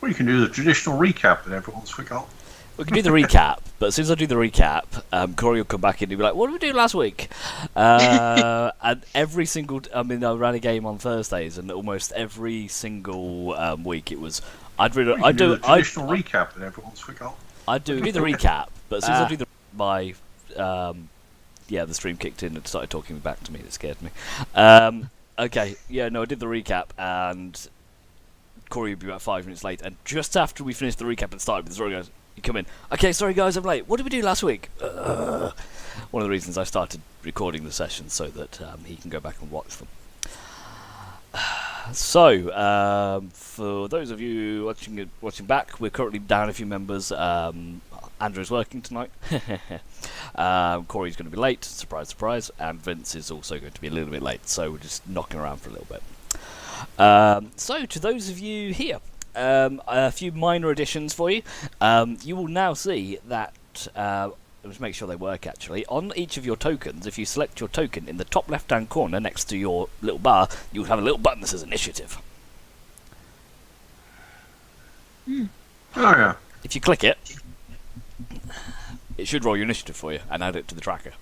Well, you can do the traditional recap that everyone's forgot. We can do the recap, but as soon as I do the recap, Corey will come back in and be like, "What did we do last week?" And every single, I ran a game on Thursdays, and almost every single week it was. I do the traditional recap that everyone's forgot. I do the recap, but as soon as I do the stream kicked in and started talking back to me. That scared me. Okay, I did the recap, and Corey would be about 5 minutes late, and just after we finished the recap and started, the goes, "You come in. Okay, sorry guys, I'm late. What did we do last week?" One of the reasons I started recording the sessions so that he can go back and watch them. So, for those of you watching back, we're currently down a few members. Andrew's working tonight. Corey's going to be late, surprise, surprise, and Vince is also going to be a little bit late, so we're just knocking around for a little bit. So, to those of you here, a few minor additions for you. You will now see that, let's make sure they work actually, on each of your tokens, if you select your token in the top left hand corner next to your little bar, you'll have a little button that says initiative. Oh yeah. If you click it, it should roll your initiative for you and add it to the tracker,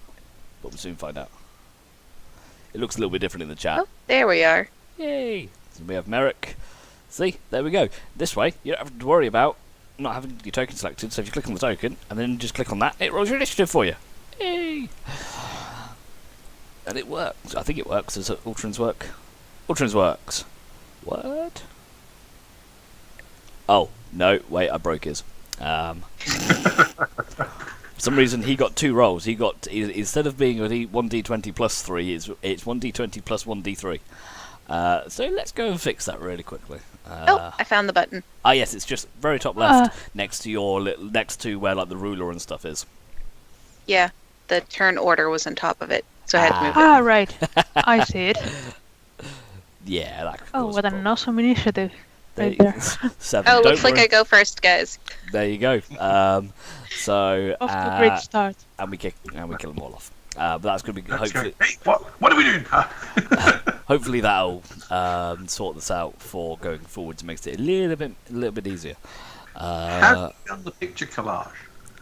but we'll soon find out. It looks a little bit different in the chat. Oh, there we are. Yay! So we have Merrick. See, there we go. This way, you don't have to worry about not having your token selected, so if you click on the token, and then just click on that, it rolls your initiative for you. Yay! And it works. I think it works. Does Ultrans work? Ultrans works. What? Oh, no, wait, I broke his. For some reason, he got 2 rolls. He got, instead of being 1d20 plus 3, it's 1d20 plus 1d3. So let's go and fix that really quickly. I found the button. Ah, yes, it's just very top left, next to where like the ruler and stuff is. Yeah, the turn order was on top of it, so I had to move it. Ah, right. I see it. Yeah, that. Oh, what an awesome initiative. There Right there. 7. Oh, Don't looks like worry. I go first, guys. There you go. So Off to a great start. and we kill them all off. But that's going to be hopefully. Hey, what are we doing? Hopefully that'll sort this out for going forward to make it a little bit easier. Have you done the picture collage?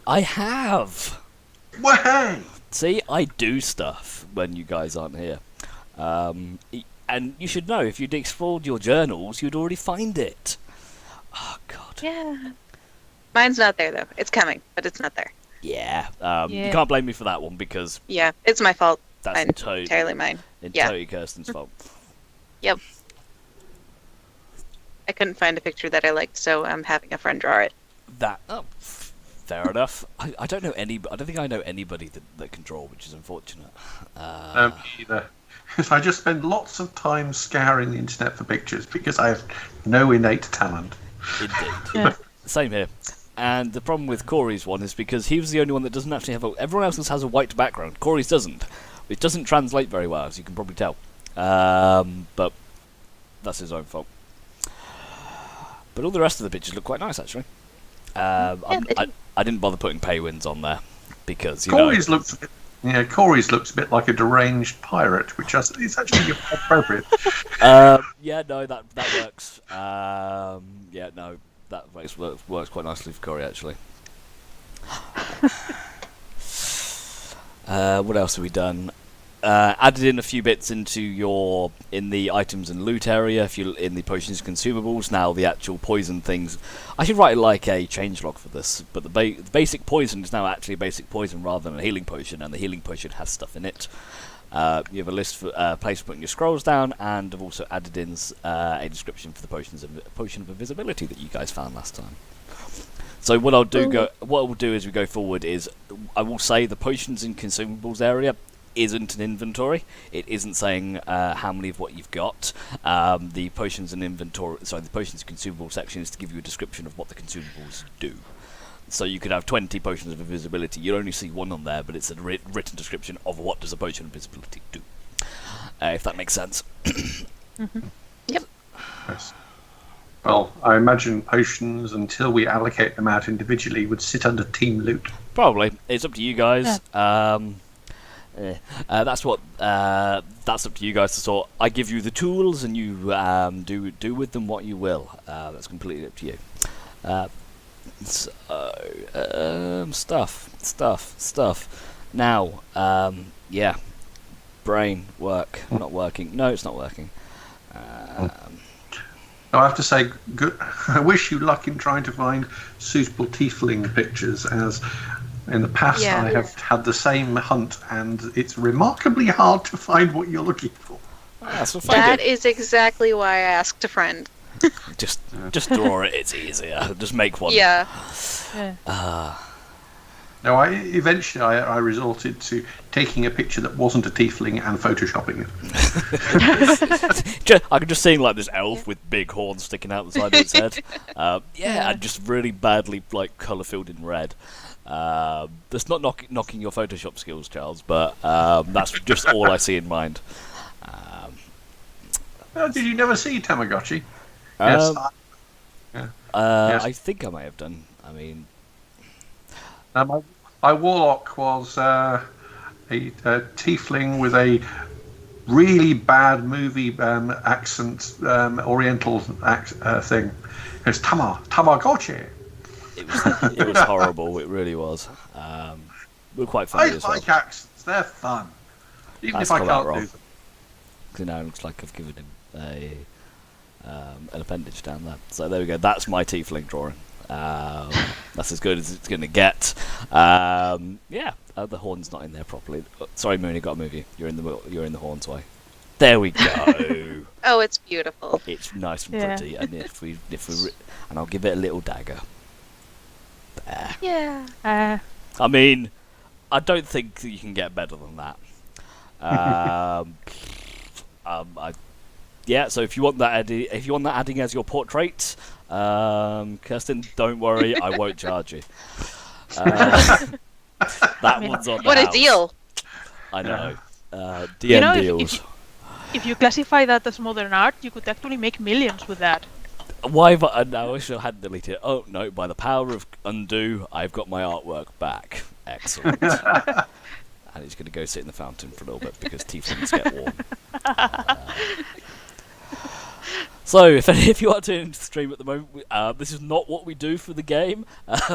I have. Well, hey! See, I do stuff when you guys aren't here. And you should know, if you'd explored your journals, you'd already find it. Oh, God. Yeah. Mine's not there, though. It's coming, but it's not there. Yeah. Yeah. You can't blame me for that one, because Yeah, it's my fault. that's Entirely mine. Yeah. totally Kirsten's fault. Yep. I couldn't find a picture that I liked, so I'm having a friend draw it. Fair enough. I don't know I don't think I know anybody that can draw, which is unfortunate. Either. I just spend lots of time scouring the internet for pictures because I have no innate talent. Indeed. Yeah. Same here. And the problem with Corey's one is because he was the only one that doesn't actually have everyone else has a white background. Corey's doesn't. It doesn't translate very well, as you can probably tell. But that's his own fault. But all the rest of the pictures look quite nice, actually. I didn't bother putting Paywinds on there because Corey's looks a bit like a deranged pirate, which is actually appropriate. Yeah, no, that works. Yeah, no, that works quite nicely for Corey, actually. What else have we done? Added in a few bits in the items and loot area. If you're in the potions and consumables, now the actual poison things. I should write like a changelog for this, but the basic poison is now actually a basic poison rather than a healing potion, and the healing potion has stuff in it. You have a list for place for putting your scrolls down, and I've also added in a description for the potion of invisibility that you guys found last time. So what I'll do as we go forward is I will say the potions and consumables area isn't an inventory. It isn't saying how many of what you've got. The potions and consumable section is to give you a description of what the consumables do. So you could have 20 potions of invisibility. You'll only see one on there, but it's a written description of what does a potion of invisibility do. If that makes sense. Mm-hmm. Yep. Yes. Well, I imagine potions, until we allocate them out individually, would sit under team loot. Probably. It's up to you guys. Yeah. That's what. That's up to you guys to sort. I give you the tools, and you do with them what you will. That's completely up to you. Stuff. Now, yeah, brain work. Not working. No, it's not working. I have to say, good. I wish you luck in trying to find suitable tiefling pictures, as in the past Yeah. I have had the same hunt, and it's remarkably hard to find what you're looking for. So That is exactly why I asked a friend. just draw it. It's easier. Just make one. Yeah. Yeah. No, eventually I resorted to taking a picture that wasn't a tiefling and photoshopping it. I'm just seeing like this elf with big horns sticking out the side of its head. And just really badly like colour filled in red. That's not knocking your Photoshop skills, Charles, but that's just all I see in mind. Did you never see Tamagotchi? Um, Yes. Yes. I think I may have done. I mean, My warlock was a tiefling with a really bad movie accent, Oriental thing. It's Tamagotchi. it was horrible. It really was. We're quite funny I as well. like accents; they're fun, even That's if I got that can't wrong. do them. So now it looks like I've given him an appendage down there. So there we go. That's my tiefling drawing. That's as good as it's going to get. The horn's not in there properly. Sorry, Mooney, got to move you. You're in the horn's way. There we go. Oh, it's beautiful. It's nice and Yeah. pretty. And and I'll give it a little dagger. There. Yeah. I mean, I don't think you can get better than that. So if you want that adding as your portrait, Kirsten, don't worry, I won't charge you. That one's on the What a house. deal. I know. DM You know, deals. if you classify that as modern art, you could actually make millions with that. Why have I wish I hadn't deleted it. Oh no, by the power of undo, I've got my artwork back. Excellent. And he's going to go sit in the fountain for a little bit because tieflings get warm. So, if you are tuning into the stream at the moment, this is not what we do for the game.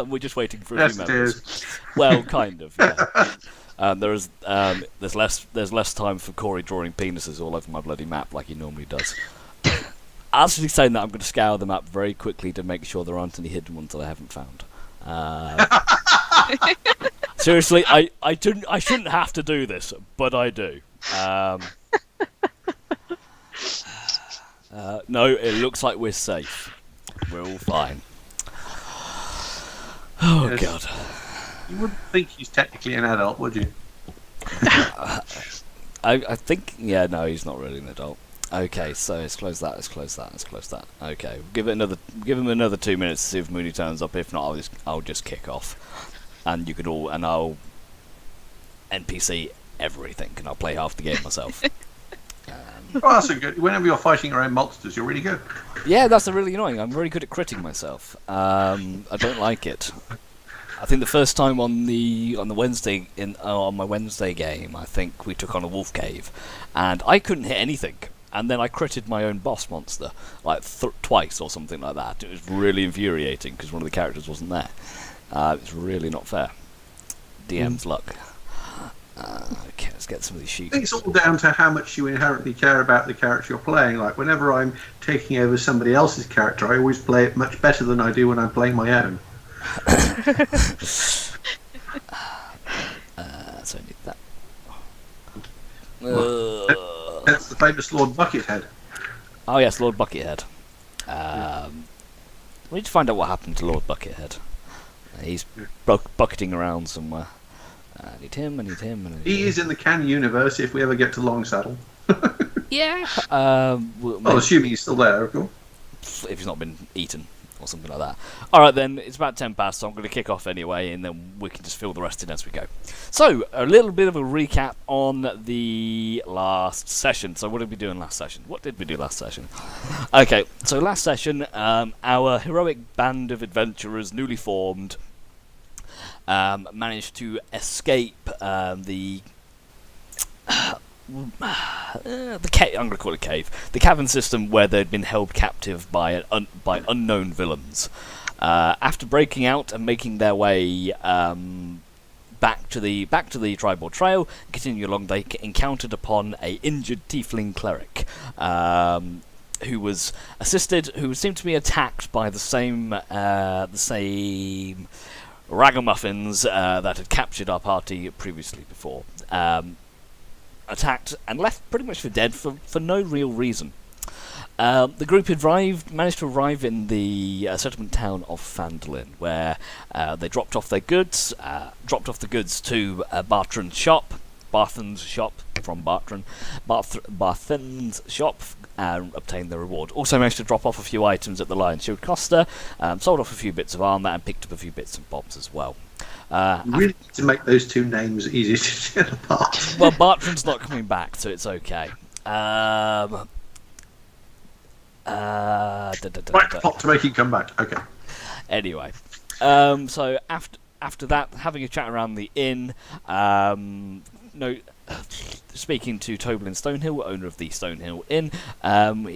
We're just waiting for a Yes, few it members. is. Well, kind of. Yeah. There's less time for Corey drawing penises all over my bloody map like he normally does. Actually, saying that, I'm going to scour the map very quickly to make sure there aren't any hidden ones that I haven't found. Seriously, I shouldn't have to do this, but I do. No, it looks like we're safe. We're all fine. Oh Yes. god. You wouldn't think he's technically an adult, would you? I think no, he's not really an adult. Okay, so let's close that. Okay, give him another 2 minutes to see if Mooney turns up. If not, I'll just kick off, and I'll NPC everything, and I'll play half the game myself. Oh, that's a good. Whenever you're fighting your own monsters, you're really good. Yeah, that's really annoying. I'm very good at critting myself. I don't like it. I think the first time on my Wednesday game, I think we took on a wolf cave, and I couldn't hit anything. And then I critted my own boss monster, like twice or something like that. It was really infuriating because one of the characters wasn't there. It's really not fair. DM's luck. Okay, let's get some of these I sheets. think it's all down to how much you inherently care about the character you're playing. Like, whenever I'm taking over somebody else's character, I always play it much better than I do when I'm playing my own. So I need that. That's the famous Lord Buckethead. Oh yes, Lord Buckethead. We need to find out what happened to Lord Buckethead. He's bucketing around somewhere. I need him. He is in the canon universe if we ever get to Longsaddle. Yeah. Well, assuming he's still there, of course. If he's not been eaten or something like that. Alright then, it's about 10 past, so I'm going to kick off anyway, and then we can just fill the rest in as we go. So, a little bit of a recap on the last session. So what did we do in last session? Okay, so last session, our heroic band of adventurers, newly formed, managed to escape the the cave. I'm going to call it a cave. The cavern system where they'd been held captive by by unknown villains. After breaking out and making their way back to the tribal trail, continuing along, they encountered upon a injured tiefling cleric. Who was who seemed to be attacked by the same ragamuffins that had captured our party previously before. Attacked and left pretty much for dead for no real reason. The group managed to arrive in the settlement town of Phandalin, where they dropped off the goods to Barthen's shop from Barthen's shop, and obtained the reward. Also managed to drop off a few items at the Lion Shield Costa, sold off a few bits of armour, and picked up a few bits and bobs as well. You really need to make those two names easy to get apart. Well, Bartram's not coming back, so it's okay. Right, plot to make him come back. Okay. Anyway, so after that, having a chat around the inn, speaking to Toblin Stonehill, owner of the Stonehill Inn,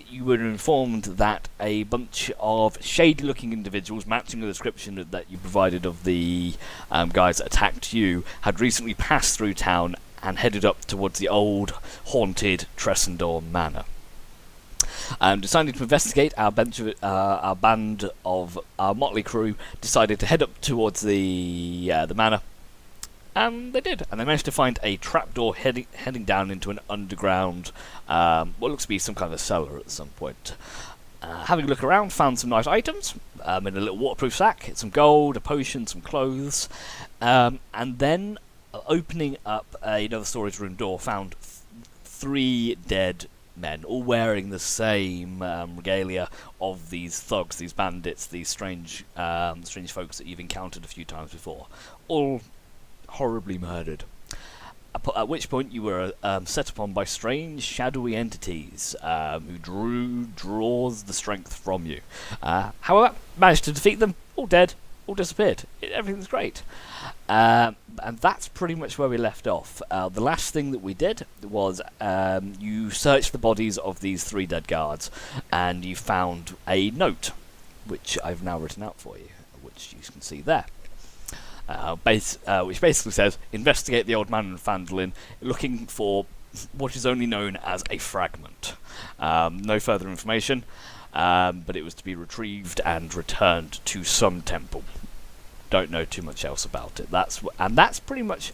you were informed that a bunch of shady-looking individuals, matching the description that you provided of the guys that attacked you, had recently passed through town and headed up towards the old, haunted Tressendor Manor. Deciding to investigate, our band of our motley crew decided to head up towards the manor. And they did, and they managed to find a trapdoor heading down into an underground, what looks to be some kind of cellar at some point. Having a look around, found some nice items in a little waterproof sack, some gold, a potion, some clothes, and then opening up another storage room door, found 3 dead men, all wearing the same regalia of these thugs, these bandits, these strange folks that you've encountered a few times before, all horribly murdered. At which point you were set upon by strange, shadowy entities who draws the strength from you. However, managed to defeat them, all dead, all disappeared. Everything's great. And that's pretty much where we left off. The last thing that we did was you searched the bodies of these 3 dead guards, and you found a note, which I've now written out for you, which you can see there. Which basically says, investigate the old man in Phandalin, looking for what is only known as a fragment. No further information, but it was to be retrieved and returned to some temple. Don't know too much else about it. That's pretty much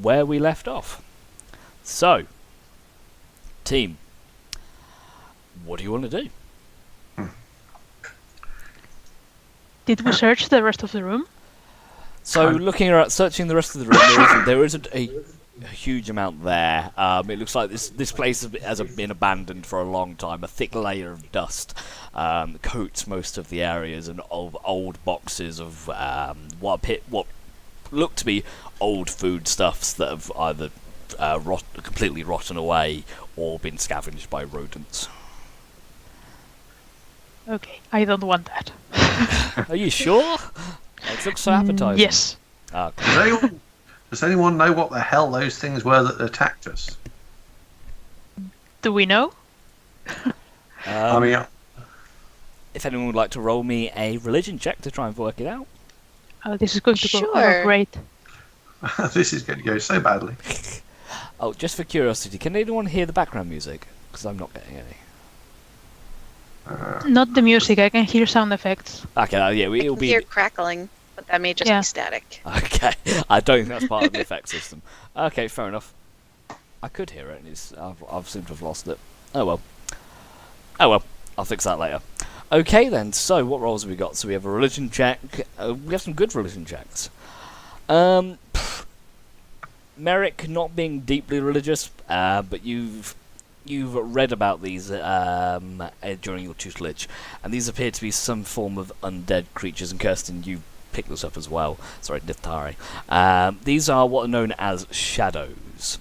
where we left off. So, team, what do you want to do? Did we search the rest of the room? So, looking around, searching the rest of the room, there isn't a huge amount there. It looks like this place has been abandoned for a long time. A thick layer of dust coats most of the areas, and of old boxes of what look to be old foodstuffs that have either completely rotten away or been scavenged by rodents. Okay, I don't want that. Are you sure? It looks so appetizing. Yes. Okay. Does anyone know what the hell those things were that attacked us? Do we know? I mean, if anyone would like to roll me a religion check to try and work it out. Oh, this is going to go Sure. great. this is going to go so badly. Oh, just for curiosity, can anyone hear the background music? Because I'm not getting any. Not the music, I can hear sound effects. Okay, yeah, it'll be. Hear crackling, but that may just Yeah. be static. Okay, I don't think that's part of the effect system. Okay, fair enough. I could hear it, and I've seemed to have lost it. Oh well. I'll fix that later. Okay then, so what rolls have we got? So we have a religion check. We have some good religion checks. Merrick, not being deeply religious, but you've read about these during your tutelage, and these appear to be some form of undead creatures, and Kirsten, you picked this up as well. Sorry, Nithari. These are what are known as shadows.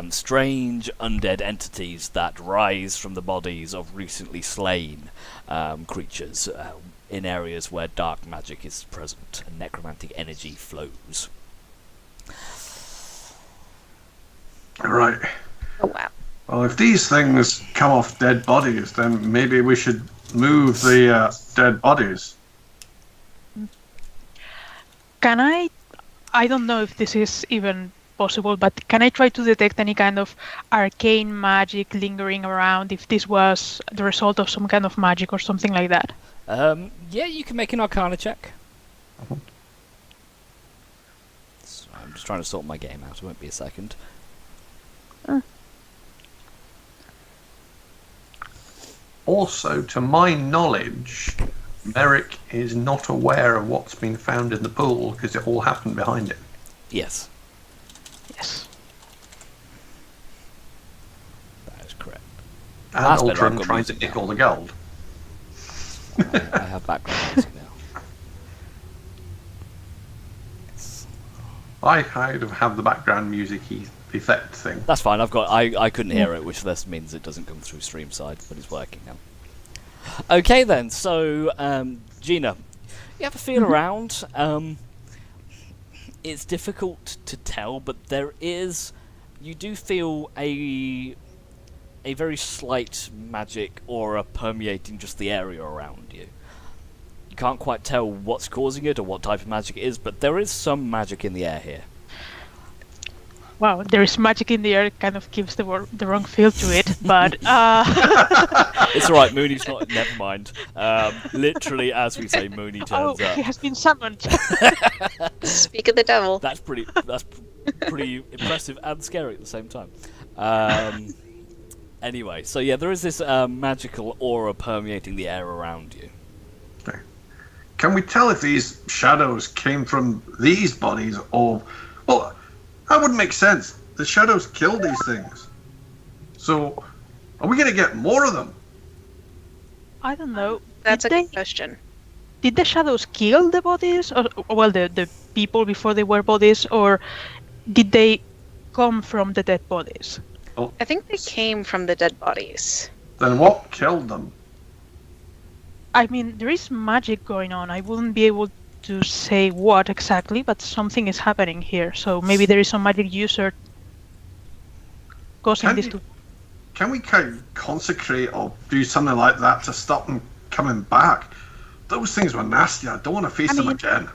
Strange undead entities that rise from the bodies of recently slain creatures in areas where dark magic is present and necromantic energy flows. Right. Oh wow. Well, if these things come off dead bodies, then maybe we should move the dead bodies. Can I don't know if this is even possible, but can I try to detect any kind of arcane magic lingering around if this was the result of some kind of magic or something like that? Yeah, you can make an Arcana check. So I'm just trying to sort my game out. It won't be a second. Also, to my knowledge, Merrick is not aware of what's been found in the pool because it all happened behind him. Yes, Yes. that is correct. And That's better, I've Ultron got trying to music nick now. all the gold. I have background music now. I kind of have the background music effect thing. That's fine. I couldn't hear it, which thus means it doesn't come through stream side, but it's working now. Okay then. So Gina, you have a feel around. It's difficult to tell, but you do feel a very slight magic aura permeating just the area around you. You can't quite tell what's causing it or what type of magic it is, but there is some magic in the air here. Wow, there is magic in the air. It kind of gives the wrong feel to it, but It's alright, Mooney's not. Never mind. Literally, as we say, Mooney turns he up. has been summoned. Speak of the devil. That's pretty impressive and scary at the same time. Anyway, so yeah, there is this magical aura permeating the air around you. Okay. Can we tell if these shadows came from these bodies or... Well, that wouldn't make sense. The shadows killed these things. So, are we going to get more of them? I don't know. That's a Did good question. Did the shadows kill the bodies, or well, the people before they were bodies, or did they come from the dead bodies? I think they came from the dead bodies. Then what killed them? I mean, there is magic going on. I wouldn't be able to say what exactly, but something is happening here. So maybe there is some magic user causing this to... Can we kind of consecrate or do something like that to stop them coming back? Those things were nasty. I don't want to face them again.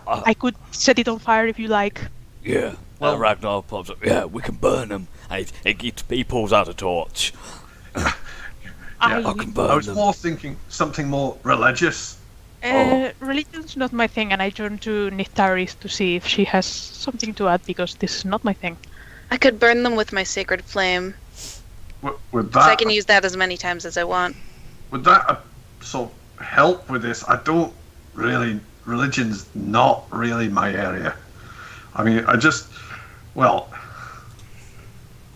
I could set it on fire if you like. Yeah. Well, Ragnar pops up. Yeah, we can burn them. He pulls out a torch. I can burn I was them. more thinking something more religious. Religion's not my thing, and I turn to Nithtaris to see if she has something to add, because this is not my thing. I could burn them with my sacred flame. Would So I that can use that as many times as I want. would that sort of help with this? I don't really. Religion's not really my area. I mean,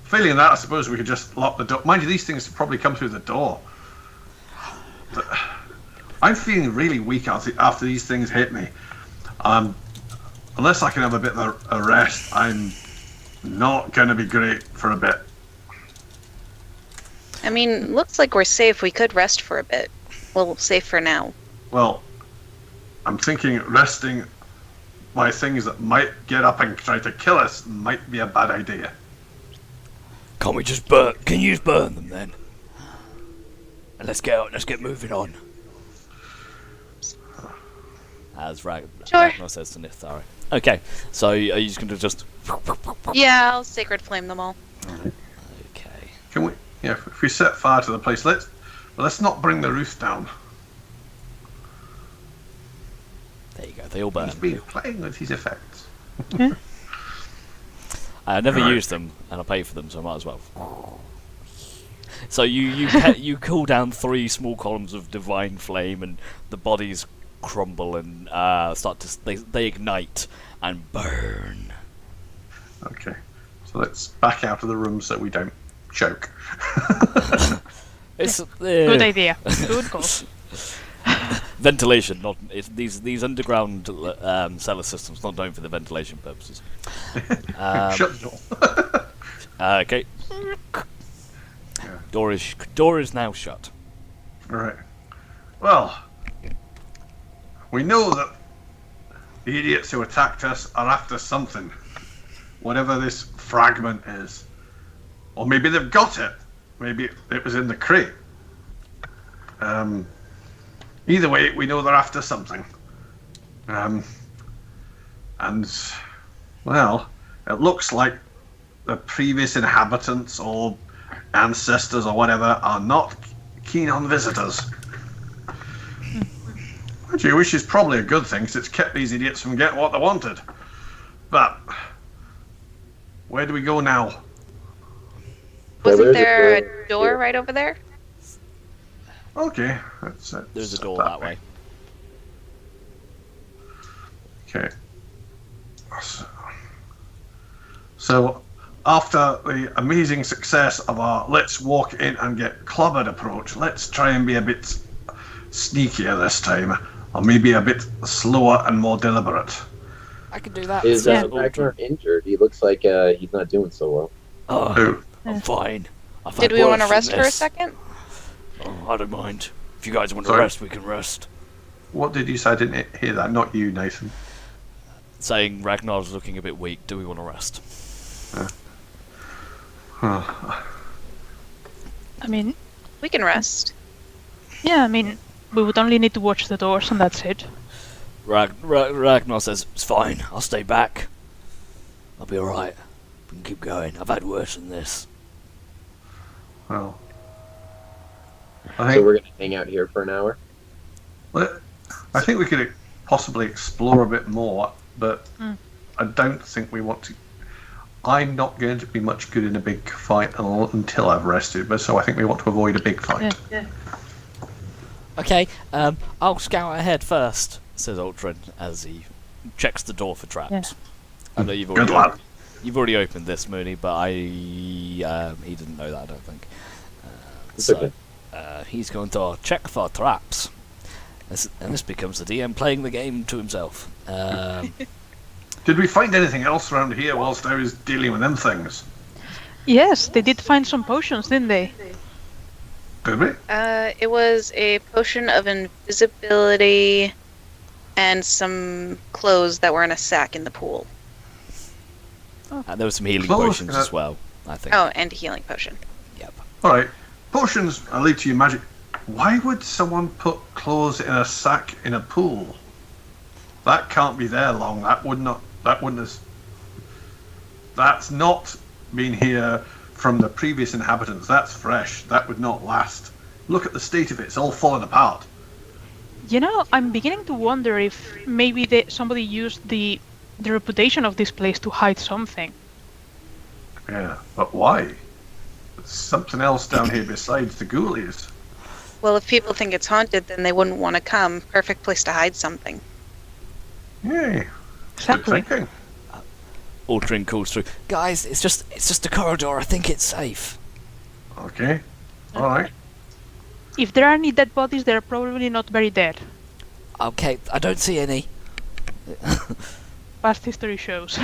failing that, I suppose we could just lock the door. Mind you, these things probably come through the door. But I'm feeling really weak after these things hit me. Unless I can have a bit of a rest, I'm not going to be great for a bit. I mean, looks like we're safe. We could rest for a bit. Well, safe for now. Well, I'm thinking resting by things that might get up and try to kill us might be a bad idea. Can't we just burn? Can you just burn them then? And let's get moving on. As Ragnar says to Nithari. Okay, so are you just going to just... Yeah, I'll sacred flame them all. Okay. Can we? Yeah, if we set fire to the place, let's not bring the roof down. There you go, they all burn. He's been playing with his effects. I never use them, and I pay for them, so I might as well. So you cool down 3 small columns of divine flame, and the bodies crumble and they ignite and burn. Okay, so let's back out of the room so we don't choke. It's Good idea. Good call. ventilation, not these underground cellar systems not known for the ventilation purposes. Shut the door. Okay. Yeah. Door is now shut. Right. Well, we know that the idiots who attacked us are after something. Whatever this fragment is. Or maybe they've got it. Maybe it was in the crate. Either way, we know they're after something. And, well, it looks like the previous inhabitants or ancestors or whatever are not keen on visitors. Which is probably a good thing, because it's kept these idiots from getting what they wanted. But where do we go now? Wasn't there a door right over there? Okay, There's a door that way. Okay. So, after the amazing success of our let's walk in and get clobbered approach, let's try and be a bit sneakier this time, or maybe a bit slower and more deliberate. I can do that. Is Ragnar injured? He looks like he's not doing so well. Oh, I'm fine. Did we want to rest for a second? Oh, I don't mind. If you guys want to Sorry? rest, we can rest. What did you say? I didn't hear that. Not you, Nathan. Saying Ragnar's looking a bit weak. Do we want to rest? I mean, We can rest. yeah, I mean, we would only need to watch the doors and that's it. Ragnar says, it's fine. I'll stay back. I'll be alright. We can keep going. I've had worse than this. Well, So I think we're gonna hang out here for an hour. I think we could possibly explore a bit more, but I don't think we want to. I'm not going to be much good in a big fight until I've rested, but so I think we want to avoid a big fight. Yeah. Okay, I'll scout ahead first, says Ultron as he checks the door for traps. Yeah. I know you've Good already lad. you've already opened this, Mooney, but he didn't know that, I don't think. It's So okay. he's going to check for traps, and this becomes the DM playing the game to himself. Did we find anything else around here whilst I was dealing with them things? Yes, they did find some potions, didn't they? Did we? It was a potion of invisibility and some clothes that were in a sack in the pool. And there were some healing Close, potions as well, I think. Oh, and a healing potion. Yep. Alright. Potions are lead to your magic. Why would someone put clothes in a sack in a pool? That can't be there long. That wouldn't have. That's not been here from the previous inhabitants. That's fresh. That would not last. Look at the state of it. It's all falling apart. You know, I'm beginning to wonder if maybe somebody used the reputation of this place to hide something. Yeah, but why? There's something else down here besides the ghoulies. Well, if people think it's haunted, then they wouldn't want to come. Perfect place to hide something. Yay. Exactly. Good thinking. Ultron calls through. Guys, it's just a corridor. I think it's safe. Okay. Alright. If there are any dead bodies, they're probably not very dead. Okay, I don't see any. Past history shows.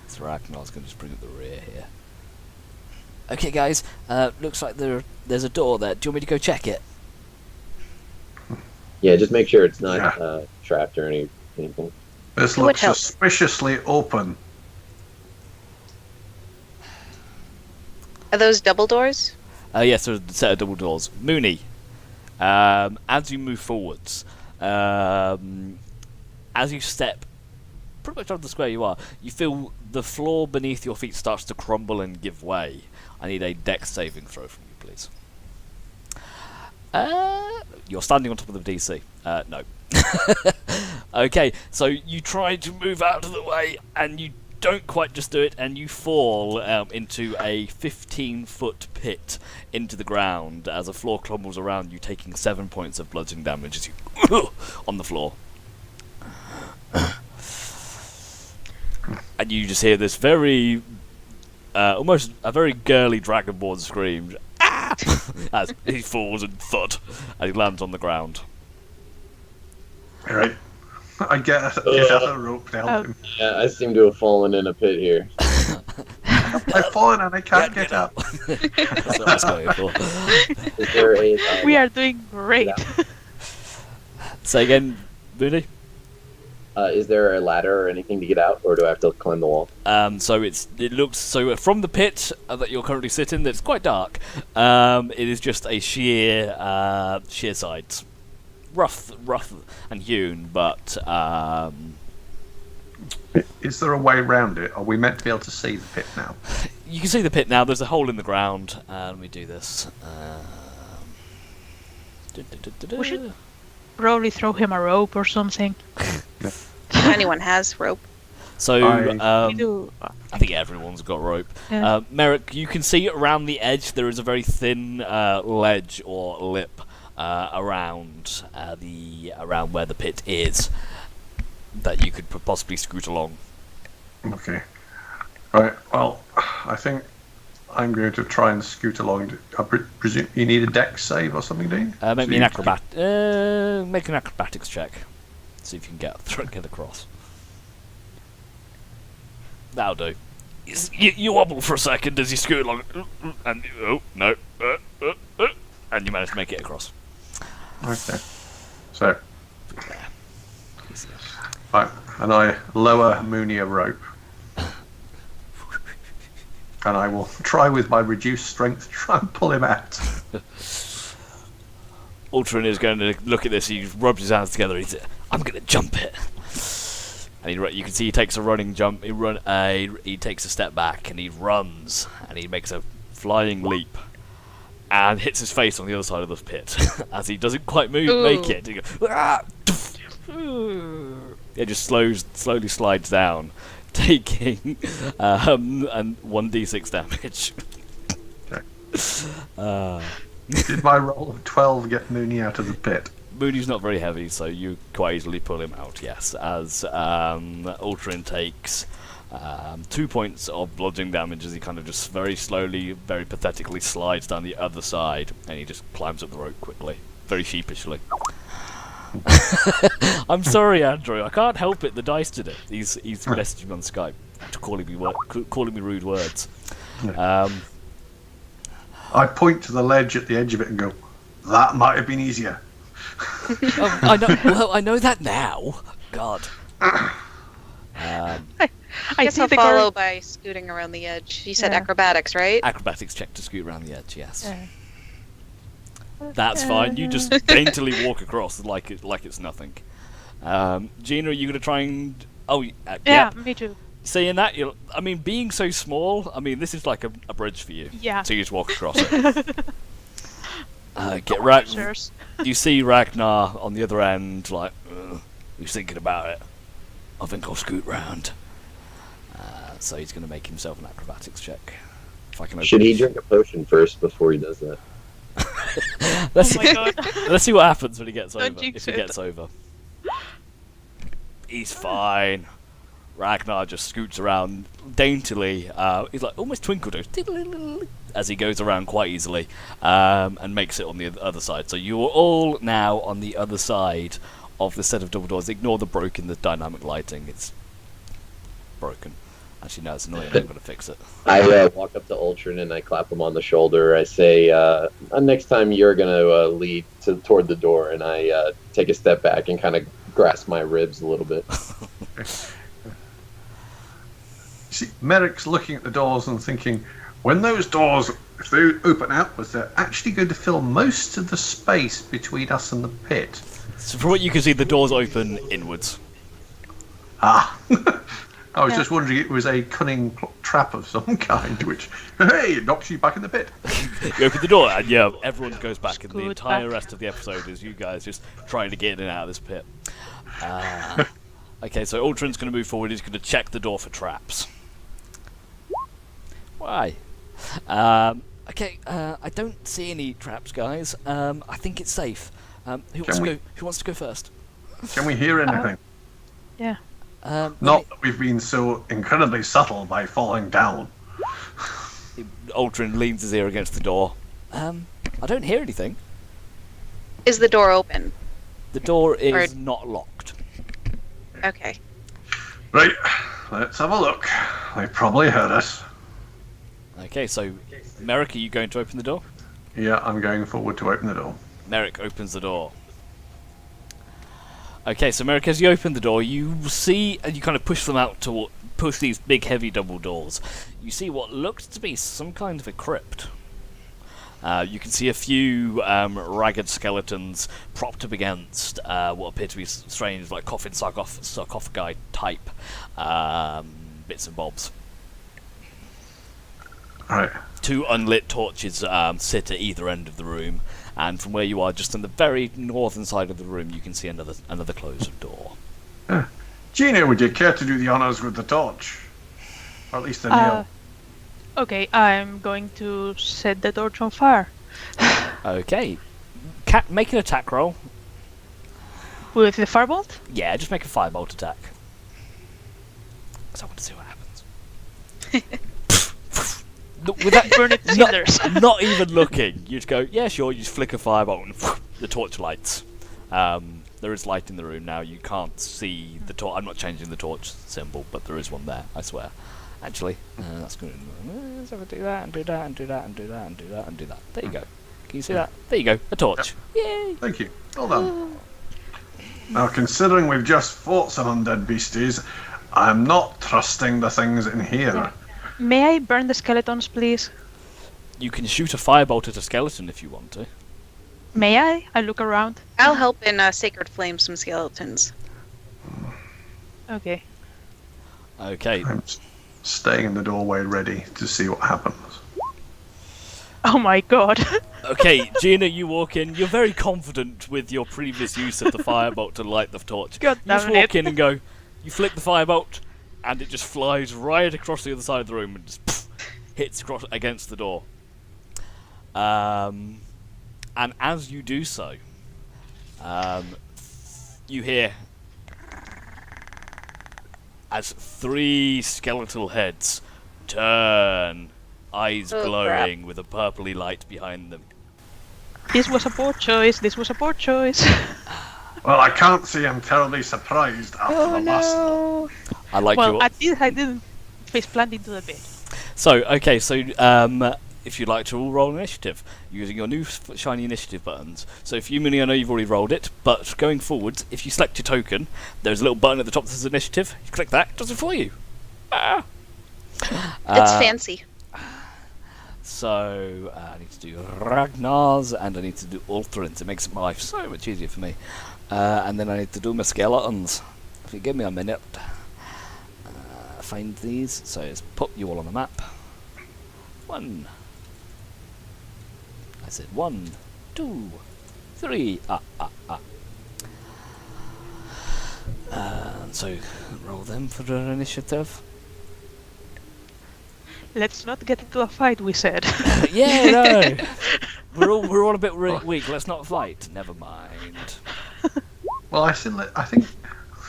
So Ragnar's going to just bring up the rear here. Okay, guys. Looks like there's a door there. Do you want me to go check it? Yeah, just make sure it's not Yeah. trapped or anything. This It would looks help. suspiciously open. Are those double doors? Yes, there's a set of double doors. Mooney, as you move forwards, as you step pretty much on the square you are, you feel the floor beneath your feet starts to crumble and give way. I need a dex saving throw from you, please. You're standing on top of the DC. No. Okay, so you try to move out of the way, and you don't quite just do it, and you fall into a 15-foot pit into the ground as the floor crumbles around you, taking 7 points of bludgeoning damage as you on the floor. And you just hear this very, almost a very girly dragonborn scream, "Ah!" as he falls and thud, and he lands on the ground. Alright. I get out a rope to help him. Yeah, I seem to have fallen in a pit here. I've fallen and I can't get up. That's what I was going for. Is there a We are doing great. Yeah. Say again, Mooney? Is there a ladder or anything to get out, or do I have to climb the wall? So it looks so from the pit that you're currently sitting. That's quite dark. It is just a sheer sides, rough and hewn, but Is there a way around it? Are we meant to be able to see the pit now? you can see the pit now. There's a hole in the ground. Let me do this. We should probably throw him a rope or something. If anyone has rope. So We do. I think everyone's got rope. Yeah. Merrick, you can see around the edge there is a very thin ledge or lip around around where the pit is that you could possibly scoot along. Okay. Right. Well, I think I'm going to try and scoot along. I presume you need a dex save or something, do you? Make So me an you- make an acrobatics check. See if you can get across. That'll do. You wobble for a second as you scoot along, and oh no, and you manage to make it across. Okay. So, There. right, and I lower Mooney a rope. And I will try with my reduced strength to try and pull him out. Ultron is going to look at this. He rubs his hands together. He's, I'm going to jump it. And you can see he takes a running jump. He takes a step back and he runs and he makes a flying leap and hits his face on the other side of the pit as he doesn't quite make it. He goes, "Ah!" It just slowly slides down, taking and 1d6 damage. Did my roll of 12 get Mooney out of the pit? Moody's not very heavy, so you quite easily pull him out, yes, as Ultron takes 2 points of bludgeoning damage as he kind of just very slowly, very pathetically slides down the other side, and he just climbs up the rope quickly, very sheepishly. I'm sorry, Andrew, I can't help it, the dice did it. He's messaging me on Skype, calling me rude words. I point to the ledge at the edge of it and go, that might have been easier. I know. Well, I know that now. God. I guess I'll think the follow by scooting around the edge. You said Yeah. acrobatics, right? Acrobatics check to scoot around the edge. Yes. Yeah. That's fine. You just daintily walk across like it's nothing. Gina, are you gonna try and? Oh, Yeah, yeah. me too. Saying that, I mean, being so small, I mean, this is like a bridge for you. Yeah. So you just walk across it. Get right. Cheers. You see Ragnar on the other end, like, he's thinking about it. I think I'll scoot round. So he's going to make himself an acrobatics check. If I can. Should he drink a potion first before he does that? Let's, Oh my god. let's see what happens when he gets Don't over. jinx If he it. gets over, he's fine. Ragnar just scoots around daintily. He's like almost twinkle toes as he goes around quite easily, and makes it on the other side. So you are all now on the other side of the set of double doors. Ignore the dynamic lighting. It's broken. Actually, no, it's annoying. I'm going to fix it. I walk up to Ultron and I clap him on the shoulder. I say, next time you're going to lead toward the door, and I take a step back and kind of grasp my ribs a little bit. See, Merrick's looking at the doors and thinking, when those doors, if they open outwards, they're actually going to fill most of the space between us and the pit. So from what you can see, the doors open inwards. Ah. I was Yeah. just wondering it was a cunning trap of some kind, which, hey, it knocks you back in the pit. You open the door, and yeah, everyone goes back, and the Scoot entire back. rest of the episode is you guys just trying to get in and out of this pit. Okay, so Ultron's going to move forward. He's going to check the door for traps. Why? Okay, I don't see any traps, guys. I think it's safe. Who wants to go first? Can we hear anything? Yeah. Not that we've been so incredibly subtle by falling down. Ultron leans his ear against the door. I don't hear anything. Is the door open? The door is Or- not locked. Okay. Right, let's have a look. They probably heard us. Okay, so Merrick, are you going to open the door? Yeah, I'm going forward to open the door. Merrick opens the door. Okay, so Merrick, as you open the door, you see, and you kind of push them out to push these big, heavy double doors. You see what looks to be some kind of a crypt. You can see a few ragged skeletons propped up against what appear to be strange, like coffin sarcophagi type bits and bobs. Right. 2 unlit torches sit at either end of the room, and from where you are, just on the very northern side of the room, you can see another closed door. Gina, would you care to do the honors with the torch? Or at least the nail? Okay, I'm going to set the torch on fire. Okay. Make an attack roll. With the firebolt? Yeah, just make a firebolt attack. Because I want to see what happens. Without, Burn it to cinders. not even looking. You just go, yeah, sure, you just flick a firebolt and the torch lights. There is light in the room now. You can't see the torch. I'm not changing the torch symbol, but there is one there, I swear. Actually, that's good. So I do that and do that and do that and do that and do that and do that. There you go. Can you see that? There you go. A torch. Yay! Thank you. Well done. Now, considering we've just fought some undead beasties, I'm not trusting the things in here. May I burn the skeletons, please? You can shoot a firebolt at a skeleton if you want to. May I? I look around. I'll help in Sacred Flame some skeletons. Okay. Okay. I'm staying in the doorway ready to see what happens. Oh my god. Okay, Gina, you walk in. You're very confident with your previous use of the firebolt to light the torch. God You just damn walk it. in and go, you flick the firebolt, and it just flies right across the other side of the room and just hits across against the door. And as you do so, you hear as 3 skeletal heads turn, eyes Oh, glowing with a purpley light behind them. This was a poor choice. This was a poor choice. Well, I can't say I'm terribly surprised after the last one. I like Well, your... I didn't face plant into the pit. So, okay, so if you'd like to all roll initiative using your new shiny initiative buttons. So if you, Minnie, I know you've already rolled it, but going forward, if you select your token, there's a little button at the top that says initiative. You click that, it does it for you. Ah. It's fancy. So I need to do Ragnar's and I need to do Ulthrins. It makes my life so much easier for me. And then I need to do my skeletons. If you give me a minute, find these. So it's put you all on the map. 1. I said 1, 2, 3. So roll them for the initiative. Let's not get into a fight, we said. Yeah, no. We're all a bit weak. Let's not fight. Never mind. Well, I think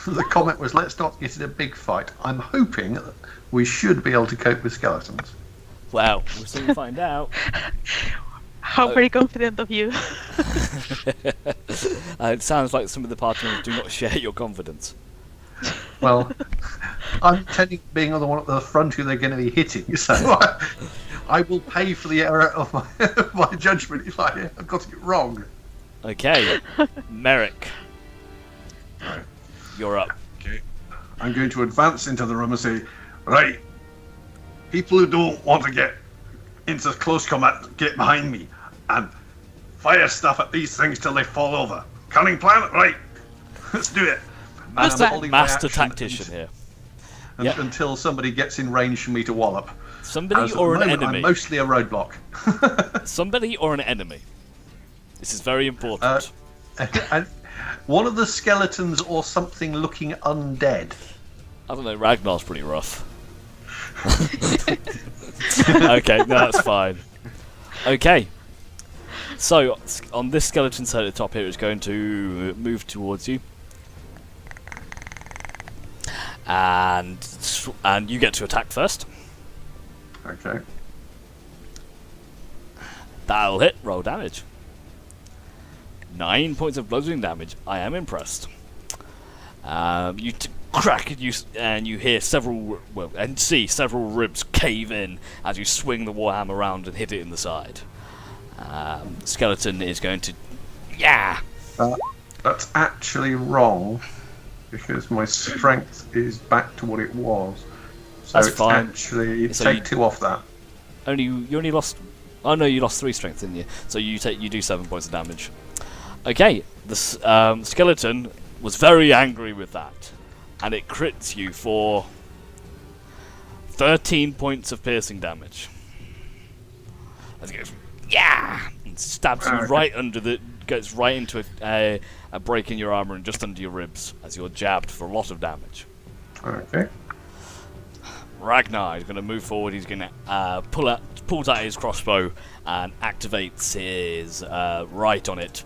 the comment was, let's not get in a big fight. I'm hoping that we should be able to cope with skeletons. Well, we'll soon find out. How very confident of you. It sounds like some of the party members do not share your confidence. Well, I'm being the one at the front who they're going to be hitting, so I will pay for the error of my judgment if I have got it wrong. Okay, Merrick, Right. you're up. Okay. I'm going to advance into the room and say, right, people who don't want to get into close combat, get behind me and fire stuff at these things till they fall over. Cunning plan? Right. Let's do it. Master, And I'm holding my master action tactician here. until somebody gets in range for me to wallop. Somebody As at or the an moment, enemy? I'm mostly a roadblock. Somebody or an enemy? This is very important. And one of the skeletons or something looking undead. I don't know, Ragnar's pretty rough. Okay, no, that's fine. Okay. So, on this skeleton side at the top here, it's going to move towards you. And you get to attack first. Okay. That'll hit. Roll damage. 9 points of bludgeoning damage. I am impressed. You crack and you hear see several ribs cave in as you swing the warhammer around and hit it in the side. Skeleton is going to That's actually wrong because my strength is back to what it was. So That's it's fine. actually So take you- 2 off that. You only lost. Oh no, you lost 3 strength, didn't you? So you do 7 points of damage. Okay, the skeleton was very angry with that, and it crits you for 13 points of piercing damage. As it goes, yeah, and stabs you right under the, goes right into a break in your armor and just under your ribs as you're jabbed for a lot of damage. Okay. Ragnar is going to move forward. He's going to pulls out his crossbow and activates his right on it.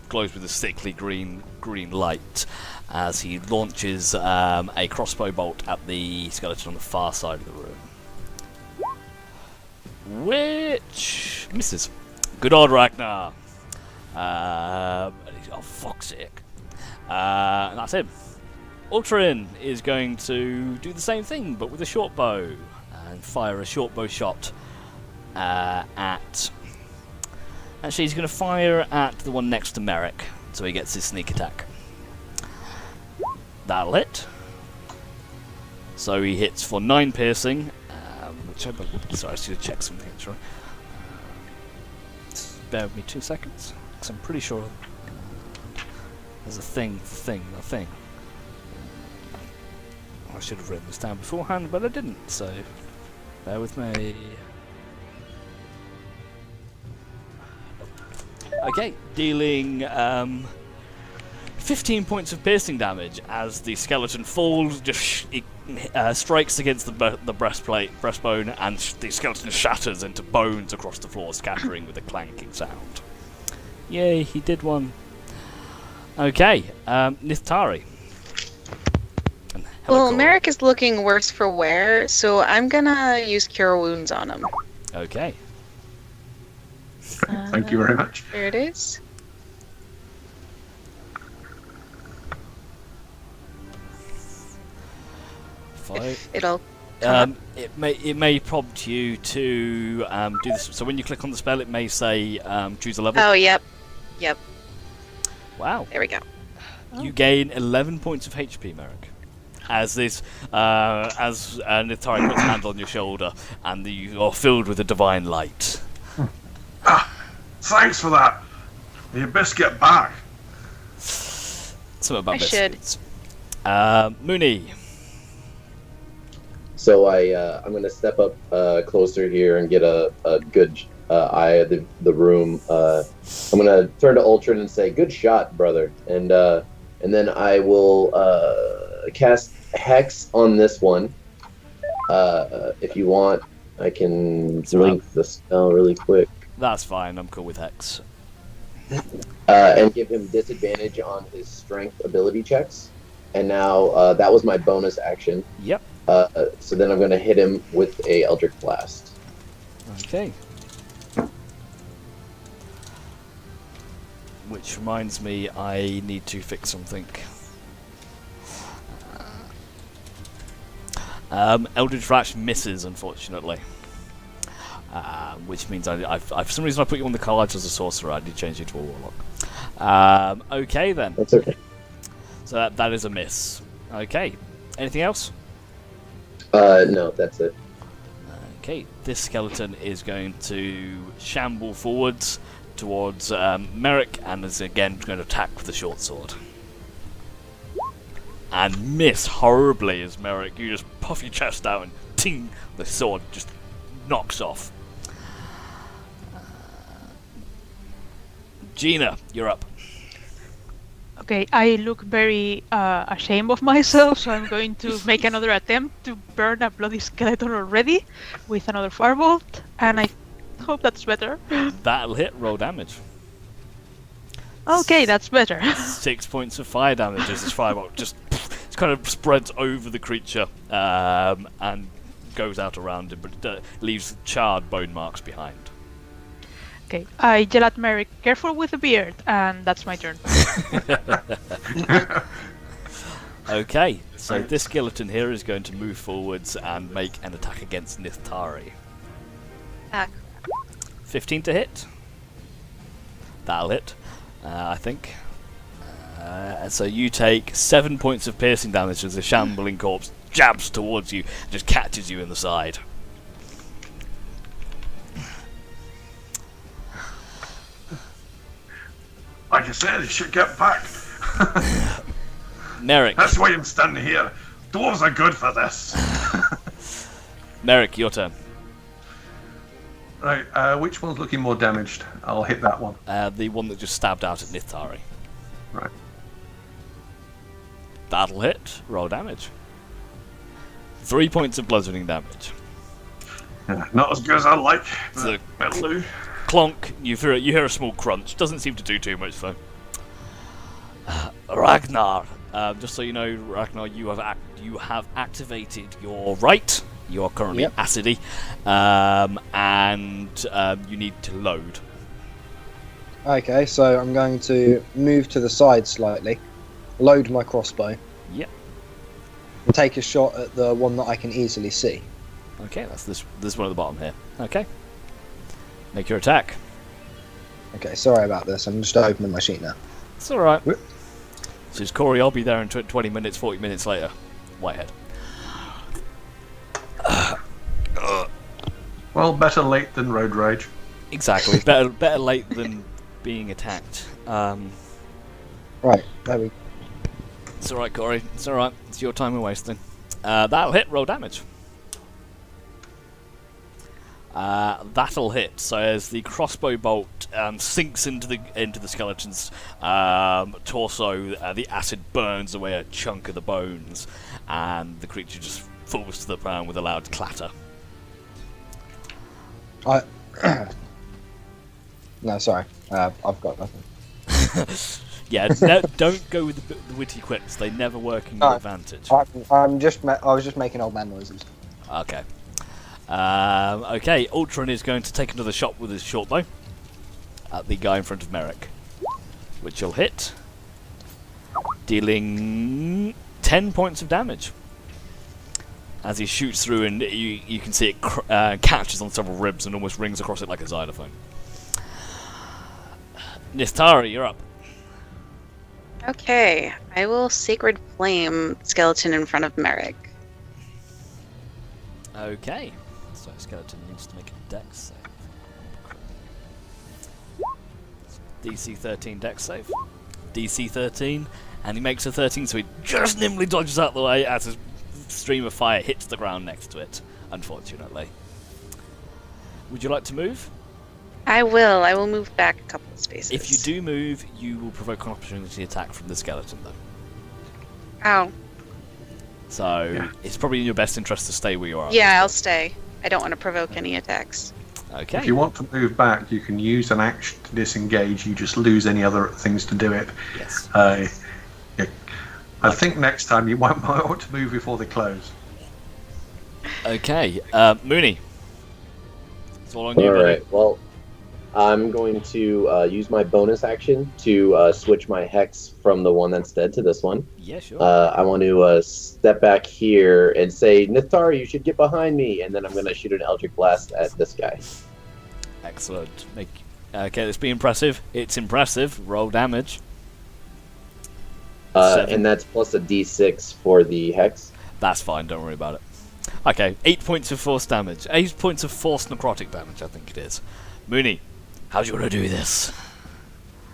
Glows with a sickly green light as he launches a crossbow bolt at the skeleton on the far side of the room, which misses. Good old Ragnar. Oh, fuck's sake. And that's him. Ultrin is going to do the same thing, but with a short bow, and fire a short bow shot at... Actually, he's going to fire at the one next to Merrick, so he gets his sneak attack. That'll hit. So he hits for 9 piercing, which I... Sorry, I should check something, actually. Bear with me 2 seconds, because I'm pretty sure there's a thing. I should have written this down beforehand, but I didn't, so bear with me. Okay, dealing 15 points of piercing damage as the skeleton falls, just strikes against the breastbone, and the skeleton shatters into bones across the floor, scattering with a clanking sound. Yay, he did one. Okay, Nithari. Well, Merrick is looking worse for wear, so I'm gonna use Cure Wounds on him. Okay. Thank you very much. There it is. It'll. It may prompt you to do this. So when you click on the spell, it may say choose a level. Oh, yep. Wow. There we go. You gain 11 points of HP, Merrick. As Nithari puts a hand on your shoulder, and you are filled with a divine light. Thanks for that. You best get back. Something about I should. biscuits. Mooney. So I'm going to step up closer here and get a good eye of the room. I'm going to turn to Ultron and say, "Good shot, brother," and then I will cast Hex on this one. If you want, I can link the spell really quick. That's fine. I'm cool with Hex. And give him disadvantage on his strength ability checks. And now that was my bonus action. Yep. So then I'm going to hit him with a Eldritch Blast. Okay. Which reminds me, I need to fix something. Eldritch Flash misses, unfortunately. Which means I for some reason I put you on the cards as a sorcerer. I did change you to a warlock. Okay then. That's okay. So that is a miss. Okay. Anything else? No, that's it. Okay. This skeleton is going to shamble forwards towards Merrick and is again going to attack with the short sword. And miss horribly as Merrick. You just puff your chest out and ting! The sword just knocks off. Gina, you're up. Okay, I look very ashamed of myself, so I'm going to make another attempt to burn a bloody skeleton already with another firebolt, and I hope that's better. That'll hit. Roll damage. Okay, that's better. 6 points of fire damage as this firebolt just kind of spreads over the creature and goes out around it, but leaves charred bone marks behind. Okay, I yell at Merrick, "Careful with the beard," and that's my turn. Okay, so this skeleton here is going to move forwards and make an attack against Nithari. 15 to hit. That'll hit, I think. So you take 7 points of piercing damage as the shambling corpse jabs towards you and just catches you in the side. Like I said, you should get back. Merrick. That's why I'm standing here. Dwarves are good for this. Merrick, your turn. Right, which one's looking more damaged? I'll hit that one. The one that just stabbed out at Nithari. Right. That'll hit. Roll damage. 3 points of bludgeoning damage. Yeah, not as good as I'd like, So- but it'll do. Clonk. You hear a small crunch. Doesn't seem to do too much though. Ragnar. Just so you know, Ragnar, you have activated your right. You are currently acidy, and you need to load. Okay, so I'm going to move to the side slightly, load my crossbow, Yep. and take a shot at the one that I can easily see. Okay, that's this one at the bottom here. Okay. Make your attack. Okay, sorry about this. I'm just opening my sheet now. It's all right. Says Corey, I'll be there in 20 minutes, 40 minutes later. Whitehead. Well, better late than road rage. Exactly. better late than being attacked. Right, there we go. It's alright, Corey. It's alright. It's your time we're wasting. That'll hit. Roll damage. That'll hit. So as the crossbow bolt sinks into the skeleton's torso, the acid burns away a chunk of the bones, and the creature just falls to the ground with a loud clatter. No, sorry. I've got nothing. Yeah, don't go with the witty quips. They never work in your advantage. I was just making old man noises. Okay. Okay, Ultron is going to take another shot with his short bow at the guy in front of Merrick, which will hit, dealing 10 points of damage. As he shoots through, and you can see it catches on several ribs and almost rings across it like a xylophone. Nistari, you're up. Okay, I will Sacred Flame skeleton in front of Merrick. Okay, so skeleton needs to make a dex save. DC 13 dex save. DC 13, and he makes a 13, so he just nimbly dodges out the way as a stream of fire hits the ground next to it, unfortunately. Would you like to move? I will. I will move back a couple of spaces. If you do move, you will provoke an opportunity attack from the skeleton, though. Ow. So it's probably in your best interest to stay where you are. Yeah, I'll stay. I don't want to provoke any attacks. Okay. If you want to move back, you can use an action to disengage. You just lose any other things to do it. Yes. Yeah. I think next time you might want to move before they close. Okay. Mooney. It's all on you, All buddy. right. Well, I'm going to use my bonus action to switch my hex from the one that's dead to this one. Yeah, sure. I want to step back here and say, Nithari, you should get behind me. And then I'm going to shoot an Eldritch Blast at this guy. Excellent. Okay, let's be impressive. It's impressive. Roll damage. 7. And that's plus a d6 for the hex. That's fine, don't worry about it. Okay, 8 points of force damage. 8 points of force necrotic damage, I think it is. Mooney, how do you want to do this?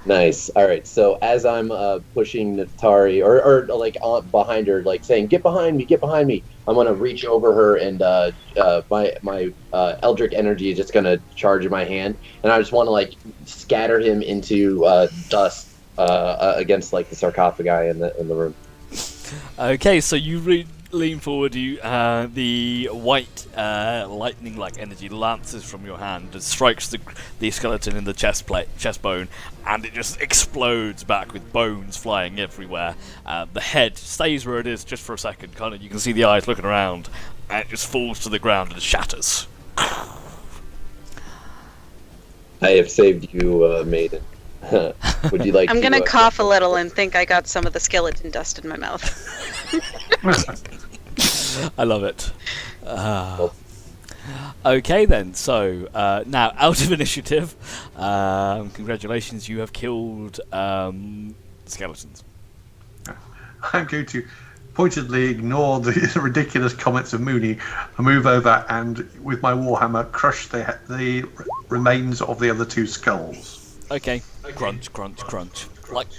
Nice. All right. So as I'm pushing Nithari, or like behind her, like saying, "Get behind me! Get behind me!" I'm gonna reach over her, and my Eldritch energy is just gonna charge in my hand, and I just want to like scatter him into dust against like the sarcophagi in the room. Okay, so you lean forward, the white lightning-like energy lances from your hand and strikes the skeleton in the chest bone, and it just explodes back with bones flying everywhere. The head stays where it is just for a second, you can see the eyes looking around, and it just falls to the ground and shatters. I have saved you, maiden. Would you like? I'm to, gonna cough a little and think I got some of the skeleton dust in my mouth. I love it. Okay then, so now out of initiative, congratulations, you have killed skeletons. I'm going to pointedly ignore the ridiculous comments of Mooney and move over and, with my warhammer, crush the remains of the other two skulls. Okay. Crunch, crunch, crunch.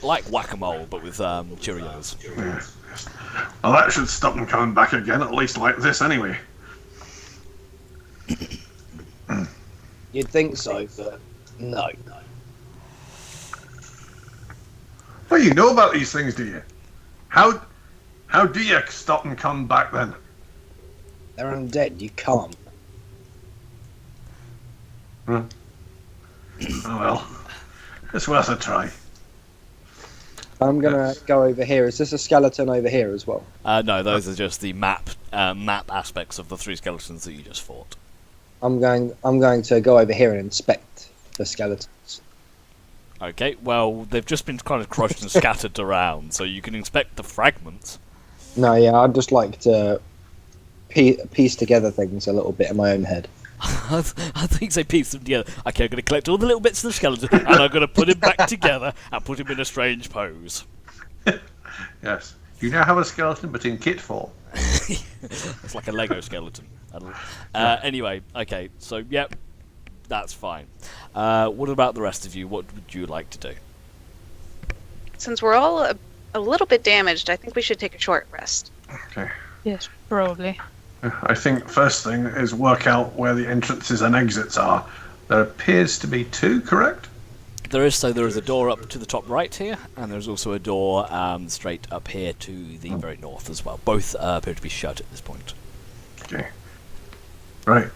Like whack-a-mole, but with Cheerios. Yeah. Well, that should stop them coming back again, at least like this anyway. You'd think so, but no. Well, you know about these things, do you? How do you stop them coming back then? They're undead. You can't. Oh well, it's worth a try. I'm gonna go over here. Is this a skeleton over here as well? No, those are just the map aspects of the 3 skeletons that you just fought. I'm going to go over here and inspect the skeletons. Okay, well, they've just been kind of crushed and scattered around, so you can inspect the fragments. No, yeah, I'd just like to piece together things a little bit in my own head. I think they piece them together. Okay, I'm going to collect all the little bits of the skeleton, and I'm going to put him back together and put him in a strange pose. Yes. You now have a skeleton, but in kit form. It's like a Lego skeleton. Anyway, okay, so, yep, that's fine. What about the rest of you? What would you like to do? Since we're all a little bit damaged, I think we should take a short rest. Okay. Yes, probably. I think first thing is work out where the entrances and exits are. There appears to be 2, correct? There is a door up to the top right here, and there's also a door straight up here to the very north as well. Both appear to be shut at this point. Okay. Right.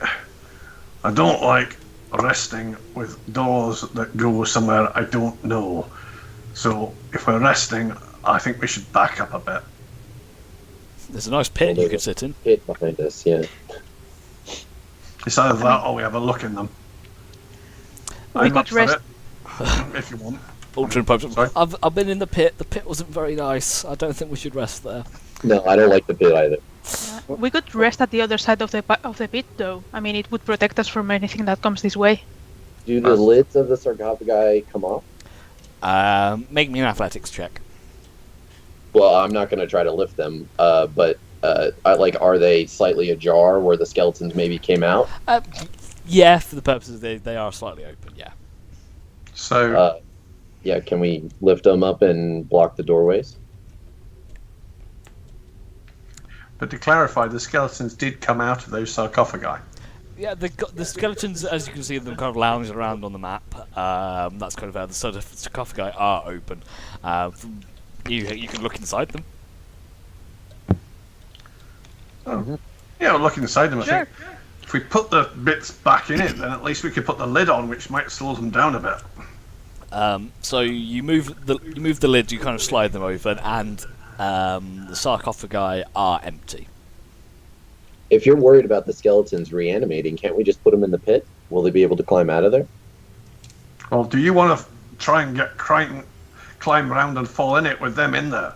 I don't like resting with doors that go somewhere I don't know. So if we're resting, I think we should back up a bit. There's a nice pit you could sit in. Pit behind us, yeah. It's either that or we have a look in them. We I'm could up for rest. it, if you want. Ultra pipes. Sorry? I've been in the pit. The pit wasn't very nice. I don't think we should rest there. No, I don't like the pit either. We could rest at the other side of the pit, though. I mean, it would protect us from anything that comes this way. Do the lids of the sarcophagi come off? Make me an athletics check. Well, I'm not going to try to lift them, but are they slightly ajar where the skeletons maybe came out? Yeah, for the purposes they are slightly open. Yeah. So, Yeah, can we lift them up and block the doorways? but to clarify, the skeletons did come out of those sarcophagi. Yeah, the skeletons, as you can see them kind of lounging around on the map. That's kind of how the sarcophagi are open. You can look inside them. Oh. Yeah, we'll look inside them, I Sure. think. If we put the bits back in it, then at least we could put the lid on, which might slow them down a bit. So you move the lid, you kind of slide them open, and the sarcophagi are empty. If you're worried about the skeletons reanimating, can't we just put them in the pit? Will they be able to climb out of there? Well, do you want to try and climb around and fall in it with them in there?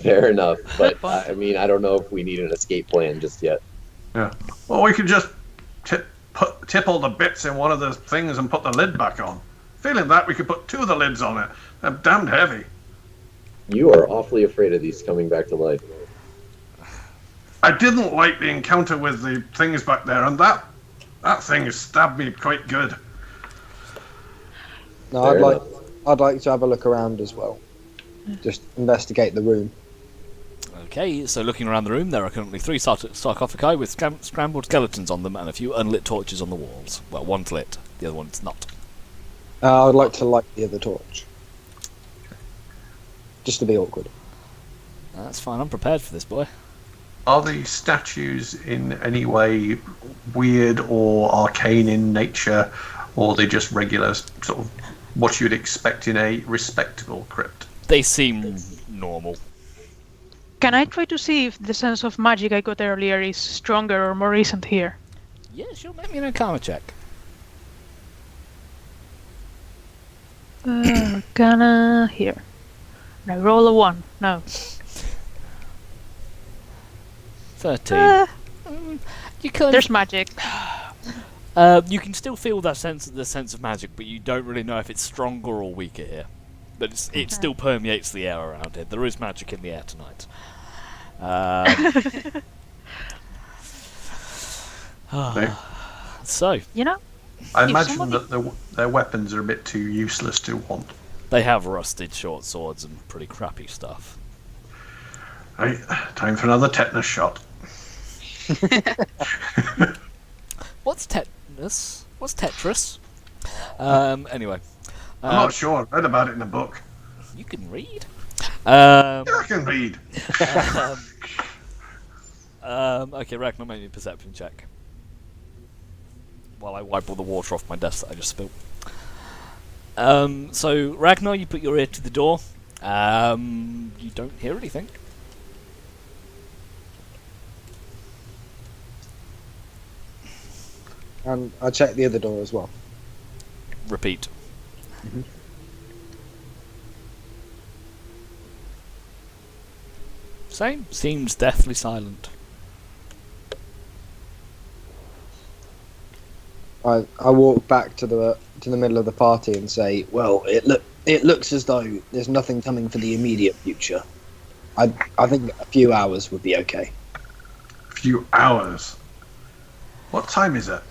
Fair enough, but I mean, I don't know if we need an escape plan just yet. Yeah. Well, we could just tip all the bits in one of the things and put the lid back on. Failing that, we could put 2 of the lids on it. They're damned heavy. You are awfully afraid of these coming back to life. I didn't like the encounter with the things back there, and that thing stabbed me quite good. No, Fair I'd like to have a look around as well. Just investigate the room. Okay, so looking around the room, there are currently 3 sarcophagi with scrambled skeletons on them and a few unlit torches on the walls. Well, one's lit, the other one's not. I'd like to light the other torch. Just to be awkward. That's fine, I'm prepared for this, boy. Are the statues in any way weird or arcane in nature, or are they just regular, sort of what you'd expect in a respectable crypt? They seem normal. Can I try to see if the sense of magic I got earlier is stronger or more recent here? Yeah, sure, make me an Arcana check. Arcana here. And I roll a 1. No. 13. You can. There's magic. You can still feel that the sense of magic, but you don't really know if it's stronger or weaker here. but it still permeates the air around here. There is magic in the air tonight. Right. So You know, I If imagine somebody- that their weapons are a bit too useless to want. they have rusted short swords and pretty crappy stuff. Right, time for another tetanus shot. What's tetanus? What's Tetris? Anyway, I'm not sure. I read about it in a book. you can read. Yeah, I can read. Okay, Ragnar, make me a perception check. While I wipe all the water off my desk that I just spilled. So, Ragnar, you put your ear to the door. You don't hear anything. And I checked the other door as well. Repeat. Same. Seems deathly silent. I walk back to the middle of the party and say, "Well, it looks as though there's nothing coming for the immediate future. I think a few hours would be okay." A few hours. What time is it?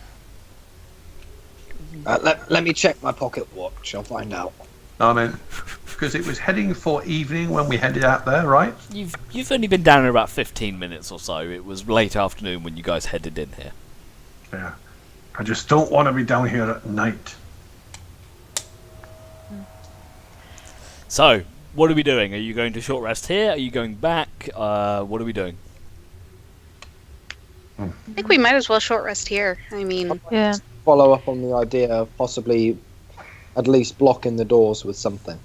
Let me check my pocket watch. I'll find out. I mean, because it was heading for evening when we headed out there, right? You've only been down here about 15 minutes or so. It was late afternoon when you guys headed in here. Yeah. I just don't want to be down here at night. So, what are we doing? Are you going to short rest here? Are you going back? What are we doing? I think we might as well short rest here. I mean, yeah. Follow up on the idea of possibly at least blocking the doors with something.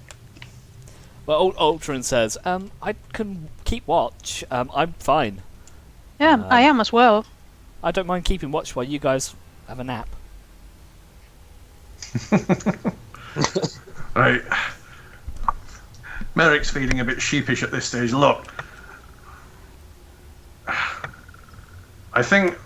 Well, Ultron says, I can keep watch. I'm fine. Yeah, I am as well. I don't mind keeping watch while you guys have a nap. Right. Merrick's feeling a bit sheepish at this stage. Look, I think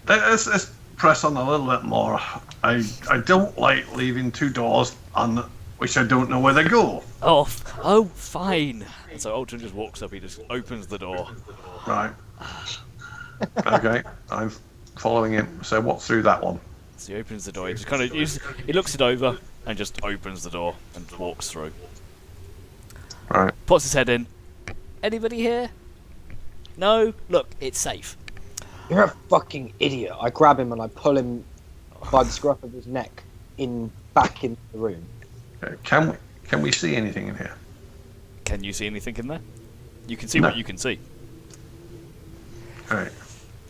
let's press on a little bit more. I don't like leaving two doors on which I don't know where they go. Oh, fine. And so Ultron just walks up. He just opens the door. Right. Okay, I'm following him. So what's through that one? So he opens the door. He just kind of he looks it over and just opens the door and walks through. Right. Puts his head in. Anybody here? No. Look, it's safe. You're a fucking idiot. I grab him and I pull him by the scruff of his neck back into the room. Okay, can we see anything in here? Can you see anything in there? You can see No. what you can see. Right.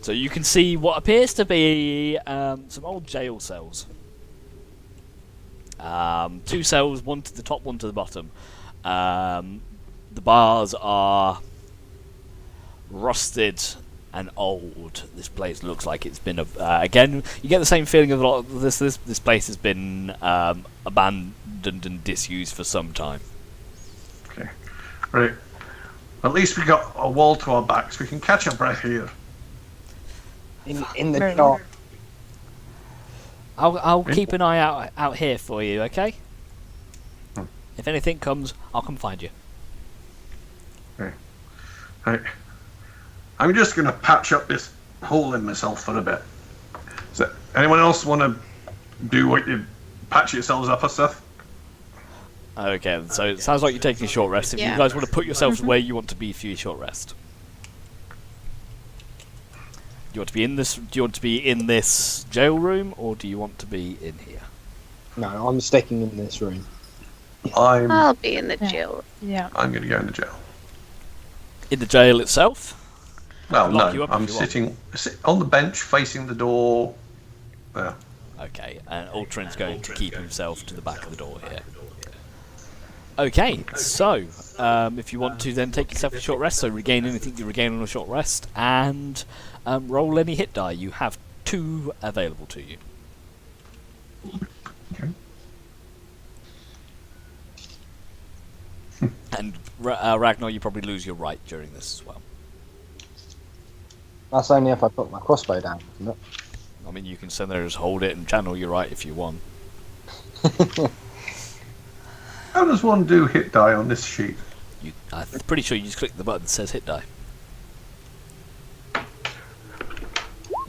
So you can see what appears to be some old jail cells. 2 cells, one to the top, one to the bottom. The bars are rusted and old. This place looks like it's been again. You get the same feeling of a lot of this. This place has been abandoned and disused for some time. Okay. Right. At least we got a wall to our backs. We can catch our breath here. In the Very dark. I'll keep an eye out here for you. Okay. Hmm. If anything comes, I'll come find you. Okay. Right. I'm just gonna patch up this hole in myself for a bit. So, anyone else want to do what you patch yourselves up or stuff? Okay, so it sounds like you're taking a short rest. If you Yeah. guys want to put yourselves where you want to be for your short rest. Do you want to be in this? Do you want to be in this jail room, or do you want to be in here? No, I'm sticking in this room. I'll be in the Yeah. jail. Yeah. I'm gonna go into jail. In the jail itself? Well, Lock you no, up if I'm you want. sitting on the bench facing the door. There. Okay, and Ultron's going to keep himself to the back of the door here. Okay, so if you want to then take yourself a short rest, so regain anything you regain on a short rest, and roll any hit die. You have 2 available to you. Okay. And Ragnar, you probably lose your right during this as well. That's only if I put my crossbow down, isn't it? I mean, you can stand there and just hold it and channel your right if you want. I How does one do hit die on this sheet? I'm pretty sure you just click the button that says hit die.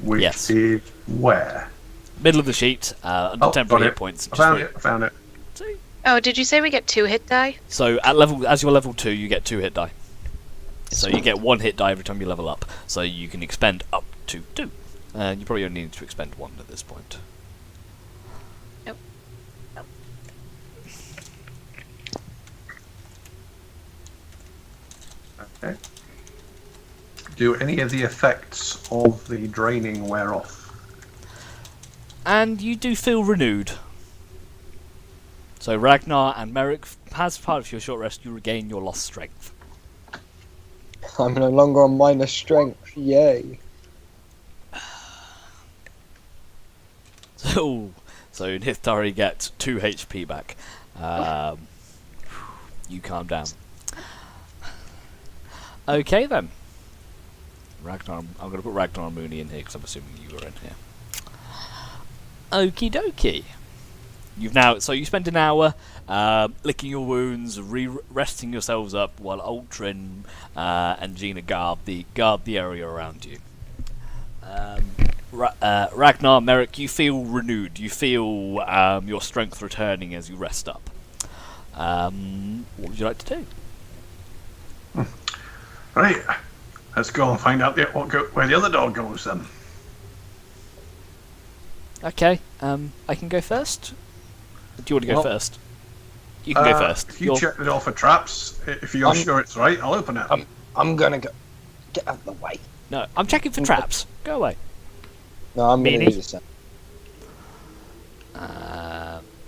Which Yes. is where? Middle of the sheet, under got temporary it. hit points. I found it. See? Oh, did you say we get 2 hit die? So as you're level 2, you get 2 hit die. So you get 1 hit die every time you level up. So you can expend up to 2. And you probably only need to expend 1 at this point. Nope. Okay. Do any of the effects of the draining wear off? And you do feel renewed. So Ragnar and Merrick, as part of your short rest, you regain your lost strength. I'm no longer on minus strength. Yay. So Nithari gets 2 HP back. You calm down. Okay then. Ragnar, I'm going to put Ragnar and Mooney in here because I'm assuming you were in here. Okie dokie. You spent an hour licking your wounds, resting yourselves up while Ultrin and Gina guard the area around you. Ragnar, Merrick, you feel renewed. You feel your strength returning as you rest up. What would you like to do? Right. Let's go and find out where the other dog goes then. Okay, I can go first. Do you want to go Well, first? You can go first. If you check the door for traps, if you're sure it's right, I'll open it. I'm gonna go. Get out of the way. No, I'm checking for traps. Go away. No, I'm gonna Meanie? do this.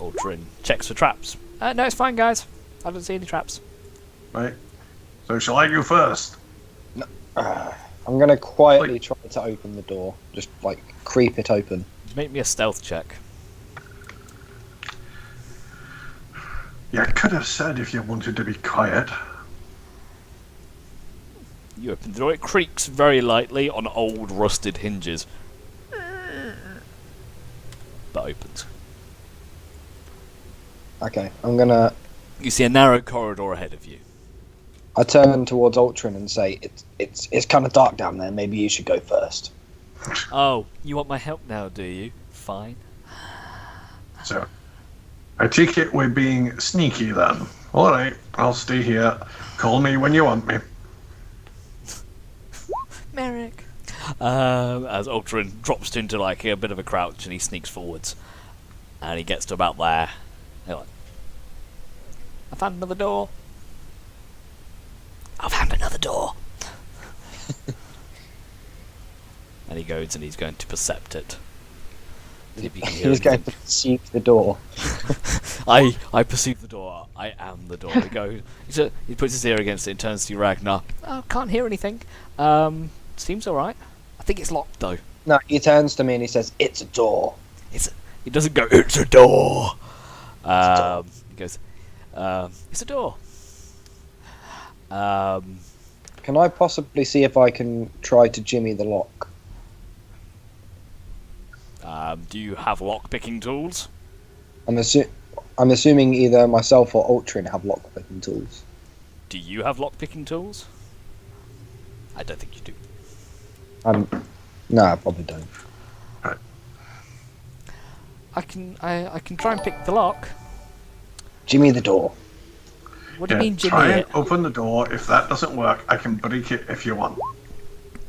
Ultrin checks for traps. No, it's fine, guys. I don't see any traps. Right. So shall I go first? I'm gonna quietly try to open the door. Just like creep it open. Make me a stealth check. You could have said if you wanted to be quiet. You open the door. It creaks very lightly on old rusted hinges. But opens. Okay, I'm gonna. You see a narrow corridor ahead of you. I turn towards Ultron and say, "It's kind of dark down there. Maybe you should go first." Oh, you want my help now, do you? Fine. So, I take it we're being sneaky then. Alright, I'll stay here. Call me when you want me. Merrick. As Ultron drops into like a bit of a crouch and he sneaks forwards. And he gets to about there. He's like, I found another door. I found another door. And he goes and he's going to percept it. See if he can hear He's going anything. to seek the door. I perceive the door. I am the door. He puts his ear against it and turns to Ragnar. Oh, can't hear anything. Seems alright. I think it's locked though. No, he turns to me and he says, "It's a door." He doesn't go, it's a door. He goes, it's a door. Can I possibly see if I can try to jimmy the lock? Do you have lock-picking tools? I'm assuming either myself or Ultron have lock picking tools. Do you have lock-picking tools? I don't think you do. No, I probably don't. I can try and pick the lock. Jimmy the door. What do you mean, Jimmy? Try and open the door. If that doesn't work, I can break it if you want.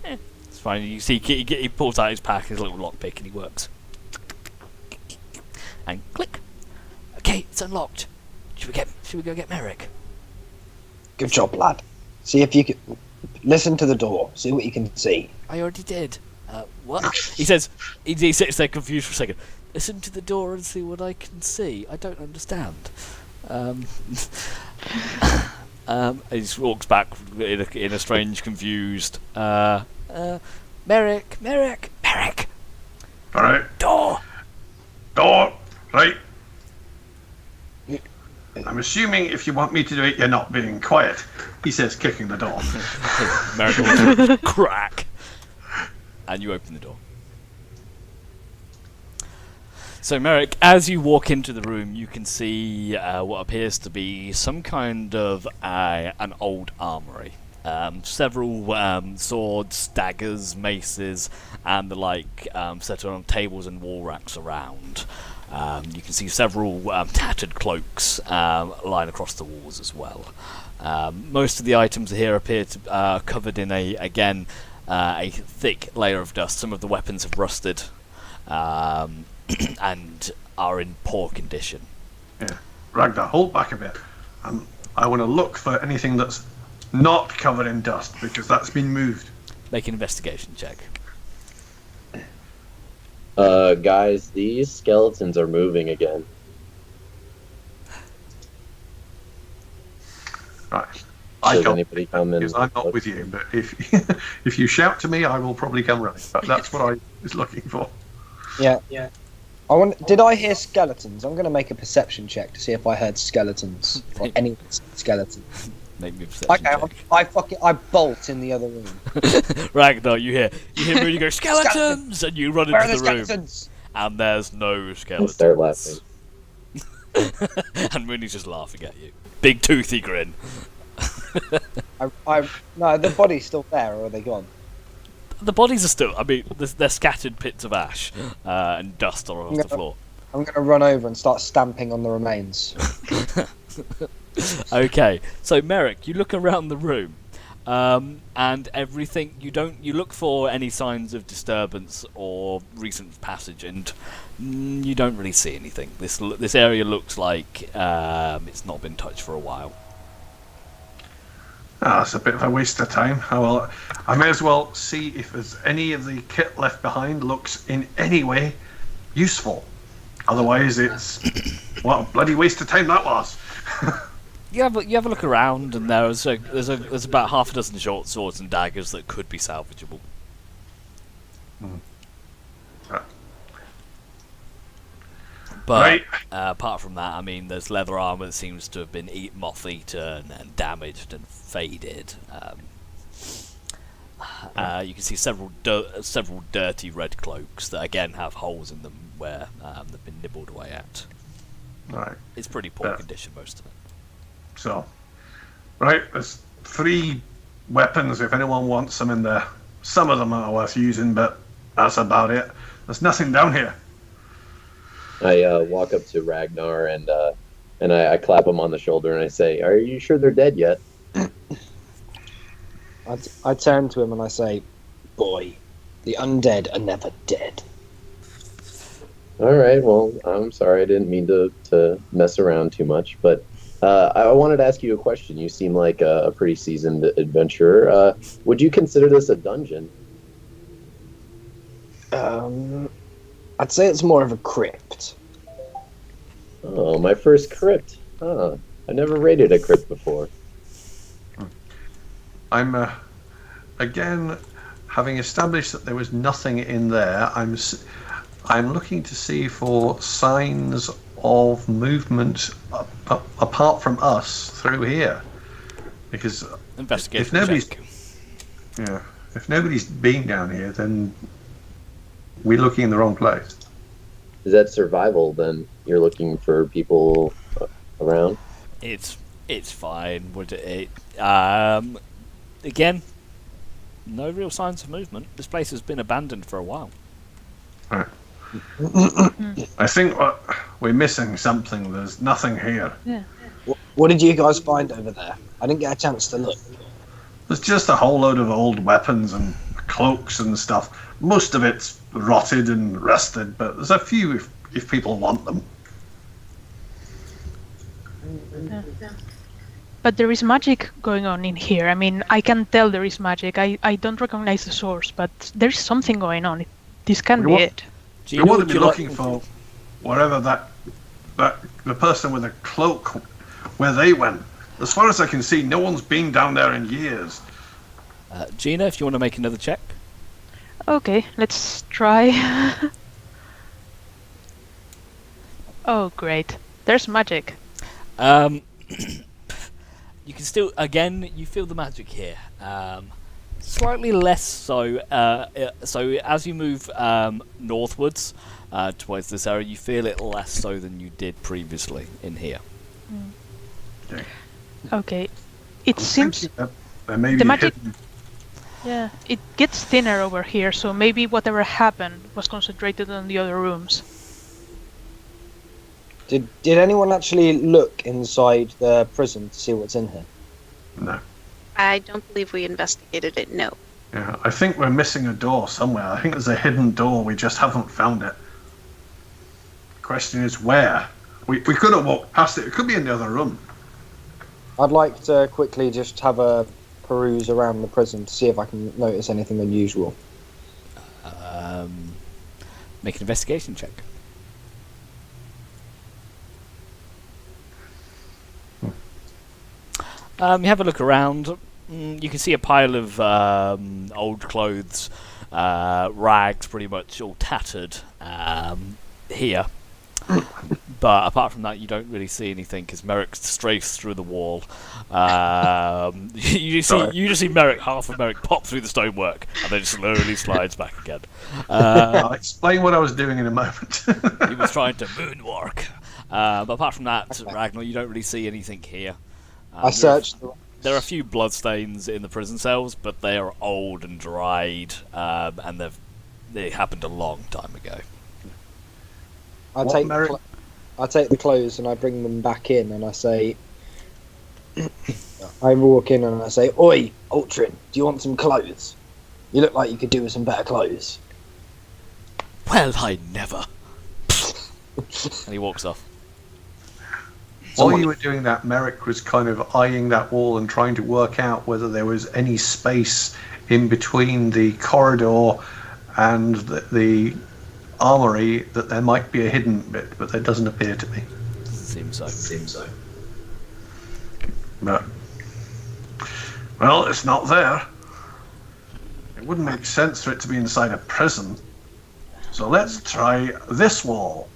It's fine. You see, he pulls out his pack, his little lockpick, and he works. And click. Okay, it's unlocked. Should we go get Merrick? Good job, lad. See if you can listen to the door. See what you can see. I already did. What? He says. He sits there confused for a second. Listen to the door and see what I can see. I don't understand. He just walks back in a strange, confused. Merrick. Alright. Door. Right. I'm assuming if you want me to do it, you're not being quiet. He says, kicking the door. Merrick goes, crack. And you open the door. So, Merrick, as you walk into the room, you can see what appears to be some kind of an old armory. Several swords, daggers, maces, and the like set on tables and wall racks around. You can see several tattered cloaks lying across the walls as well. Most of the items here appear to covered in a thick layer of dust. Some of the weapons have rusted. And are in poor condition. Yeah. Ragnar, hold back a bit. I want to look for anything that's not covered in dust, because that's been moved. Make an investigation check. Guys, these skeletons are moving again. Right. Does can't, anybody come in? because I'm not with you, but if if you shout to me, I will probably come running. But that's what I was looking for. Yeah. Did I hear skeletons? I'm going to make a perception check to see if I heard skeletons or any skeletons. Make me a perception Okay, check. I bolt in the other room. Ragnar, you hear Mooney go, skeletons! And you run Where are into the the room. skeletons? And there's no skeletons. Start laughing. And Mooney's just laughing at you. Big toothy grin. No, the body's still there, or are they gone? The bodies are still, they're scattered pits of ash and dust all across the floor. I'm going to run over and start stamping on the remains. Okay, so Merrick, you look around the room, and everything, you look for any signs of disturbance or recent passage, and you don't really see anything. This area looks like it's not been touched for a while. That's a bit of a waste of time. I may as well see if there's any of the kit left behind looks in any way useful. Otherwise, it's what a bloody waste of time that was. You have a look around, and there's about half a dozen short swords and daggers that could be salvageable. But Right. apart from that, there's leather armor that seems to have been moth-eaten and damaged and faded. You can see several dirty red cloaks that again have holes in them where they've been nibbled away at. Right. It's pretty poor condition, most of it. So, right, there's 3 weapons if anyone wants them in there. Some of them are worth using, but that's about it. There's nothing down here. I walk up to Ragnar and I clap him on the shoulder and I say, "Are you sure they're dead yet?" I turn to him and I say, "Boy, the undead are never dead." All right. Well, I'm sorry. I didn't mean to mess around too much, but I wanted to ask you a question. You seem like a pretty seasoned adventurer. Would you consider this a dungeon? I'd say it's more of a crypt. Oh, my first crypt. Huh. I never raided a crypt before. I'm, again, having established that there was nothing in there, I'm looking to see for signs of movement apart from us through here. Because Investigation check. if nobody's been down here, then we're looking in the wrong place. Is that survival then? You're looking for people around? It's fine. Would it? Again, no real signs of movement. This place has been abandoned for a while. Right. I think we're missing something. There's nothing here. Yeah. What did you guys find over there? I didn't get a chance to look. There's just a whole load of old weapons and cloaks and stuff. Most of it's rotted and rusted, but there's a few if people want them. But there is magic going on in here. I can tell there is magic. I don't recognize the source, but there is something going on. This can be it. We want to be looking for wherever the person with a cloak, where they went. As far as I can see, no one's been down there in years. Gina, if you want to make another check. Okay, let's try. Oh, great. There's magic. You can still, again, you feel the magic here. Slightly less so. So as you move northwards towards this area, you feel it less so than you did previously in here. Okay. Okay. It I'm seems thinking that there may the be a magic- hidden. yeah, it gets thinner over here, so maybe whatever happened was concentrated on the other rooms. Did anyone actually look inside the prison to see what's in here? No. I don't believe we investigated it, no. Yeah, I think we're missing a door somewhere. I think there's a hidden door. We just haven't found it. The question is where? We could have walked past it. It could be in the other room. I'd like to quickly just have a peruse around the prison to see if I can notice anything unusual. Make an investigation check. You have a look around. You can see a pile of old clothes, rags, pretty much all tattered here. But apart from that, you don't really see anything because Merrick strafes through the wall. You just see Merrick, half of Merrick, pop through the stonework and then slowly slides back again. I'll explain what I was doing in a moment. He was trying to moonwalk. But apart from that, Ragnar, you don't really see anything here. I searched. There are a few bloodstains in the prison cells, but they are old and dried, and they happened a long time ago. I What, take Merrick? I take the clothes and I bring them back in, and I say, I walk in and I say, "Oi, Ultrin, do you want some clothes? You look like you could do with some better clothes." Well, I never. And he walks off. While you were doing that, Merrick was kind of eyeing that wall and trying to work out whether there was any space in between the corridor and the armory that there might be a hidden bit, but there doesn't appear to be. Seems so. But, well, it's not there. It wouldn't make sense for it to be inside a prison. So let's try this wall.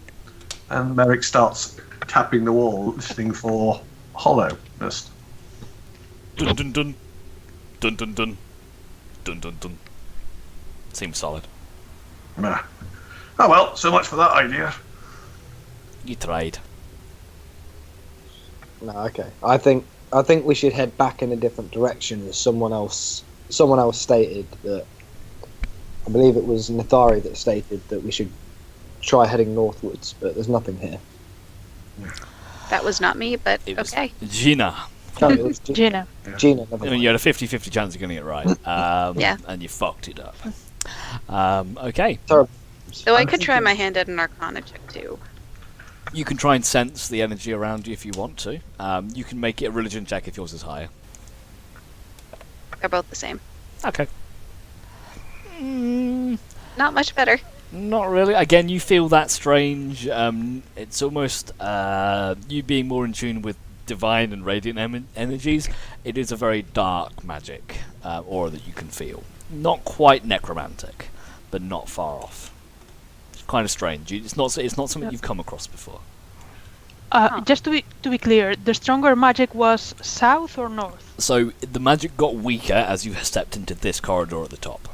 And Merrick starts tapping the wall, listening for hollowness. Dun dun dun. Dun dun dun. Dun dun dun. Seems solid. Ah. Oh well, so much for that idea. You tried. No, okay. I think we should head back in a different direction, as someone else stated that. I believe it was Nithari that stated that we should try heading northwards, but there's nothing here. That was not me, but It was okay. Gina. No, it was Gina. Gina, never I mean, mind. you had a 50-50 chance of getting it right. Yeah. And you fucked it up. Okay. Terrible. Though I could try my hand at an Arcana check too. You can try and sense the energy around you if you want to. You can make it a religion check if yours is higher. They're both the same. Okay. Not much better. Not really. Again, you feel that strange. It's almost you being more in tune with divine and radiant energies. It is a very dark magic aura that you can feel. Not quite necromantic, but not far off. It's kind of strange. It's not something you've come across before. Just to be clear, the stronger magic was south or north? So the magic got weaker as you stepped into this corridor at the top.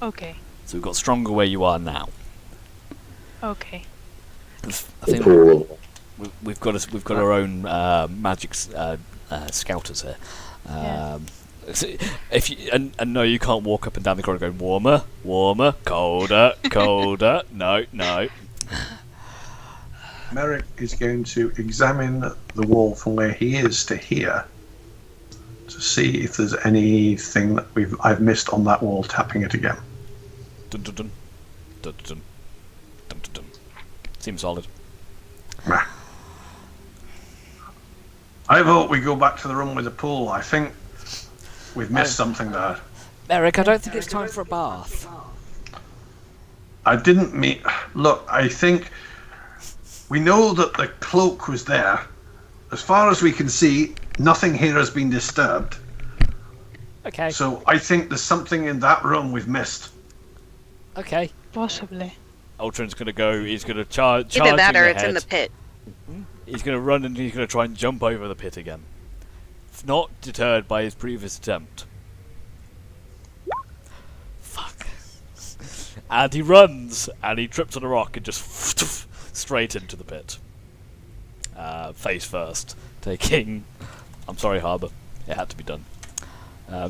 Okay. So it got stronger where you are now. Okay. I think Cool. we've got our own magic scouters here. Yeah. So if you and no, you can't walk up and down the corridor going warmer, warmer, colder, colder. No. Merrick is going to examine the wall from where he is to here to see if there's anything that I've missed on that wall, tapping it again. Dun dun dun. Dun dun dun. Dun dun. Seems solid. Meh. I vote we go back to the room with the pool. I think we've missed something there. Eric, I don't think it's time for a bath. I didn't mean... Look, I think we know that the cloak was there. As far as we can see, nothing here has been disturbed. Okay. So I think there's something in that room we've missed. Okay. Possibly. Ultron's gonna go. He's gonna charge. Either that or in it's in the pit. He's gonna run and he's gonna try and jump over the pit again. Not deterred by his previous attempt. And he runs, and he trips on a rock and just straight into the pit. Face first, taking... I'm sorry, Harbour. It had to be done.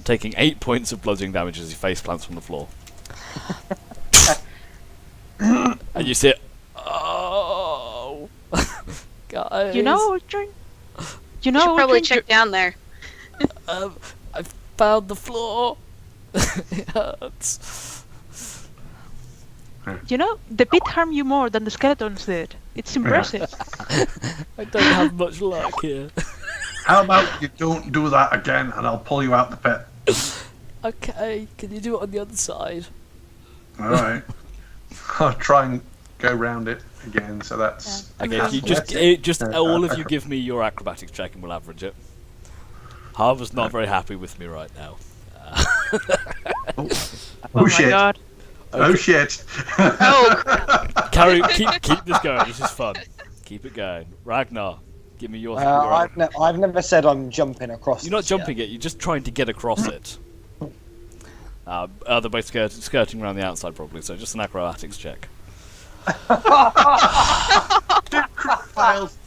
Taking 8 points of bludgeoning damage as he face plants from the floor. And you see it. Oh, guys. You know, Ultron. You know, Should probably Ultron, check down there. I found the floor. It hurts. You know, the pit harmed you more than the skeletons did. It's impressive. I don't have much luck here. How about you don't do that again, and I'll pull you out the pit. Okay, can you do it on the other side? All right. I'll try and go round it again. So that's Okay, if you just all of you give me your acrobatics check and we'll average it. Harbour's not very happy with me right now. Oh my shit! god. Oh shit! Keep this going. This is fun. Keep it going. Ragnar, give me your. I've never said I'm jumping across. You're not this yet. jumping it. You're just trying to get across it. They're both skirting around the outside probably. So just an acrobatics check.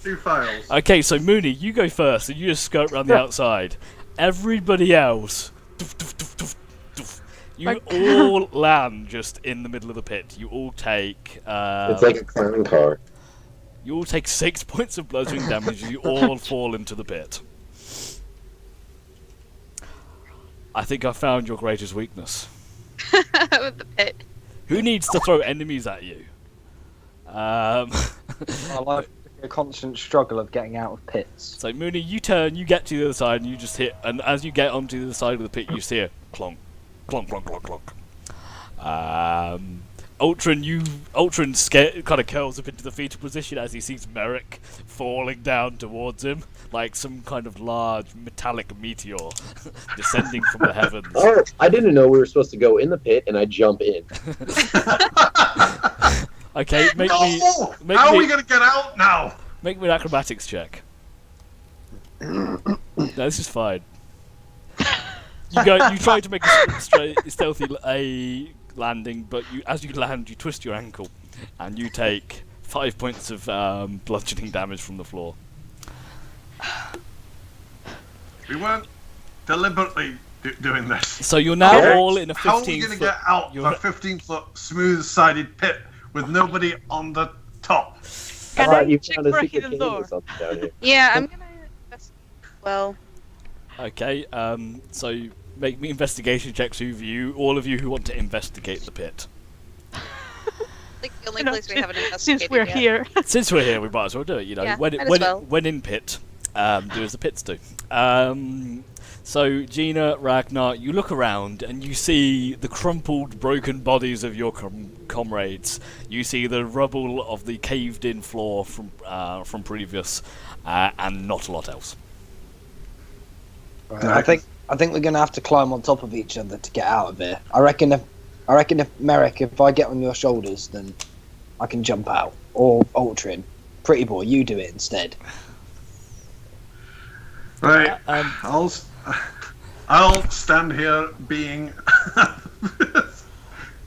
Two files. Okay, so Mooney, you go first, and you just skirt around the outside. Everybody else, you all land just in the middle of the pit. You all take. It's like a clown car. You all take 6 points of bludgeoning damage. You all fall into the pit. I think I found your greatest weakness. With the pit. Who needs to throw enemies at you? I like a constant struggle of getting out of pits. So Mooney, you turn, you get to the other side, and you just hit. And as you get onto the other side of the pit, you see a clonk, clonk, clonk, clonk, clonk. Ultron kind of curls up into the fetal position as he sees Merrick falling down towards him, like some kind of large metallic meteor descending from the heavens. Oh, I didn't know we were supposed to go in the pit, and I jump in. Okay, How are we gonna get out now? Make me an acrobatics check. No, this is fine. You try to make a stealthy landing, but as you land, you twist your ankle, and you take 5 points of bludgeoning damage from the floor. We weren't deliberately doing this. So you're now all in a 15 How are we gonna get out of a 15-foot smooth-sided pit with nobody on the top? Can I You check found a for a secret hidden cave or door? something down here. Yeah, I'm gonna invest. Well, Okay, so make me investigation checks, all of you who want to investigate the pit. I think the only You know, place we haven't investigated Since we're yet. here. Since we're here, we might as well do it. You know, Yeah, when might as well. in pit, do as the pits do. So Gina, Ragnar, you look around and you see the crumpled, broken bodies of your comrades. You see the rubble of the caved-in floor from previous, and not a lot else. Right, I think we're gonna have to climb on top of each other to get out of here. I reckon if Merrick, if I get on your shoulders, then I can jump out. Or Ultron, Pretty Boy, you do it instead. Right. I'll stand here being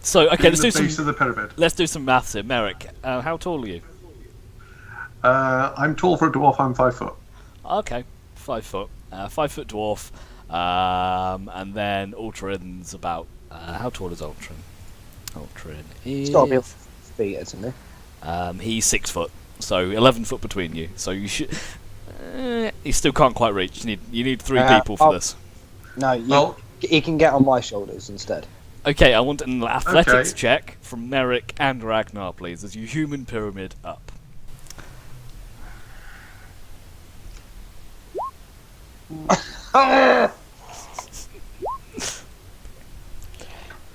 So okay, in the base of the pyramid. let's do some maths here. Merrick, how tall are you? I'm tall for a dwarf. I'm 5 foot. Okay, 5 foot. 5 foot dwarf. And then Ultron's about. How tall is Ultron? Ultron is. It's got to be 5 feet, isn't it? He's 6 foot, so 11 foot between you. So you should. You still can't quite reach. You need 3 people for this. No, he can get on my shoulders instead. Okay, I want an athletics check from Merrick and Ragnar, please, as you human pyramid up.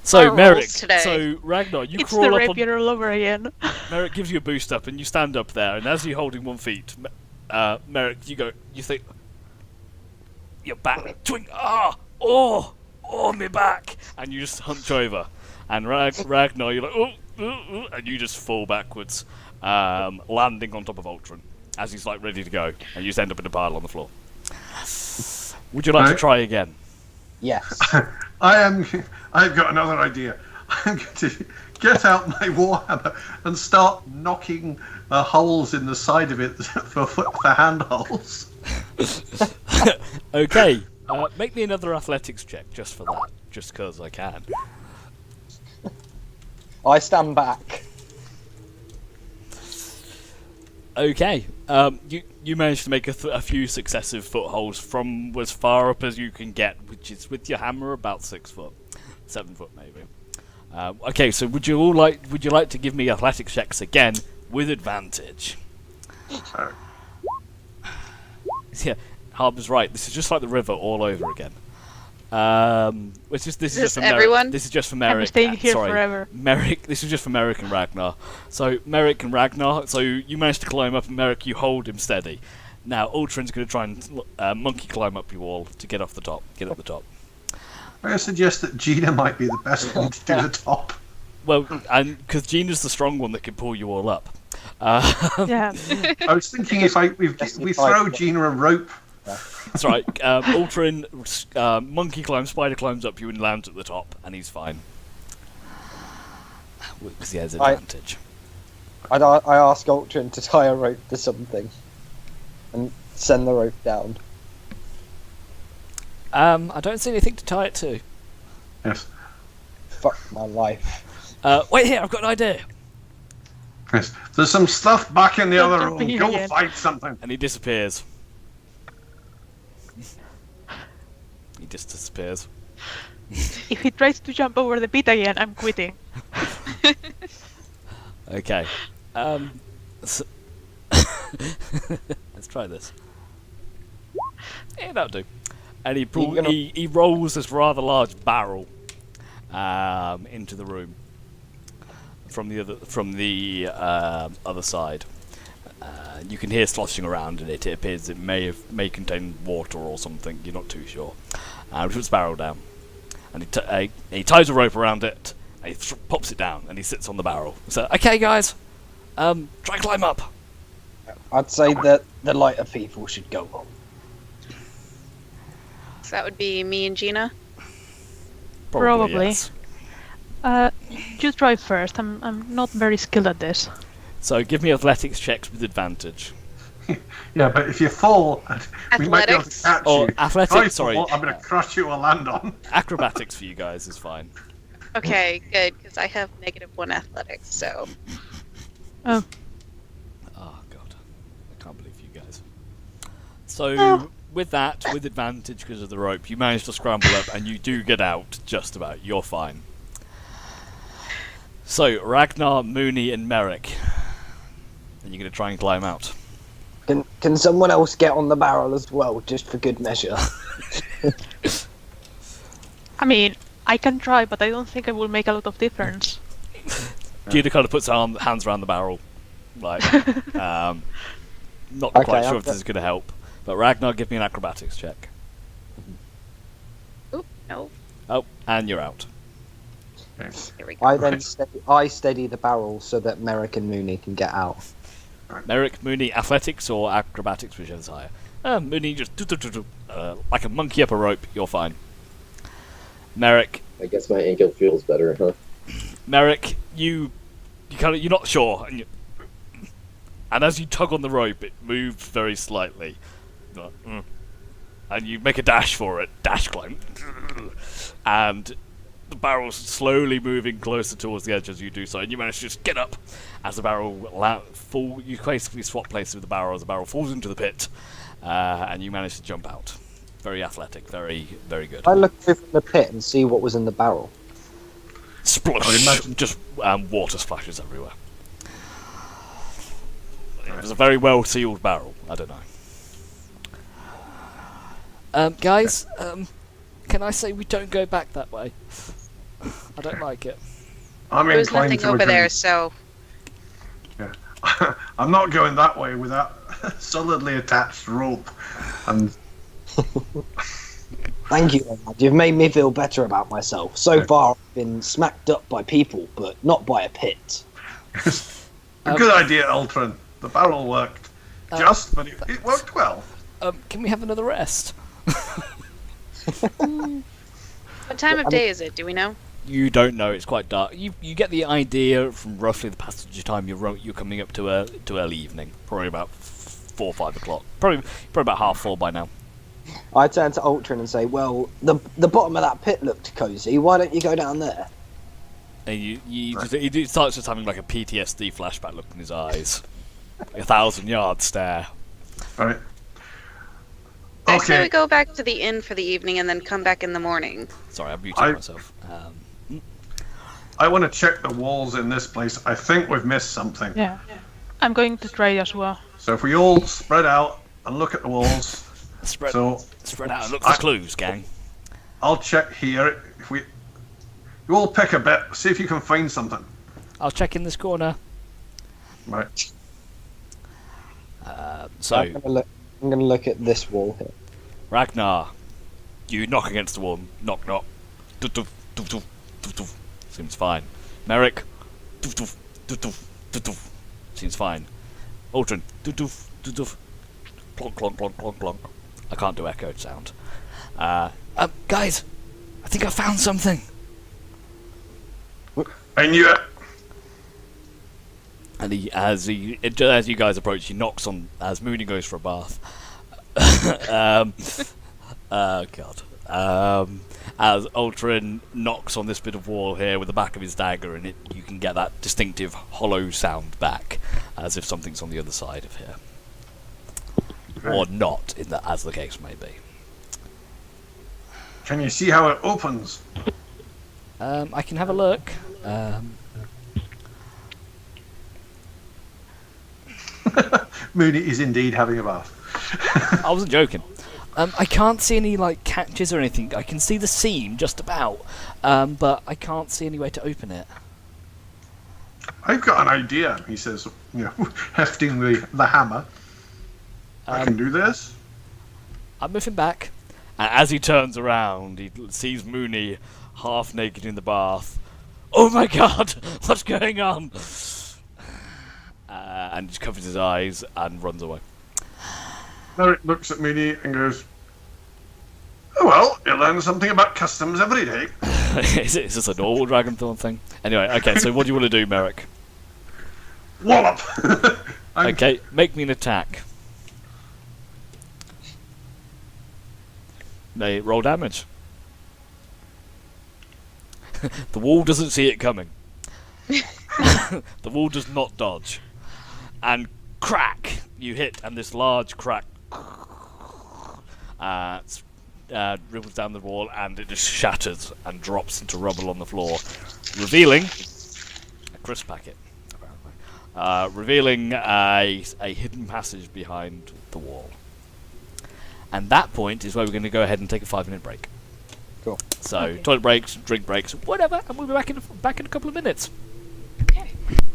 So Our Merrick, rules today. so Ragnar, you It's crawl the up on. rapier all over again. Merrick gives you a boost up, and you stand up there. And as you're holding 1 feet, Merrick, you think, your back, twing, me back, and you just hunch over. And Ragnar, you're like, and you just fall backwards, landing on top of Ultron as he's like ready to go, and you just end up in a pile on the floor. Would you like to try again? Yes. I've got another idea. I'm going to get out my warhammer and start knocking holes in the side of it for handholds. Okay, make me another athletics check just for that, just because I can. I stand back. Okay, you managed to make a few successive footholds from as far up as you can get, which is with your hammer about 6 foot, 7 foot maybe. Okay, so would you like to give me athletics checks again with advantage? Yeah, Harbour's right. This is just like the river all over again. This is just for everyone? This is just for Merrick. I'm staying here Sorry, forever. Merrick. This is just for Merrick and Ragnar. So Merrick and Ragnar. So you managed to climb up, and Merrick, you hold him steady. Now Ultron's going to try and monkey climb up your wall to get off the top. Get up the top. I suggest that Gina might be the best one to do the top. Well, and because Gina's the strong one that can pull you all up. Yeah. I was thinking if we throw Gina a rope. That's right. Ultron, monkey climbs, spider climbs up you and lands at the top, and he's fine. Because he has advantage. I ask Ultron to tie a rope to something and send the rope down. I don't see anything to tie it to. Yes. Fuck my life. Wait here, I've got an idea. Yes. There's some stuff back in the Don't other jump room. in Go again. fight something. And he disappears. He just disappears. If he tries to jump over the pit again, I'm quitting. Okay. So let's try this. Yeah, that'll do. And he rolls this rather large barrel into the room from the other side. You can hear sloshing around in it. It appears it may contain water or something. You're not too sure. He puts the barrel down, and he ties a rope around it. And he pops it down, and he sits on the barrel. So, okay, guys, try and climb up. I'd say that the lighter people should go on. So that would be me and Gina. Probably. Yes. You try first. I'm not very skilled at this. So give me athletics checks with advantage. Yeah, but if you fall, we might be able to Athletics? catch Or you. athletics, If I sorry. fall, I'm going to crush you or land on. Acrobatics for you guys is fine. Okay, good, because I have -1 athletics, so. Oh, Oh god, I can't believe you guys. So Oh. with that, with advantage because of the rope, you manage to scramble up and you do get out just about. You're fine. So Ragnar, Mooney, and Merrick, and you're going to try and climb out. Can someone else get on the barrel as well, just for good measure? I mean, I can try, but I don't think it will make a lot of difference. Gina kind of puts her hands around the barrel, like not Okay, quite sure I've if this got- is going to help. But Ragnar, give me an acrobatics check. Oop, no. Oh, and you're out. Here we go. I then steady the barrel so that Merrick and Mooney can get out. Merrick, Mooney, athletics or acrobatics, whichever's higher. Mooney just like a monkey up a rope. You're fine. Merrick, I guess my ankle feels better, huh? Merrick, you're not sure, and as you tug on the rope, it moves very slightly, and you make a dash for it, dash climb, and the barrel's slowly moving closer towards the edge as you do so, and you manage to just get up as the barrel fall. You basically swap places with the barrel as the barrel falls into the pit, and you manage to jump out. Very athletic, very, very good. I look over the pit and see what was in the barrel. Splosh! Just water splashes everywhere. It was a very well sealed barrel. I don't know. Guys, can I say we don't go back that way? I don't like it. I'm There was inclined nothing to over agree. there, so. I'm not going that way with that solidly attached rope. And Thank you, lad. You've made me feel better about myself. So far, I've been smacked up by people, but not by a pit. a good idea, Ultron. The barrel worked. But it worked well. Can we have another rest? What time of day is it? Do we know? You don't know. It's quite dark. You get the idea from roughly the passage of time you're coming up to early evening. Probably about 4 or 5 o'clock. Probably about 3:30 by now. I turn to Ultron and say, "Well, the bottom of that pit looked cosy. Why don't you go down there?" And he starts just having like a PTSD flashback look in his eyes, like 1,000-yard stare. All right. I say we Okay. go back to the inn for the evening and then come back in the morning. Sorry, I muted myself. I want to check the walls in this place. I think we've missed something. Yeah. I'm going to try as well. So if we all spread out and look at the walls, Spread so out and look for clues, gang. I'll check here. If you all pick a bit, see if you can find something. I'll check in this corner. Right. So, I'm gonna look at this wall here. Ragnar, you knock against the wall. Knock, knock. Doof, doof, doof, doof, doof, doof. Seems fine. Merrick, doof, doof, doof, doof, doof, doof. Seems fine. Aldrin, doof, doof, doof, doof. Plonk, plonk, plonk, plonk, plonk. I can't do echoed sound. Guys, I think I found something. I knew it. And as you guys approach, he knocks on as Mooney goes for a bath. Oh god. As Ultron knocks on this bit of wall here with the back of his dagger, and you can get that distinctive hollow sound back, as if something's on the other side of here, or not, as the case may be. Can you see how it opens? I can have a look. Mooney is indeed having a bath. I wasn't joking. I can't see any like catches or anything. I can see the seam just about, but I can't see any way to open it. I've got an idea, he says, hefting the hammer. I can do this. I'm moving back. And as he turns around, he sees Mooney half naked in the bath. Oh my god! What's going on? And he covers his eyes and runs away. Merrick looks at Mooney and goes, "Oh well, you learn something about customs every day." Is this a normal Dragonthorn thing? Anyway, okay, so what do you want to do, Merrick? Wallop! Okay, make me an attack. They roll damage. The wall doesn't see it coming. The wall does not dodge. And crack! You hit, and this large crack dribbles down the wall, and it just shatters and drops into rubble on the floor, revealing a crisp packet, apparently. Revealing a hidden passage behind the wall. And that point is where we're going to go ahead and take a 5-minute break. Cool. So, Okay. toilet breaks, drink breaks, whatever, and we'll be back in a couple of minutes.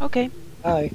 Okay. Hi.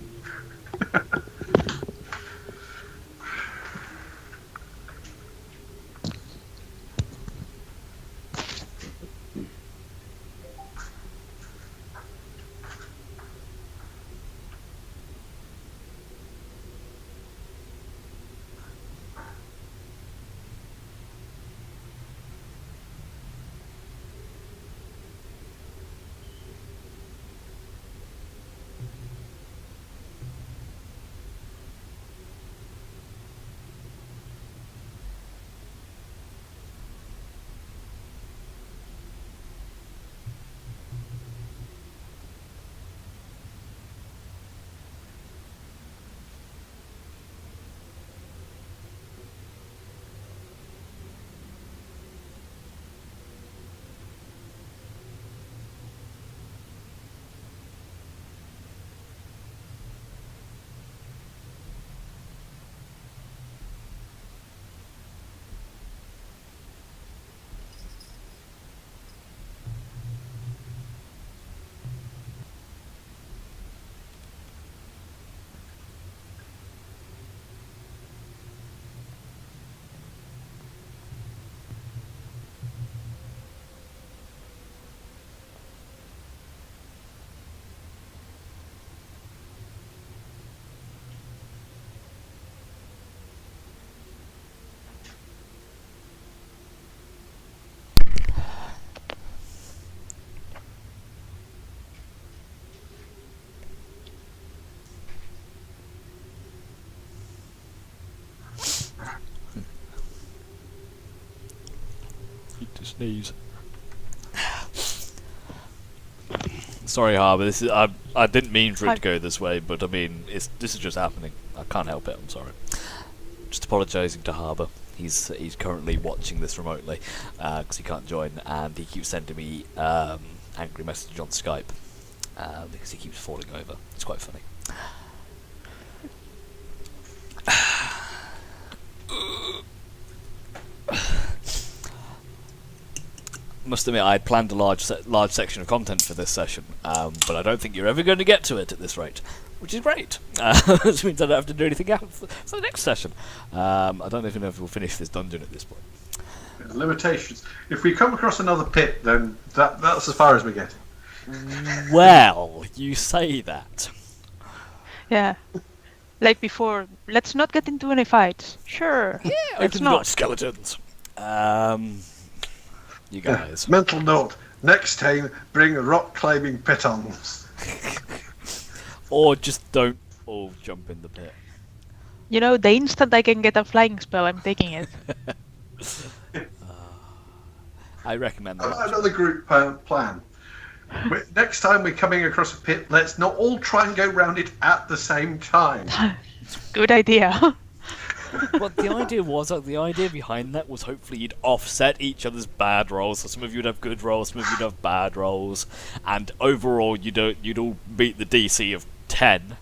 Need to sneeze. Sorry, Harbour. This is I didn't mean for it to go this way, but I mean this is just happening. I can't help it. I'm sorry. Just apologising to Harbour. He's currently watching this remotely because he can't join, and he keeps sending me angry messages on Skype because he keeps falling over. It's quite funny. Must admit, I had planned a large section of content for this session, but I don't think you're ever going to get to it at this rate, which is great. Which means I don't have to do anything else for the next session. I don't even know if we'll finish this dungeon at this point. Limitations. If we come across another pit, then that's as far as we get. Well, you say that. Yeah. Like before, let's not get into any fights. Sure. Yeah, let's open not. got skeletons. You guys. Mental note: next time, bring rock climbing pitons. Or just don't all jump in the pit. You know, the instant I can get a flying spell, I'm taking it. I recommend that. Another group plan. Next time we're coming across a pit, let's not all try and go round it at the same time. Good idea. Well, the idea behind that was hopefully you'd offset each other's bad rolls. So some of you'd have good rolls, some of you'd have bad rolls, and overall you'd all beat the DC of 10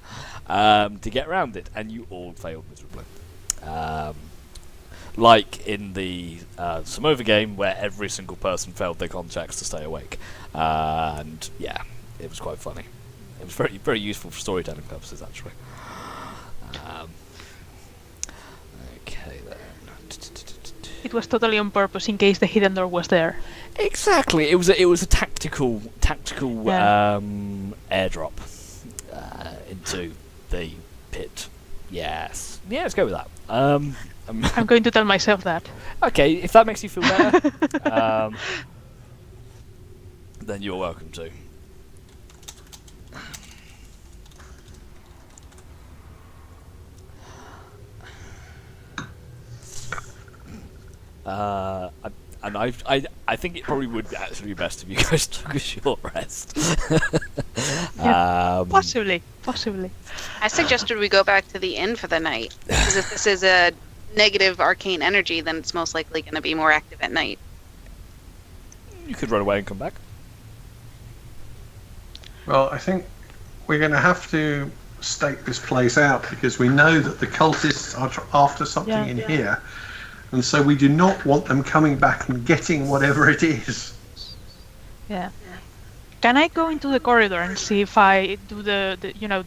to get around it, and you all failed miserably. Like in the Samoa game, where every single person failed their con checks to stay awake, and yeah, it was quite funny. It was very, very useful for storytelling purposes, actually. Okay then. It was totally on purpose in case the hidden door was there. Exactly. It was a tactical Yeah. airdrop into the pit. Yes. Yeah, let's go with that. I'm going to tell myself that. Okay, if that makes you feel better, then you're welcome to. I think it probably would actually be best if you guys took a short rest. Possibly. I suggested we go back to the inn for the night. Because if this is a negative arcane energy, then it's most likely going to be more active at night. You could run away and come back. Well, I think we're going to have to stake this place out because we know that the cultists are after something in here, and so we do not want them coming back and getting whatever it is. Yeah. Can I go into the corridor and see if I do the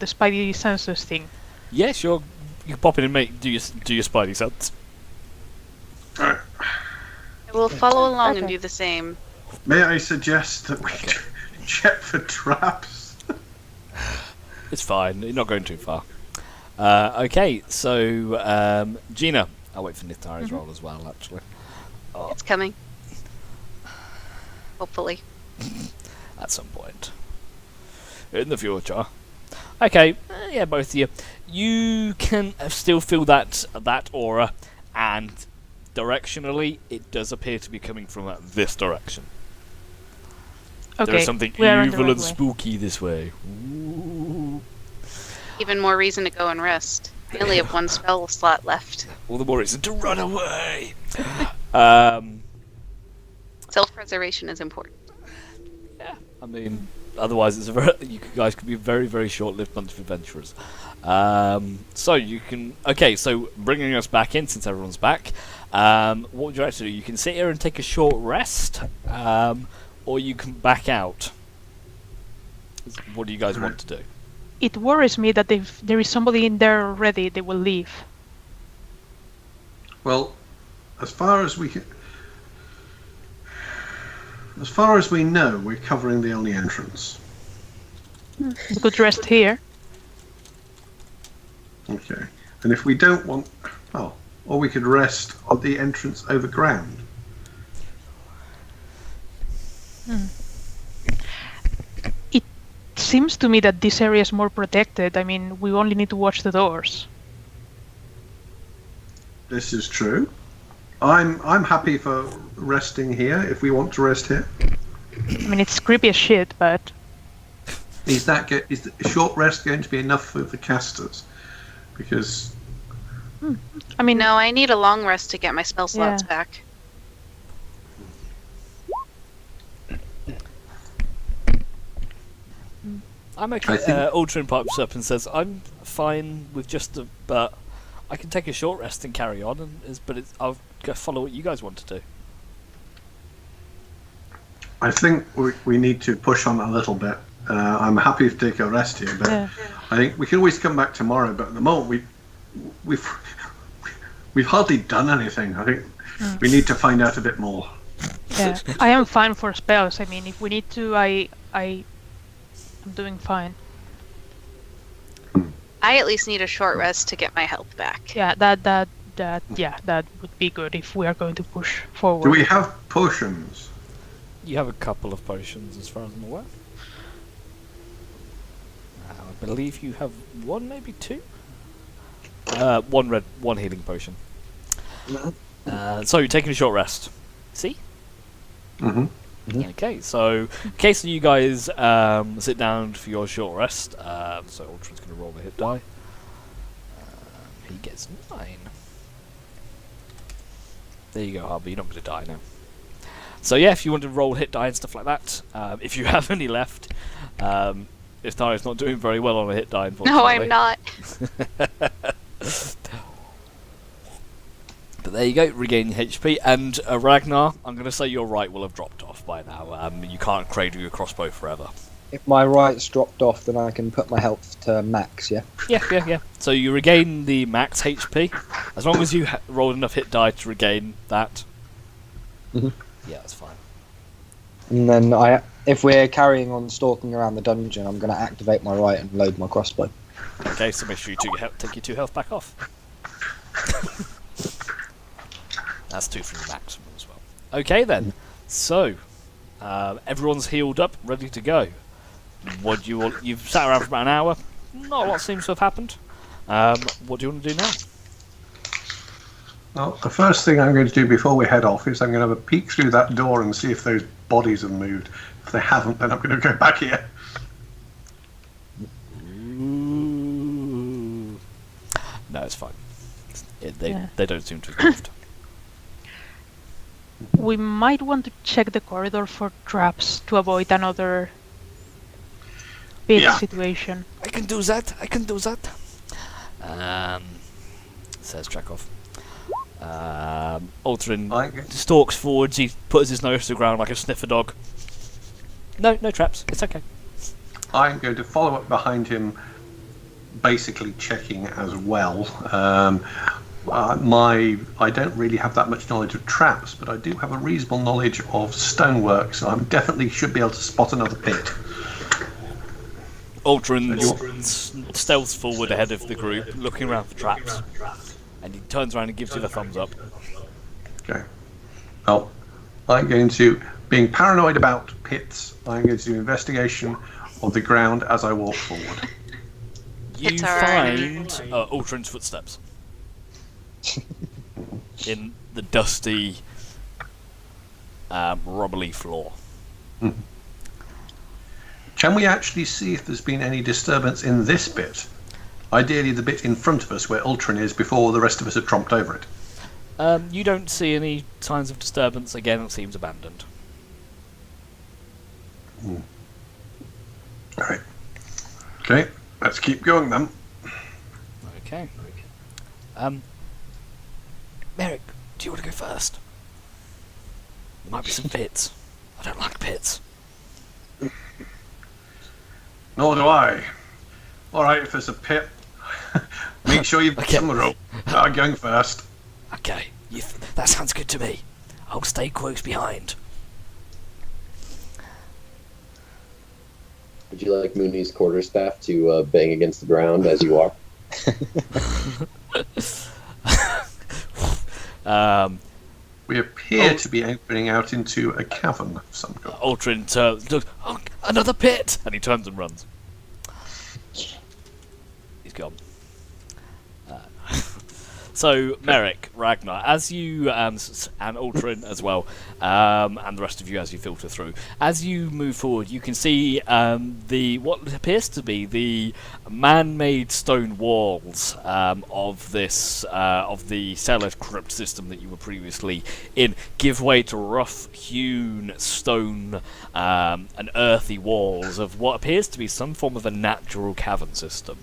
spidey senses thing? Yeah, sure. You can pop in and do your spidey sense. I will follow along and Okay. do the same. May I suggest that we check for traps? It's fine. You're not going too far. Okay, so Gina. I'll wait for Nithari's roll as well, actually. It's coming. Hopefully. At some point. In the future. Okay, yeah, both of you. You can still feel that aura, and directionally, it does appear to be coming from this direction. Okay. There is something we are on the evil right and way. spooky this way. Ooh. Even more reason to go and rest. I only have one spell slot left. All the more reason to run away. Self-preservation is important. I mean, otherwise, you guys could be a very, very short-lived bunch of adventurers. So you can. Okay, so bringing us back in, since everyone's back, what would you like to do? You can sit here and take a short rest, or you can back out. What do you guys want to do? It worries me that if there is somebody in there already, they will leave. Well, as far as we know, we're covering the only entrance. We could rest here. Okay. And if we don't want... Oh, or we could rest on the entrance overground. It seems to me that this area is more protected. I mean, we only need to watch the doors. This is true. I'm happy for resting here if we want to rest here. I mean, it's creepy as shit, but Is the short rest going to be enough for the casters? Because I mean, No, I need a long rest to get my spell slots Yeah. back. I'm okay. I think- Ultron pipes up and says, "I'm fine with just a, but I can take a short rest and carry on. I'll go follow what you guys want to do." I think we need to push on a little bit. I'm happy to take a rest here, but yeah. I think we can always come back tomorrow. But at the moment, we've hardly done anything. I think we need to find out a bit more. Yeah, I am fine for spells. I mean, if we need to, I'm doing fine. I at least need a short rest to get my health back. Yeah, that would be good if we are going to push forward. Do we have potions? You have a couple of potions, as far as I'm aware. I believe you have one, maybe two. One healing potion. So you're taking a short rest. See? Mm-hmm. Okay, so in case you guys sit down for your short rest, so Ultron's going to roll the hit die. He gets 9. There you go, Harvey. You're not going to die now. So yeah, if you want to roll hit die and stuff like that, if you have any left, Ithario's not doing very well on a hit die, unfortunately. No, I'm not. But there you go, regain your HP. And Ragnar, I'm going to say your right will have dropped off by now. You can't cradle your crossbow forever. If my right's dropped off, then I can put my health to max, yeah? Yeah. So you regain the max HP, as long as you rolled enough hit die to regain that. Mhm. Yeah, that's fine. And then if we're carrying on stalking around the dungeon, I'm going to activate my right and load my crossbow. Okay, so make sure you take your 2 health back off. That's 2 from the maximum as well. Okay then, so everyone's healed up, ready to go. What do you want? You've sat around for about an hour. Not a lot seems to have happened. What do you want to do now? Well, the first thing I'm going to do before we head off is I'm going to have a peek through that door and see if those bodies have moved. If they haven't, then I'm going to go back here. Ooh. No, it's fine. Yeah. They don't seem to have moved. We might want to check the corridor for traps to avoid another pit Yeah. situation. I can do that. Says Chekhov. Ultron stalks forwards. He puts his nose to the ground like a sniffer dog. No traps. It's okay. I'm going to follow up behind him, basically checking as well. I don't really have that much knowledge of traps, but I do have a reasonable knowledge of stonework, so I definitely should be able to spot another pit. Ultron stealths forward ahead of the group, looking around for traps, and he turns around and gives you the thumbs up. Okay. Well, I'm going to, being paranoid about pits, I'm going to do investigation of the ground as I walk forward. You It's alright. find Ultron's footsteps in the dusty, rubbly floor. Can we actually see if there's been any disturbance in this bit? Ideally, the bit in front of us where Ultron is before the rest of us have tromped over it. You don't see any signs of disturbance. Again, it seems abandoned. All right. Okay, let's keep going then. Okay. Merrick, do you want to go first? There might be some pits. I don't like pits. Nor do I. All right, if there's a pit, make sure you've got Okay. some rope. I'm going first. Okay, that sounds good to me. I'll stay close behind. Would you like Mooney's quarterstaff to bang against the ground as you walk? We appear to be opening out into a cavern of some kind. Ultron looks, oh, another pit! And he turns and runs. He's gone. So, Merrick, Ragnar, as you and Ultrin as well, and the rest of you as you filter through, as you move forward, you can see the what appears to be the man-made stone walls of this of the cellar crypt system that you were previously in give way to rough-hewn stone and earthy walls of what appears to be some form of a natural cavern system.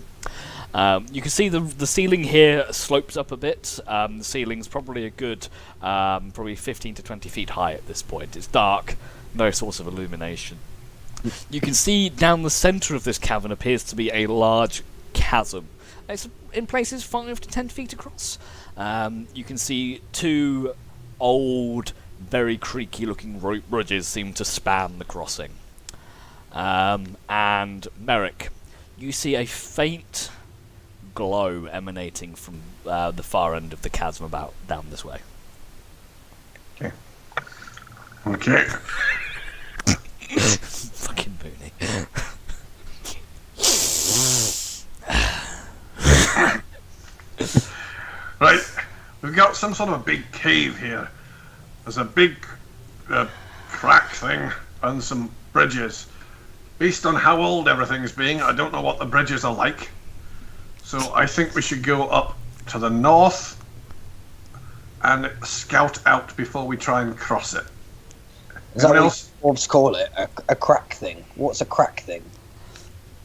You can see the ceiling here slopes up a bit. The ceiling's probably a good, probably 15 to 20 feet high at this point. It's dark, no source of illumination. You can see down the centre of this cavern appears to be a large chasm. It's in places 5 to 10 feet across. You can see two old, very creaky-looking rope bridges seem to span the crossing. And Merrick, you see a faint glow emanating from the far end of the chasm about down this way. Okay. Fucking Booney. Right, we've got some sort of a big cave here. There's a big crack thing and some bridges. Based on how old everything's being, I don't know what the bridges are like. So I think we should go up to the north and scout out before we try and cross it. Is that Anyone what else? dwarves call it? A crack thing? What's a crack thing?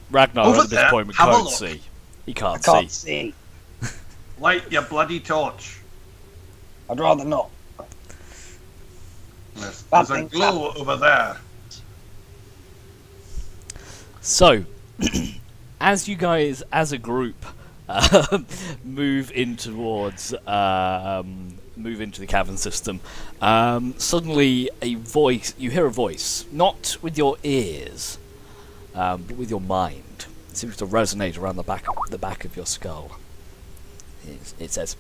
Ragnar Over at this there, point have a can't look. see. He I can't can't see. see. Light your bloody torch. I'd rather not. There's That a thing's glow over there. So, as you guys, as a group, move in towards, move into the cavern system, suddenly you hear a voice, not with your ears, but with your mind. It seems to resonate around the back of your skull. It says,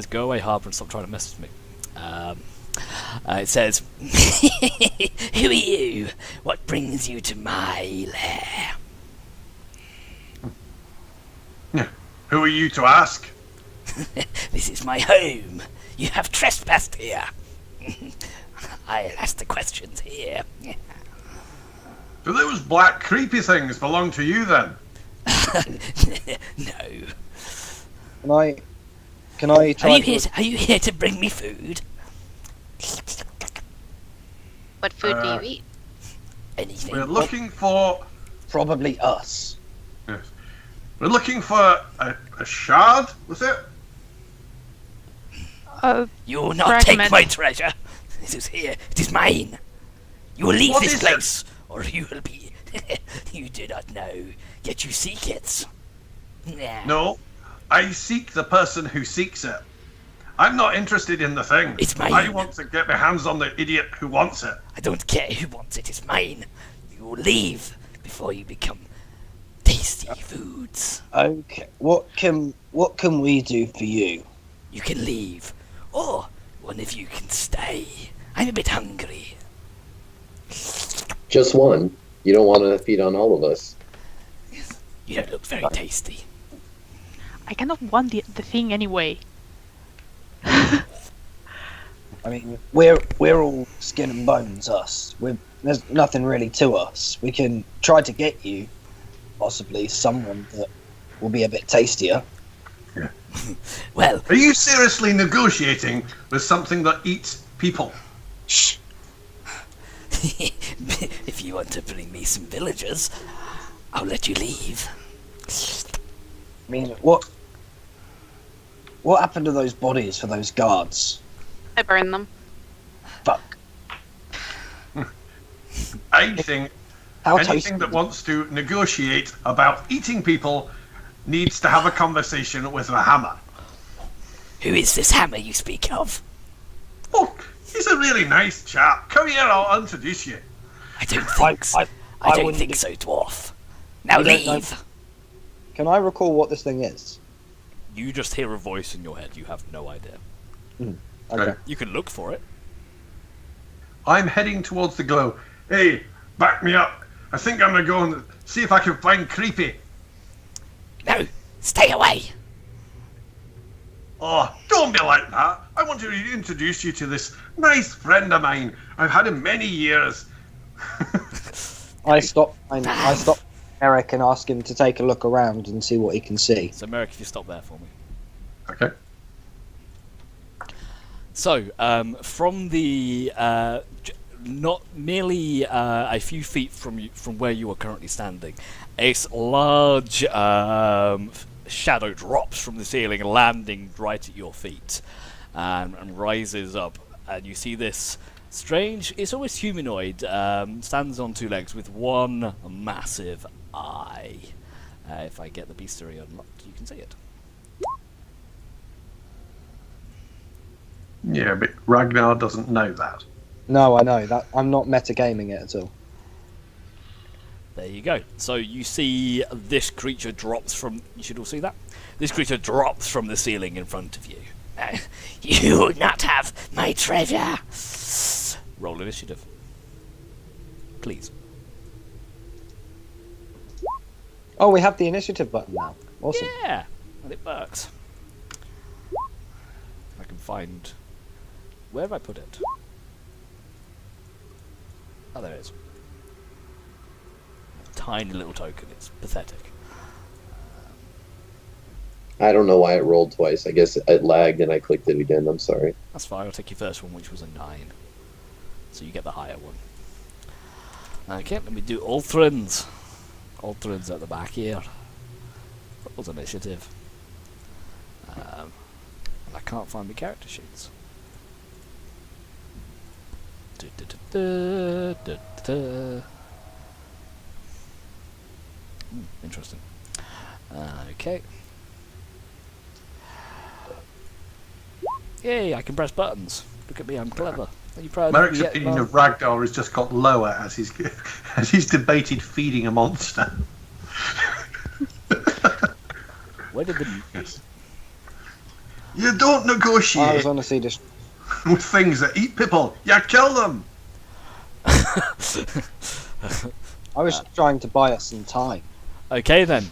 "Go away, Harper, and stop trying to mess with me." It says, "Who are you? What brings you to my lair?" Who are you to ask? "This is my home. You have trespassed here. I'll ask the questions here." Do those black creepy things belong to you then? No. Can I try? Are you here to bring me food? What food do you eat? Anything? We're looking for. Probably us. Yes. We're looking for a shard. Was it? You will not take Fragment. my treasure. It is here. It is mine. You will leave What this is it? place, or you will be. You do not know, yet you seek it. Nah. No. I seek the person who seeks it. I'm not interested in the thing. It's mine. I want to get my hands on the idiot who wants it. I don't care who wants it. It's mine. You will leave before you become tasty foods. Okay. What can we do for you? You can leave, or one of you can stay. I'm a bit hungry. Just one. You don't want to feed on all of us. You don't look very tasty. I kind of want the thing anyway. I mean, we're all skin and bones. Us. There's nothing really to us. We can try to get you, possibly someone that will be a bit tastier. Well, Are you seriously negotiating with something that eats people? Shh. if you want to bring me some villagers, I'll let you leave. I mean, what happened to those bodies for those guards? I burn them. Fuck. I think How anything tasty? that wants to negotiate about eating people needs to have a conversation with a hammer. Who is this hammer you speak of? Oh, he's a really nice chap. Come here, I'll introduce you. I don't think so. I don't wouldn't think do- so, dwarf. Now You don't know- leave. Can I recall what this thing is? You just hear a voice in your head. You have no idea. Okay. You can look for it. I'm heading towards the glow. Hey, back me up. I think I'm gonna go and see if I can find Creepy. No, stay away. Oh, don't be like that. I want to introduce you to this nice friend of mine. I've had him many years. I stop Eric and ask him to take a look around and see what he can see. So, Merrick, if you stop there for me. Okay. So, from the not merely a few feet from where you are currently standing, a large shadow drops from the ceiling, landing right at your feet, and rises up. And you see this strange, it's almost humanoid, stands on two legs with one massive eye. If I get the bestiary unlocked, you can see it. Yeah, but Ragnar doesn't know that. No, I know that. I'm not metagaming it at all. There you go. So you see this creature drops from... You should all see that. This creature drops from the ceiling in front of you. You will not have my treasure. Roll initiative. Please. Oh, we have the initiative button now. Awesome. Yeah, and it works. I can find... Where have I put it? Oh, there it is. Tiny little token. It's pathetic. I don't know why it rolled twice. I guess it lagged and I clicked it again. I'm sorry. That's fine. I'll take your first one, which was a 9. So you get the higher one. Okay, let me do Ulthrons. Ulthrons at the back here. Football's initiative. And I can't find my character sheets. Interesting. Okay. Yay, I can press buttons. Look at me, I'm clever. Are you proud of Merrick's me? opinion of Ragnar has just got lower as he's debated feeding a monster. Where did the... You don't I was negotiate honestly just. with things that eat people. You kill them. I was trying to buy us some time. Okay then.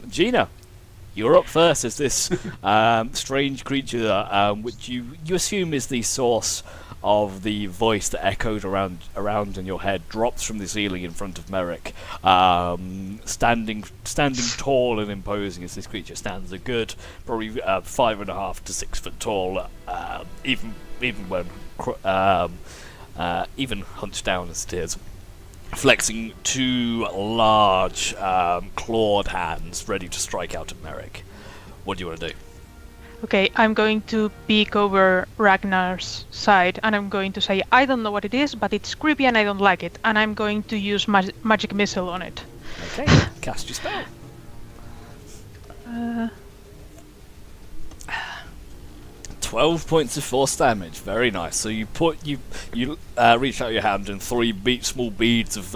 Gina, you're up first as this strange creature, which you assume is the source of the voice that echoed around in your head, drops from the ceiling in front of Merrick, standing tall and imposing as this creature stands, a good probably 5.5 to 6 foot tall, even when even hunched down as it is, flexing two large clawed hands ready to strike out at Merrick. What do you want to do? Okay, I'm going to peek over Ragnar's side and I'm going to say, I don't know what it is, but it's creepy and I don't like it. And I'm going to use magic missile on it. Okay, cast your spell. 12 points of force damage. Very nice. So you reach out your hand and 3 small beads of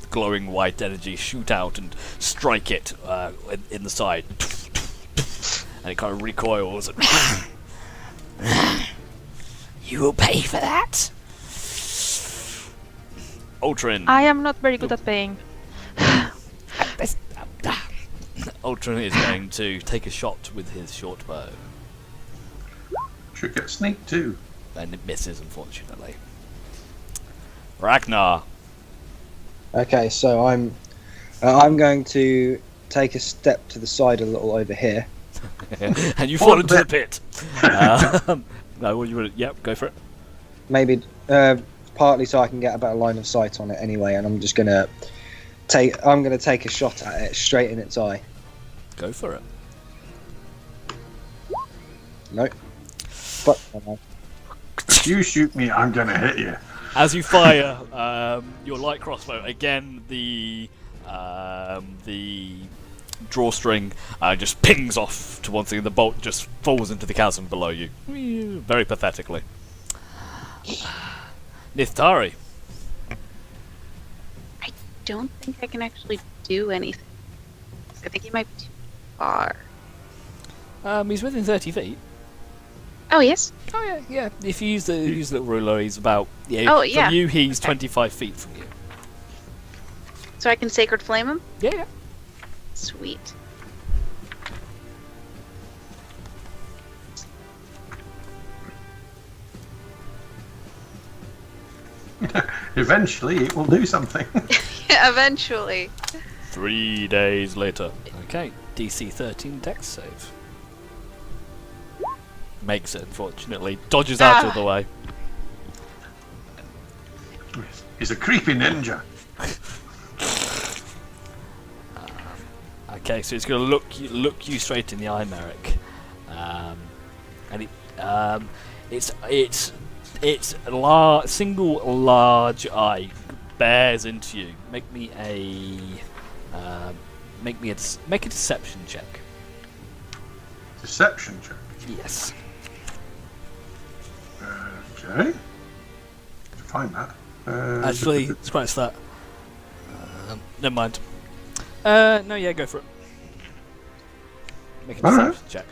glowing white energy shoot out and strike it in the side. And it kind of recoils. You will pay for that. Ultron. I am not very good at paying. Ultron is going to take a shot with his short bow. Should get sneak too. And it misses, unfortunately. Ragnar. Okay, so I'm going to take a step to the side a little over here. And you fall into the pit. No, what you would? Yep, go for it. Maybe partly so I can get a better line of sight on it anyway, and I'm just gonna take a shot at it straight in its eye. Go for it. Nope. But If you shoot me, I'm gonna hit you. As you fire your light crossbow, again the drawstring just pings off to one thing, and the bolt just falls into the chasm below you, very pathetically. Nithari. I don't think I can actually do anything. I think he might be too far. He's within 30 feet. Oh, yes? Oh yeah. If you use the little ruler, he's about Oh, yeah. From you, he's Okay. 25 feet from you. So I can Sacred Flame him? Yeah. Sweet. Eventually, it will do something. Eventually. 3 days later. Okay, DC 13 Dex save. Makes it, unfortunately. Dodges out of the way. He's a creepy ninja. Okay, so it's going to look you straight in the eye, Merrick, and its single large eye bears into you. Make a deception check. Deception check. Yes. Okay. Find that. Actually, scratch that. Never mind. No, yeah, go for it. Make a deception check.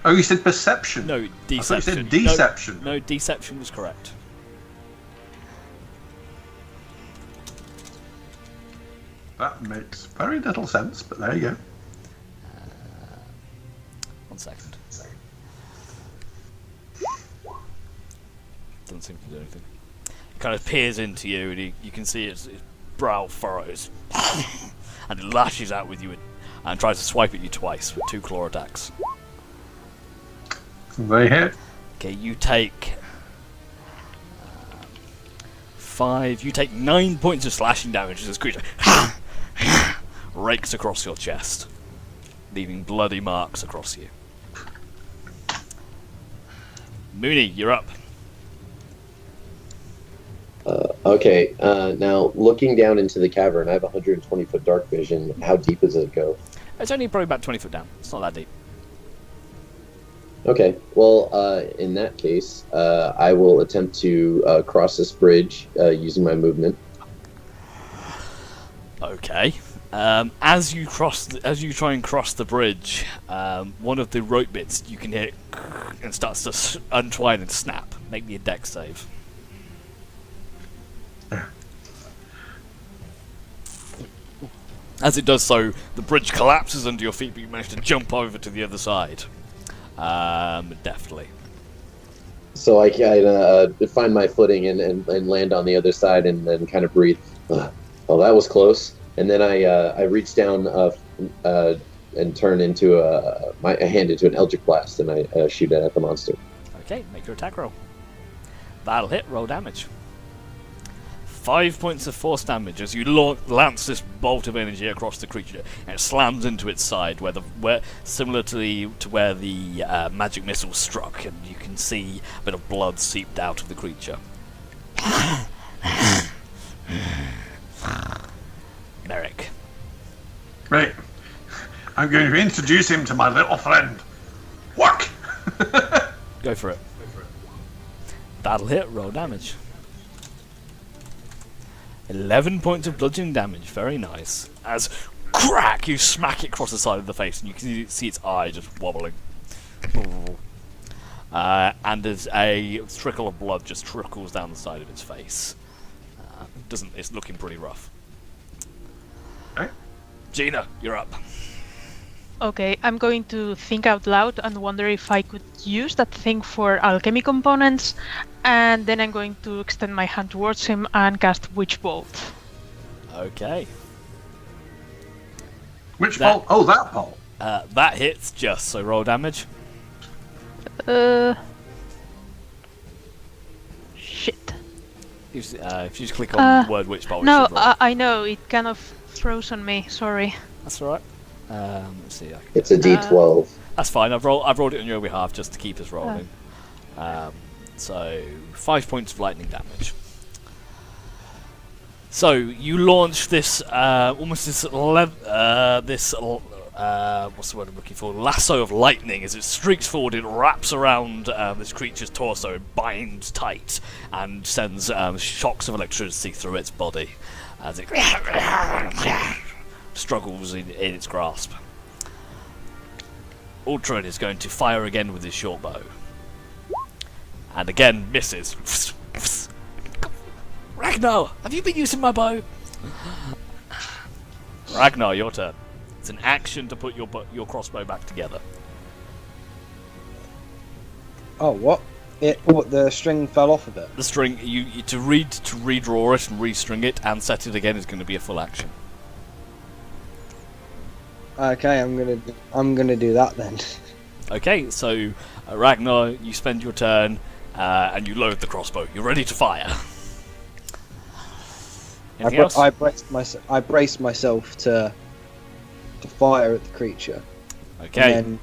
Oh, you said perception. No, I thought deception. you said deception. No, deception was correct. That makes very little sense, but there you go. 1 second. Doesn't seem to do anything. It kind of peers into you, and you can see its brow furrows, and it lashes out with you and tries to swipe at you twice with 2 claw attacks. They hit. Okay, you take 5. You take 9 points of slashing damage as this creature rakes across your chest, leaving bloody marks across you. Mooney, you're up. Okay, now looking down into the cavern, I have 120-foot dark vision. How deep does it go? It's only probably about 20 foot down. It's not that deep. Okay, well, in that case, I will attempt to cross this bridge using my movement. Okay. As you try and cross the bridge, one of the rope bits you can hear and starts to untwine and snap. Make me a dex save. As it does so, the bridge collapses under your feet, but you manage to jump over to the other side. Deftly. So I can find my footing and land on the other side and then kind of breathe. Oh, that was close. And then I reach down and turn into my hand into an Eldritch Blast, and I shoot it at the monster. Okay, make your attack roll. That'll hit. Roll damage. 5 points of force damage as you lance this bolt of energy across the creature, and it slams into its side, where similar to where the magic missile struck, and you can see a bit of blood seeped out of the creature. Merrick. Right. I'm going to introduce him to my little friend. Whack! Go for it. That'll hit. Roll damage. 11 points of bludgeoning damage. Very nice. As crack, you smack it across the side of the face, and you can see its eye just wobbling. And there's a trickle of blood just trickles down the side of its face. It's looking pretty rough. Okay. Gina, you're up. Okay, I'm going to think out loud and wonder if I could use that thing for alchemy components, and then I'm going to extend my hand towards him and cast Witch Bolt. Okay. Which bolt? Oh, that bolt. That hits just, so roll damage. Shit. If you just click on the word Witch Bolt, No, it should roll. I know, it kind of froze on me, sorry. That's alright. Let's see. It's a D12. That's fine. I've rolled it on your behalf just to keep us rolling. So 5 points of lightning damage. So you launch this what's the word I'm looking for? Lasso of lightning. As it streaks forward, it wraps around this creature's torso, binds tight, and sends shocks of electricity through its body as it struggles in its grasp. Ultron is going to fire again with his short bow. And again misses. Ragnar, have you been using my bow? Ragnar, your turn. It's an action to put your crossbow back together. Oh, what? The string fell off of it. The string, you to redraw it and restring it and set it again is going to be a full action. Okay, I'm gonna do that then. Okay, so Ragnar, you spend your turn and you load the crossbow. You're ready to fire. Anything else? I braced myself to fire at the creature. Okay, And then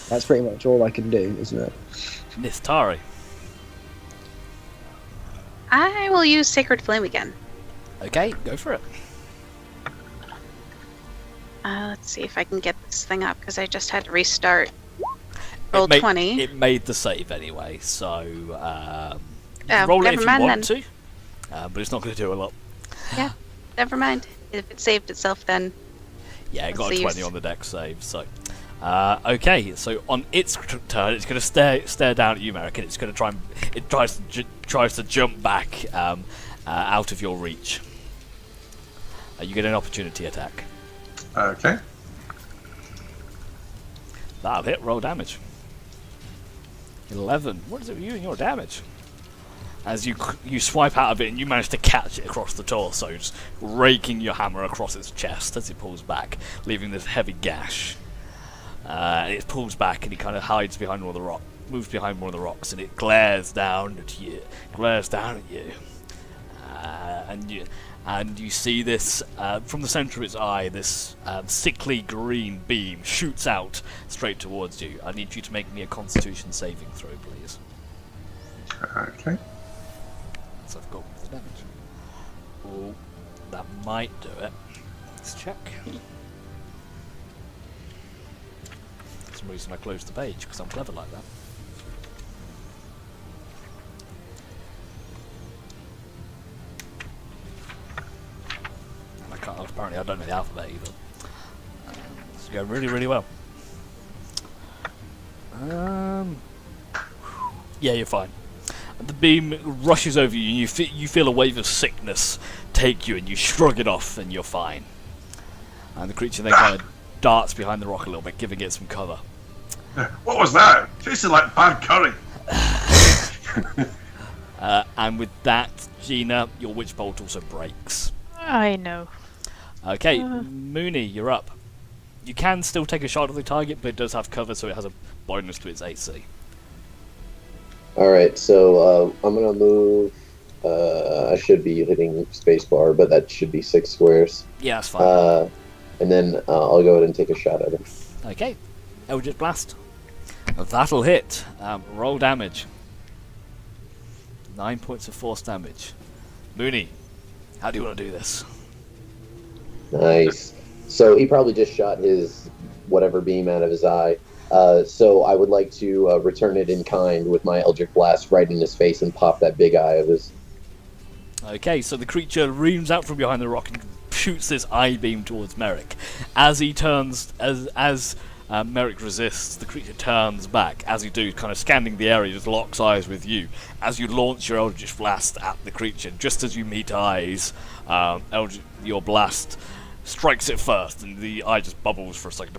that's pretty much all I can do, isn't it? Nithari. I will use Sacred Flame again. Okay, go for it. Let's see if I can get this thing up because I just had to restart. Roll 20. It made the save anyway, so you Oh, can roll it never if you mind want then. to, but it's not going to do a lot. Yeah, never mind. If it saved itself, then Yeah, it What's got a the 20 use? on the deck save, so... okay, so on its turn, it's going to stare down at you, Merrick, and it's going to try and... It tries to jump back out of your reach. You get an opportunity attack. Okay. That'll hit, roll damage. 11. What is it with you and your damage? As you swipe out of it and you manage to catch it across the torso, just raking your hammer across its chest as it pulls back, leaving this heavy gash. It pulls back and he kind of hides behind one of the rock, moves behind one of the rocks, and it glares down at you. And you see this from the centre of its eye. This sickly green beam shoots out straight towards you. I need you to make me a Constitution saving throw, please. Okay. So I've got the damage. Oh, that might do it. Let's check. For some reason I closed the page because I'm clever like that. And I can't. Apparently, I don't know the alphabet either. It's going really, really well. Yeah, you're fine. The beam rushes over you, and you feel a wave of sickness take you, and you shrug it off, and you're fine. And the creature then kind of darts behind the rock a little bit, giving it some cover. What was that? Tasted like bad curry. And with that, Gina, your witch bolt also breaks. I know. Okay, Mooney, you're up. You can still take a shot at the target, but it does have cover, so it has a bonus to its AC. Alright, so I'm going to move. I should be hitting spacebar, but that should be 6 squares. Yeah, that's fine. And then I'll go ahead and take a shot at him. Okay, Eldritch Blast. That'll hit. Roll damage. 9 points of force damage. Mooney, how do you want to do this? Nice. So he probably just shot his whatever beam out of his eye. So I would like to return it in kind with my Eldritch Blast right in his face and pop that big eye of his. Okay, so the creature reams out from behind the rock and shoots this eye beam towards Merrick. As he turns, as Merrick resists, the creature turns back. As you do, kind of scanning the area, just locks eyes with you. As you launch your Eldritch Blast at the creature, just as you meet eyes, your blast strikes it first, and the eye just bubbles for a second,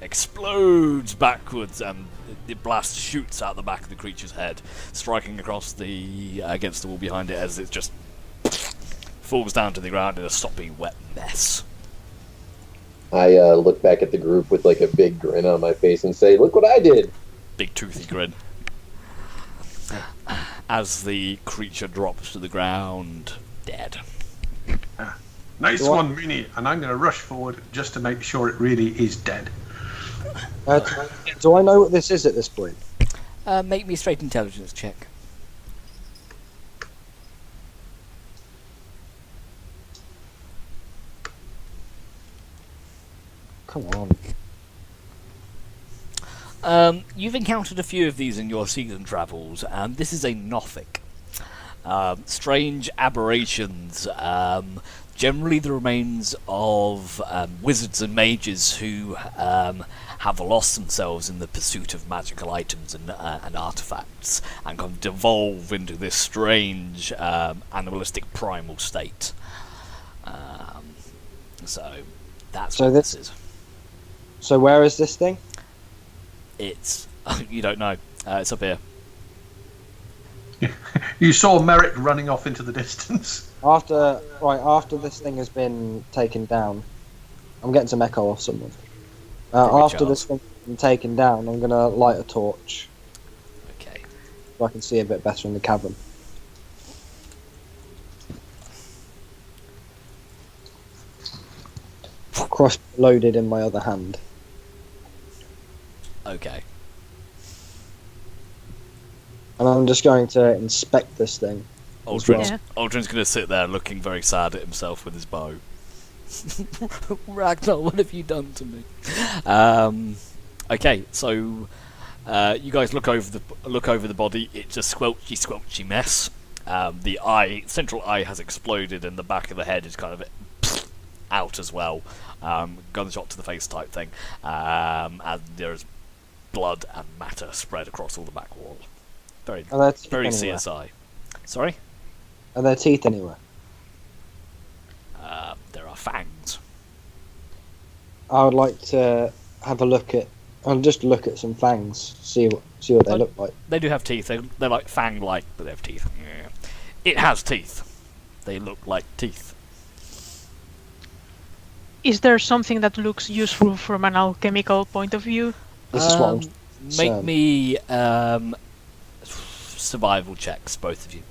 explodes backwards, and the blast shoots out the back of the creature's head, striking across against the wall behind it as it just falls down to the ground in a soppy, wet mess. I look back at the group with like a big grin on my face and say, "Look what I did!" Big toothy grin. As the creature drops to the ground, dead. Nice one, Mooney. And I'm going to rush forward just to make sure it really is dead. Do I know what this is at this point? Make me a straight intelligence check. Come on. You've encountered a few of these in your season travels, and this is a Nothic. Strange aberrations, generally the remains of wizards and mages who have lost themselves in the pursuit of magical items and artifacts, and kind of devolve into this strange animalistic primal state. So that's So what this- this is. So where is this thing? It's you don't know. It's up here. You saw Merrick running off into the distance. After this thing has been taken down, I'm getting some echo off someone. Right, After Charles. this thing has been taken down, I'm gonna light a torch Okay. so I can see a bit better in the cavern. Cross loaded in my other hand. Okay. And I'm just going to inspect this thing. Aldrin's, Yeah. Aldrin's going to sit there looking very sad at himself with his bow. Ragnar, what have you done to me? Okay, so you guys look over the body. It's a squelchy mess. The central eye has exploded, and the back of the head is kind of out as well. Gunshot to the face type thing. And there's blood and matter spread across all the back wall. Very, Are there teeth very anywhere? CSI. Sorry? Are there teeth anywhere? There are fangs. I would like to have a look at. I'll just look at some fangs, see what they look like. They do have teeth. They're like fang-like, but they have teeth. Yeah. It has teeth. They look like teeth. Is there something that looks useful from an alchemical point of view? This is what I'm Make concerned. me survival checks, both of you.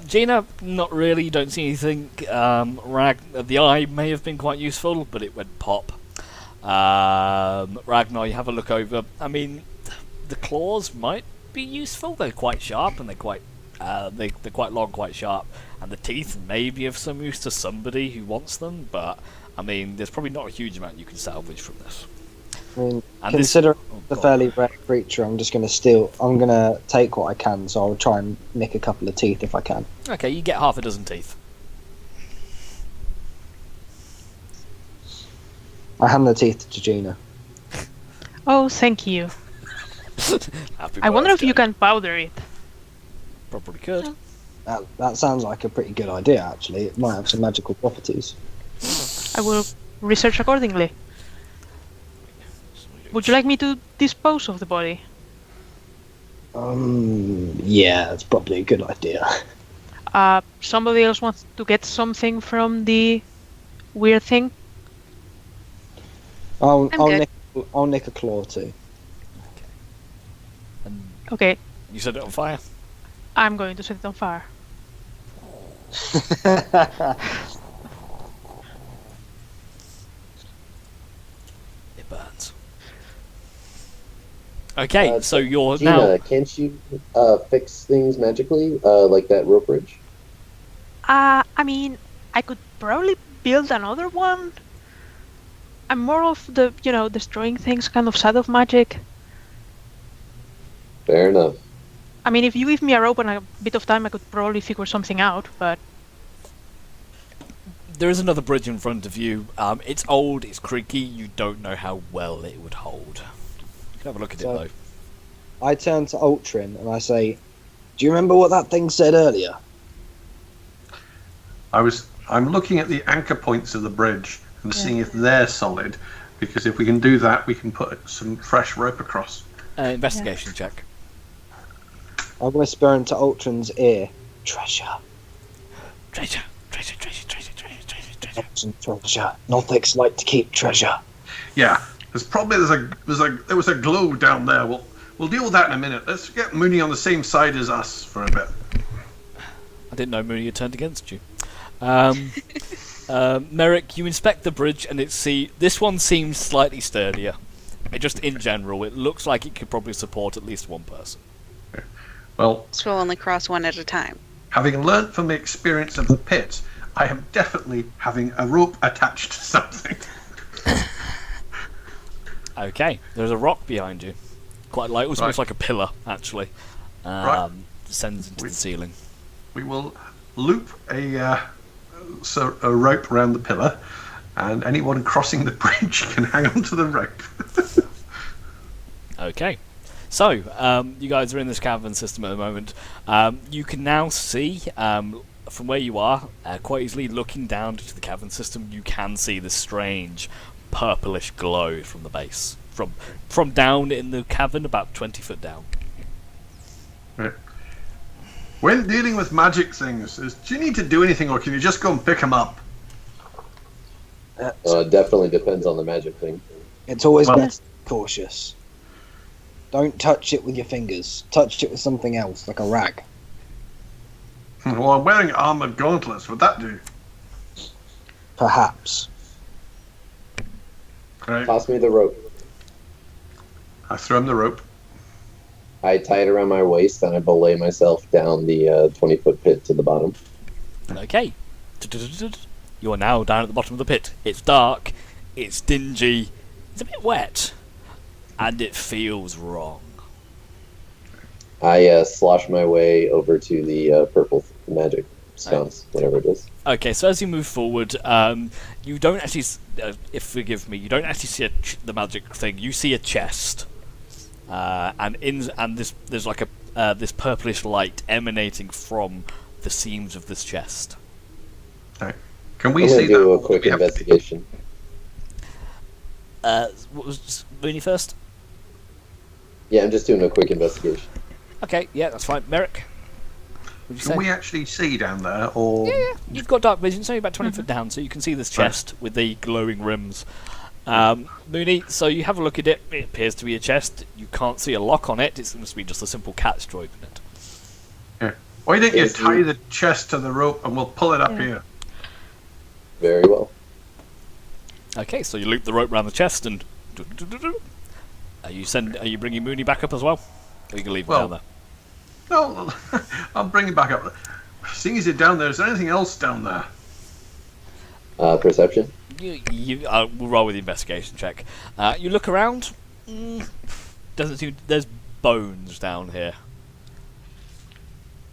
Gina, not really. You don't see anything. The eye may have been quite useful, but it went pop. Ragnar, you have a look over. I mean, the claws might be useful. They're quite sharp, and they're quite long, quite sharp. And the teeth may be of some use to somebody who wants them. But I mean, there's probably not a huge amount you can salvage from this. I mean, And considering oh, the God. fairly rare creature, I'm just going to steal. I'm going to take what I can, so I'll try and nick a couple of teeth if I can. Okay, you get half a dozen teeth. I hand the teeth to Gina. Oh, thank you. Happy I wonder if birthday. you can powder it. Probably could. That sounds like a pretty good idea, actually. It might have some magical properties. I will research accordingly. Would you like me to dispose of the body? Yeah, it's probably a good idea. Somebody else wants to get something from the weird thing? I'll good. nick a claw too. And Okay, you set it on fire? I'm going to set it on fire. It burns. Okay, so you're Gina, now. can't you fix things magically, like that rope bridge? I mean, I could probably build another one. I'm more of the, destroying things kind of side of magic. Fair enough. I mean, if you give me a rope and a bit of time, I could probably figure something out, but There is another bridge in front of you. It's old, it's creaky, you don't know how well it would hold. You can have a look at So- it I turn to Ultrin and I say, "Do you remember what that thing said earlier?" I'm looking at the anchor points of the bridge and seeing if they're solid, because if we can do that, we can put some fresh rope across. though. Investigation check. I whisper into Ultrin's ear, "Treasure, Treasure, treasure, treasure, treasure, treasure, treasure, treasure. treasure. Nothics like to keep treasure." Yeah, there was a glow down there. We'll deal with that in a minute. Let's get Mooney on the same side as us for a bit. I didn't know Mooney had turned against you. Merrick, you inspect the bridge and this one seems slightly sturdier. Just in general, it looks like it could probably support at least one person. Well, So we'll only cross one at a time. having learnt from the experience of the pit, I am definitely having a rope attached to something. Okay, there's a rock behind you. Quite light, almost Right. like a pillar, actually. Right. Descends into the ceiling. We will loop a rope around the pillar, and anyone crossing the bridge can hang on to the rope. Okay. So, you guys are in this cavern system at the moment. You can now see, from where you are, quite easily looking down into the cavern system, you can see this strange purplish glow from the base. from down in the cavern, about 20 foot down. Right. When dealing with magic things, do you need to do anything, or can you just go and pick them up? It definitely depends on the magic thing. It's always Well- best to be cautious. Don't touch it with your fingers. Touch it with something else, like a rag. Well, I'm wearing armored gauntlets. Would that do? Perhaps. Right. Toss me the rope. I throw him the rope. I tie it around my waist and I belay myself down the 20-foot pit to the bottom. Okay. You are now down at the bottom of the pit. It's dark, it's dingy, it's a bit wet, and it feels wrong. I slosh my way over to the purple magic sconce, whatever it is. Okay, so as you move forward, you don't actually, forgive me, you don't actually see the magic thing. You see a chest, and there's like a this purplish light emanating from the seams of this chest. Okay. Can we I'm see going to do that? a quick We have to- investigation. What was Mooney first? Yeah, I'm just doing a quick investigation. Okay, yeah, that's fine. Merrick, would you say? Can we actually see down there, or Yeah, you've got dark vision, so you're about 20 foot down, so you can see this chest with the glowing rims. Mooney, so you have a look at it. It appears to be a chest. You can't see a lock on it. It seems to be just a simple catch to open it. why don't you Yes, tie you- the chest to the rope and we'll pull it up Yeah. here? Very well. Okay, so you loop the rope around the chest and. Are you bringing Mooney back up as well? Or you can leave him Well, down No, I'll bring it back up. Seeing as you're down there, is there anything else down there? Perception? there? We'll roll with the investigation check. You look around. Doesn't seem. There's bones down here.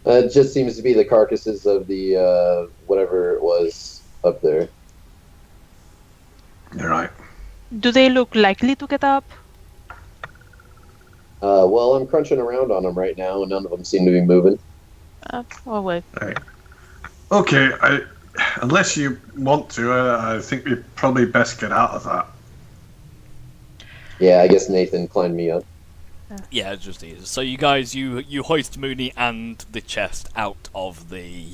It just seems to be the carcasses of the whatever it was up there. You're right. Do they look likely to get up? Well, I'm crunching around on them right now, and none of them seem to be moving. Oh wait. Right. Okay, unless you want to, I think we probably best get out of that. Yeah, I guess Nathan climbed me up. Yeah, it just is. So you guys, you hoist Mooney and the chest out of the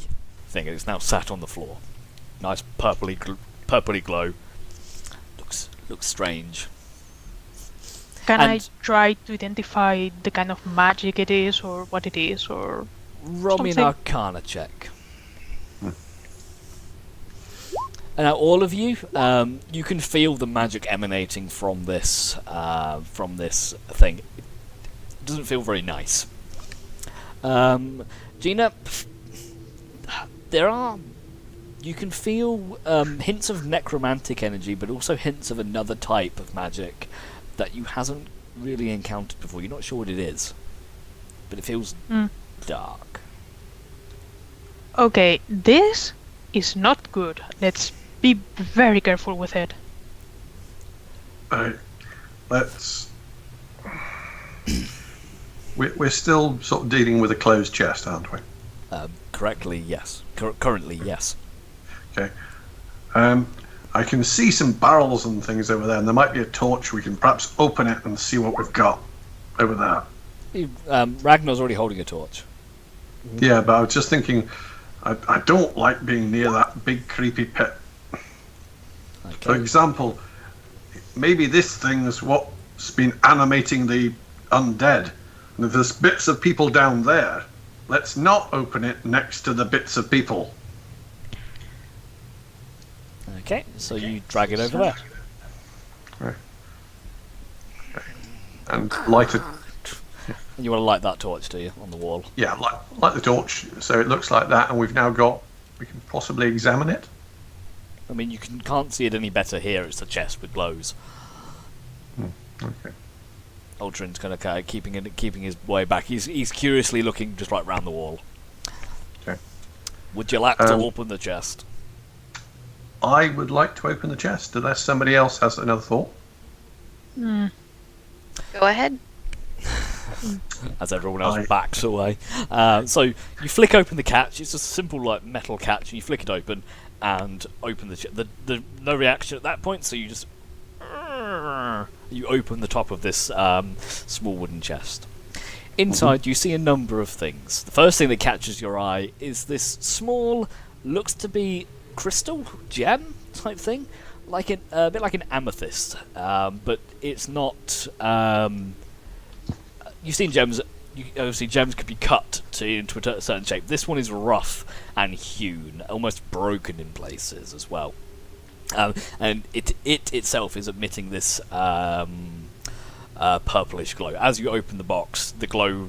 thing, and it's now sat on the floor. Nice purpley glow. Looks strange. Can I And- try to identify the kind of magic it is, or what it is, or Roll me an Something. Arcana check. And now all of you, you can feel the magic emanating from this thing. It doesn't feel very nice. Gina, you can feel hints of necromantic energy, but also hints of another type of magic that you hasn't really encountered before. You're not sure what it is, but it feels dark. okay, this is not good. Let's be very careful with it. Right. Let's. We're still sort of dealing with a closed chest, aren't we? Correctly, yes. Currently, yes. Okay. I can see some barrels and things over there, and there might be a torch. We can perhaps open it and see what we've got over there. Ragnar's already holding a torch. Yeah, but I was just thinking, I don't like being near that big creepy pit. For Okay. example, maybe this thing's what's been animating the undead. And if there's bits of people down there, let's not open it next to the bits of people. Okay, so you drag it over there. And light it. And you want to light that torch, do you, on the wall? Yeah, light the torch so it looks like that, and we can possibly examine it. I mean, can't see it any better here. It's the chest with glows. Okay. Ultron's kind of keeping his way back. He's curiously looking just right round the wall. Okay. Would you like to Um, open the chest? I would like to open the chest unless somebody else has another thought. Go ahead. As everyone else I- backs away. So you flick open the catch. It's just a simple like metal catch, and you flick it open and open the no reaction at that point. So you just You open the top of this small wooden chest. Inside, you see a number of things. The first thing that catches your eye is this small, looks to be crystal gem type thing, like a bit like an amethyst, but it's not. You've seen gems. Obviously, gems could be cut into a certain shape. This one is rough and hewn, almost broken in places as well. And it itself is emitting this purplish glow. As you open the box, the glow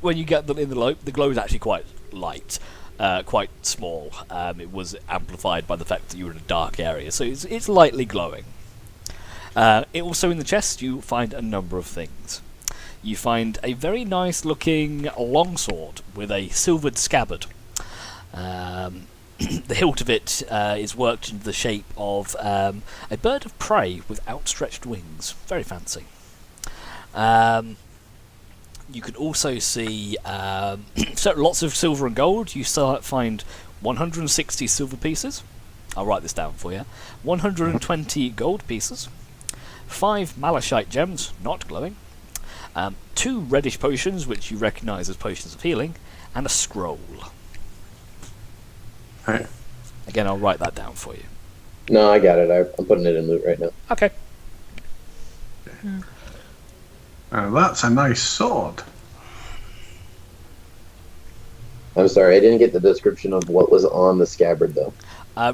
when you get in the glow is actually quite light, quite small. It was amplified by the fact that you were in a dark area, so it's lightly glowing. Also in the chest, you find a number of things. You find a very nice looking longsword with a silvered scabbard. The hilt of it is worked into the shape of a bird of prey with outstretched wings. Very fancy. You can also see lots of silver and gold. You find 160 silver pieces. I'll write this down for you. 120 gold pieces. 5 malachite gems, not glowing. 2 reddish potions, which you recognise as potions of healing. And a scroll. Right. Again, I'll write that down for you. No, I got it. I'm putting it in loot right now. Okay. That's a nice sword. I'm sorry, I didn't get the description of what was on the scabbard, though.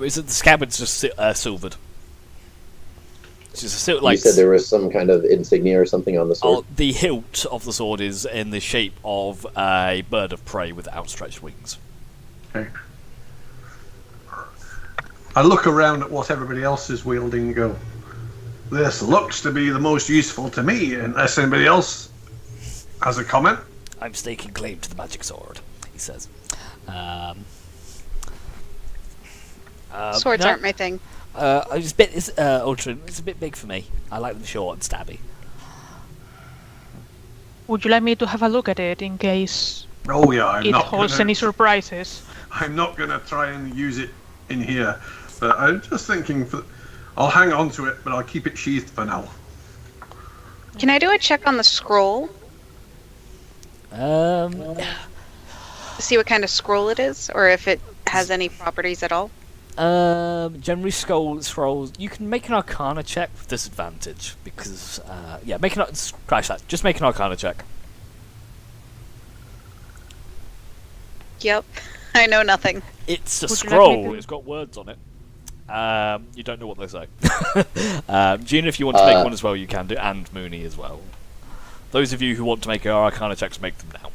Is that the scabbard's just silvered? It's just You said there was some kind of insignia or something on the sword? The hilt of the sword is in the shape of a bird of prey with outstretched wings. Okay. I look around at what everybody else is wielding and go, this looks to be the most useful to me, unless anybody else has a comment. I'm staking claim to the magic sword, he says. Swords aren't my thing. Ultron, it's a bit big for me. I like them short and stabby. Would you like me to have a look at it in case Oh yeah, it holds any surprises? I'm not going to try and use it in here, but I'm just thinking, I'll hang on to it, but I'll keep it sheathed for now. Can I do a check on the scroll to see what kind of scroll it is, or if it has any properties at all? Generally, scrolls. You can make an Arcana check with disadvantage because, crash that. Just make an Arcana check. Yep, I know nothing. It's a Would you like scroll. me to- It's got words on it. You don't know what they say. Gina, if you want to make one as well, you can do, and Mooney as well. Those of you who want to make Arcana checks, make them now.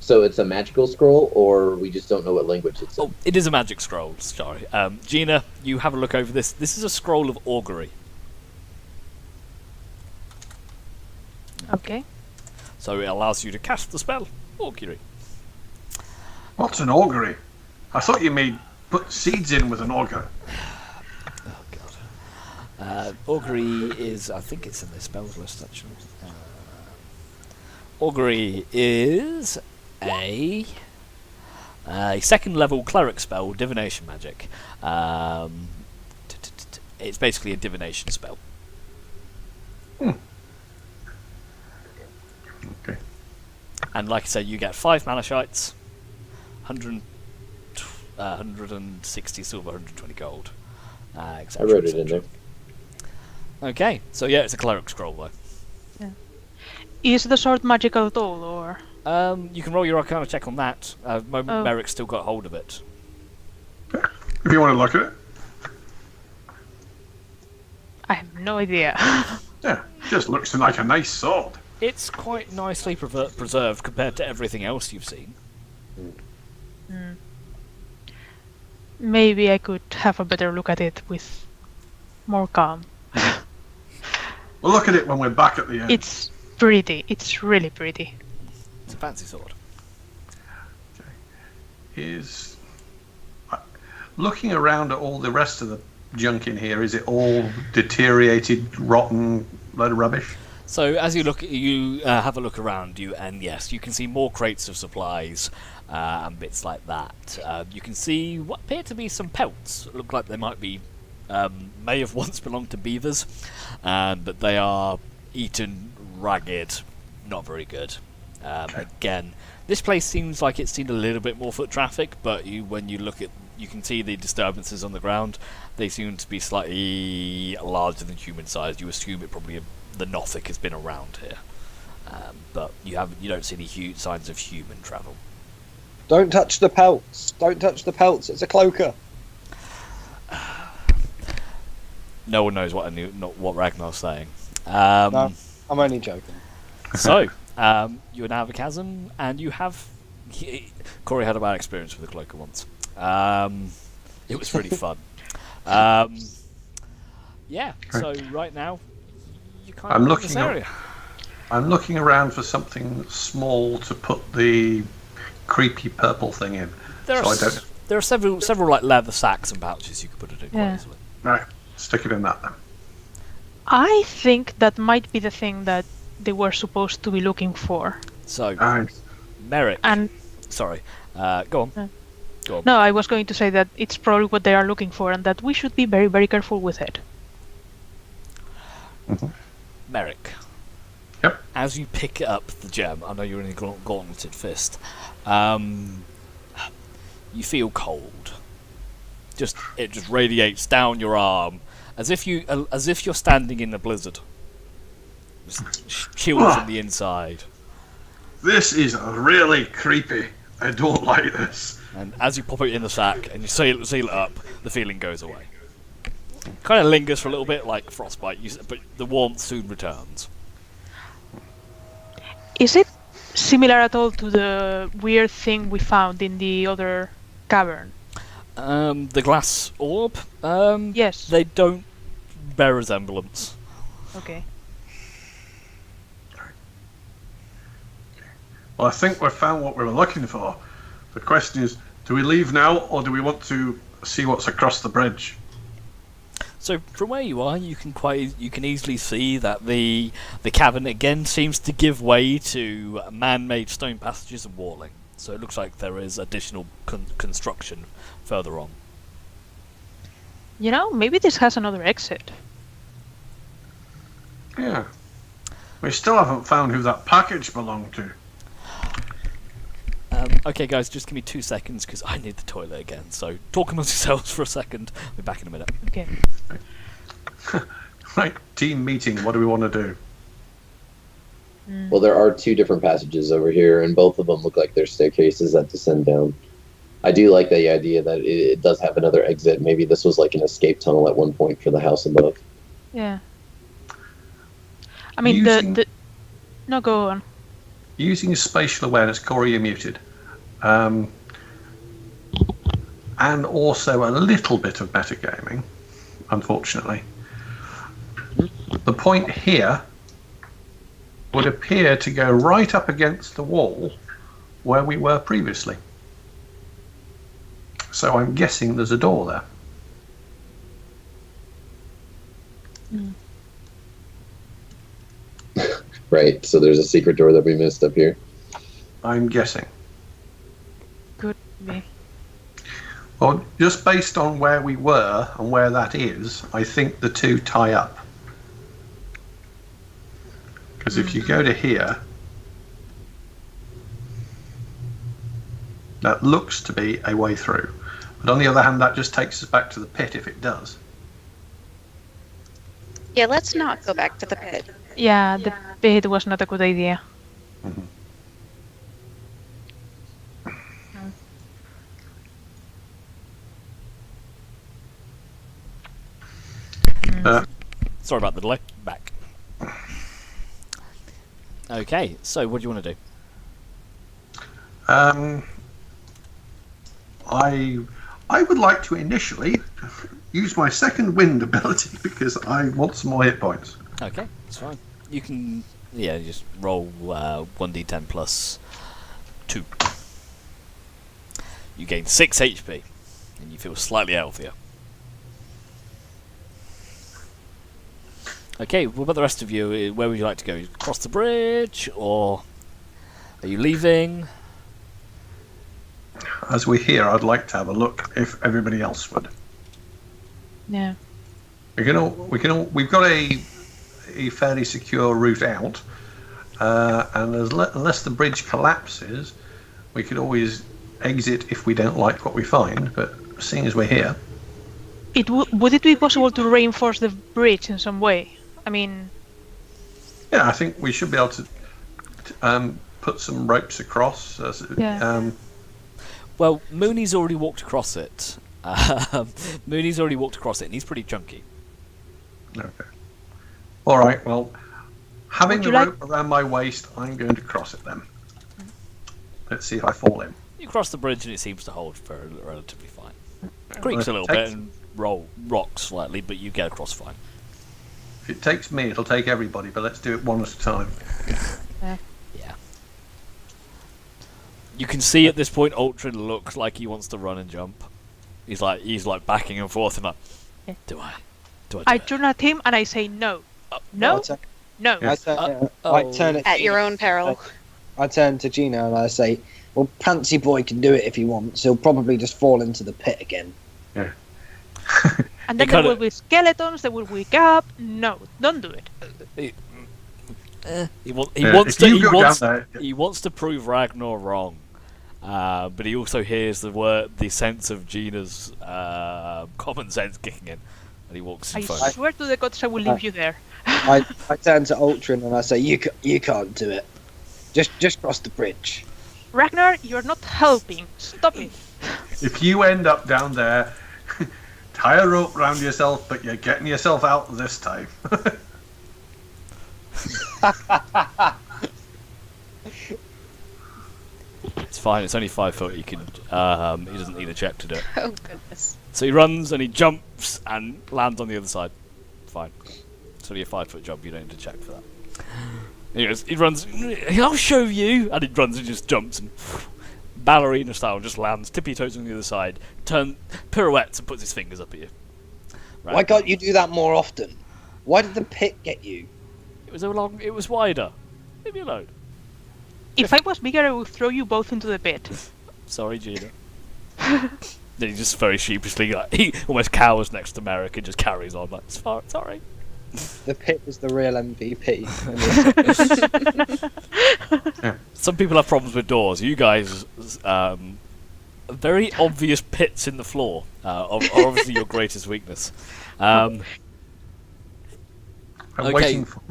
So it's a magical scroll, or we just don't know what language it's in? Oh, it is a magic scroll. Sorry, Gina, you have a look over this. This is a scroll of augury. Okay. So it allows you to cast the spell augury. What's an augury? I thought you put seeds in with an auger. Oh god. Augury is, I think it's in the spells list actually. Augury is a second level cleric spell, divination magic. It's basically a divination spell. Okay. And like I said, you get 5 malachites, 160 silver, 120 gold. I wrote it in there. Okay, so yeah, it's a cleric scroll though. Is the sword magical at all, or? You can roll your Arcana check on that. Merrick's still got hold of it. If you want to look at it. I have no idea. Yeah, just looks like a nice sword. It's quite nicely preserved compared to everything else you've seen. Maybe I could have a better look at it with more calm. We'll look at it when we're back at the end. It's pretty. It's really pretty. It's a fancy sword. Looking around at all the rest of the junk in here, is it all deteriorated, rotten, load of rubbish? So as you have a look around you, and yes, you can see more crates of supplies and bits like that. You can see what appear to be some pelts. Look like they might be may have once belonged to beavers, but they are eaten, ragged, not very good. Again, this place seems like it's seen a little bit more foot traffic, but when you look at, you can see the disturbances on the ground. They seem to be slightly larger than human sized. You assume it probably the Nothic has been around here, but you don't see any huge signs of human travel. Don't touch the pelts. Don't touch the pelts. It's a cloaker. No one knows what Ragnar's saying. No, I'm only joking. So, you now have a chasm, and you have... Corey had a bad experience with the cloaker once. It was really fun. Yeah, so right now, you kind of in this area. I'm looking around for something small to put the creepy purple thing in. There are several like leather sacks and pouches you could put it in quite easily. Right, stick it in that then. I think that might be the thing that they were supposed to be looking for. So, Merrick. And sorry, go on. Go on. no, I was going to say that it's probably what they are looking for, and that we should be very, very careful with it. Mm-hmm. Merrick. Yep. As you pick up the gem, I know you're in a gauntleted fist. You feel cold. It just radiates down your arm, as if you're standing in a blizzard. Just chilled from the inside. This is really creepy. I don't like this. And as you pop it in the sack and you seal it up, the feeling goes away. Kind of lingers for a little bit, like frostbite, but the warmth soon returns. Is it similar at all to the weird thing we found in the other cavern? The glass orb? Yes. They don't bear resemblance. Okay. Well, I think we've found what we were looking for. The question is, do we leave now, or do we want to see what's across the bridge? So from where you are, you can easily see that the cavern again seems to give way to man-made stone passages and walling. So it looks like there is additional construction further on. You know, maybe this has another exit. Yeah. We still haven't found who that package belonged to. Okay, guys, just give me 2 seconds because I need the toilet again. So talk amongst yourselves for a second. I'll be back in a minute. Okay. Right, team meeting. What do we want to do? Well, there are 2 different passages over here, and both of them look like they're staircases that descend down. I do like the idea that it does have another exit. Maybe this was like an escape tunnel at one point for the house above. Yeah. I mean, No, go on. Using spatial awareness, Corey, you're muted. And also a little bit of metagaming, unfortunately. The point here would appear to go right up against the wall where we were previously. So I'm guessing there's a door there. Right, so there's a secret door that we missed up here. I'm guessing. Could be. Well, just based on where we were and where that is, I think the two tie up. Because if you go to here, that looks to be a way through. But on the other hand, that just takes us back to the pit if it does. Yeah, let's not go back to the pit. Yeah, the pit was not a good idea. Mm-hmm. Sorry about the delay. Back. Okay, so what do you want to do? I would like to initially use my second wind ability because I want some more hit points. Okay, that's fine. You can, just roll 1d10 plus 2. You gain 6 HP, and you feel slightly healthier. Okay, what about the rest of you? Where would you like to go? Across the bridge, or are you leaving? As we're here, I'd like to have a look if everybody else would. Yeah. We've got a fairly secure route out, and unless the bridge collapses, we could always exit if we don't like what we find. But seeing as we're here, Would it be possible to reinforce the bridge in some way? I mean, yeah, I think we should be able to put some ropes across. Yeah. Well, Mooney's already walked across it. Mooney's already walked across it, and he's pretty chunky. Okay. All right. Well, having Would the you like- rope around my waist, I'm going to cross it then. Let's see if I fall in. You cross the bridge, and it seems to hold for relatively fine. Creaks a little Takes- bit and rocks slightly, but you get across fine. If it takes me, it'll take everybody. But let's do it one at a time. Yeah. You can see at this point, Ultron looks like he wants to run and jump. He's like backing and forth and like, Yeah. do I? I turn at him and I say no. No? No. Yeah. I turn it At your own peril. I turn to Gina and I say, well, Pantsy Boy can do it if he wants. He'll probably just fall into the pit again. Yeah. And then there will be skeletons, they will wake up. No, don't do it. He wants If to. you He go wants. down there, He wants to prove Ragnar wrong, but he also hears the sense of Gina's common sense kicking in, and he walks in I front. swear to the gods I will leave you there. I turn to Ultron and I say, you can't do it. Just cross the bridge. Ragnar, you're not helping. Stop it. if you end up down there, tie a rope around yourself, but you're getting yourself out this time. It's fine. It's only 5 foot. He can. He doesn't need a check to do it. Oh goodness. So he runs and he jumps and lands on the other side. Fine. It's only a 5 foot jump. You don't need to check for that. He runs. I'll show you. And he runs and just jumps and ballerina style just lands tippy toes on the other side. Pirouettes and puts his fingers up at you. Right. Why can't you do that more often? Why did the pit get you? It was wider. Leave me alone. If I was bigger, I would throw you both into the pit. Sorry, Gina. Then he just very sheepishly, he almost cowers next to Merrick and just carries on like, sorry. The pit is the real MVP. Some people have problems with doors. You guys, very obvious pits in the floor are obviously your greatest weakness. I'm Okay. waiting for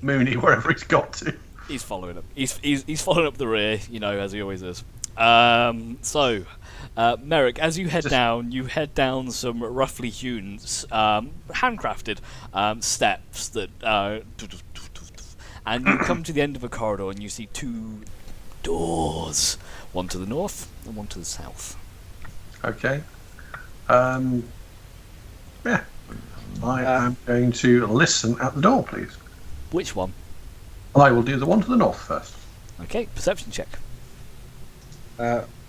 Mooney wherever he's got to. He's following up. He's following up the rear, as he always is. So, Merrick, as you head down some roughly hewn, handcrafted steps that, and you come to the end of a corridor and you see 2 doors, one to the north and one to the south. Okay. Yeah. I am going to listen at the door, please. Which one? I will do the one to the north first. Okay, perception check.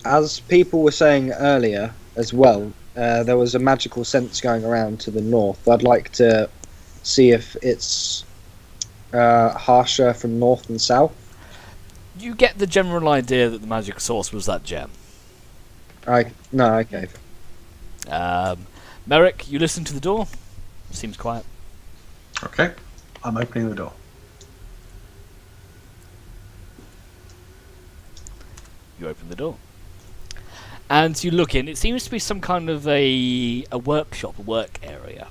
As people were saying earlier as well, there was a magical sense going around to the north. I'd like to see if it's harsher from north and south. You get the general idea that the magic source was that gem. No, okay. Merrick, you listen to the door. Seems quiet. Okay. I'm opening the door. You open the door. And you look in. It seems to be some kind of a workshop, a work area.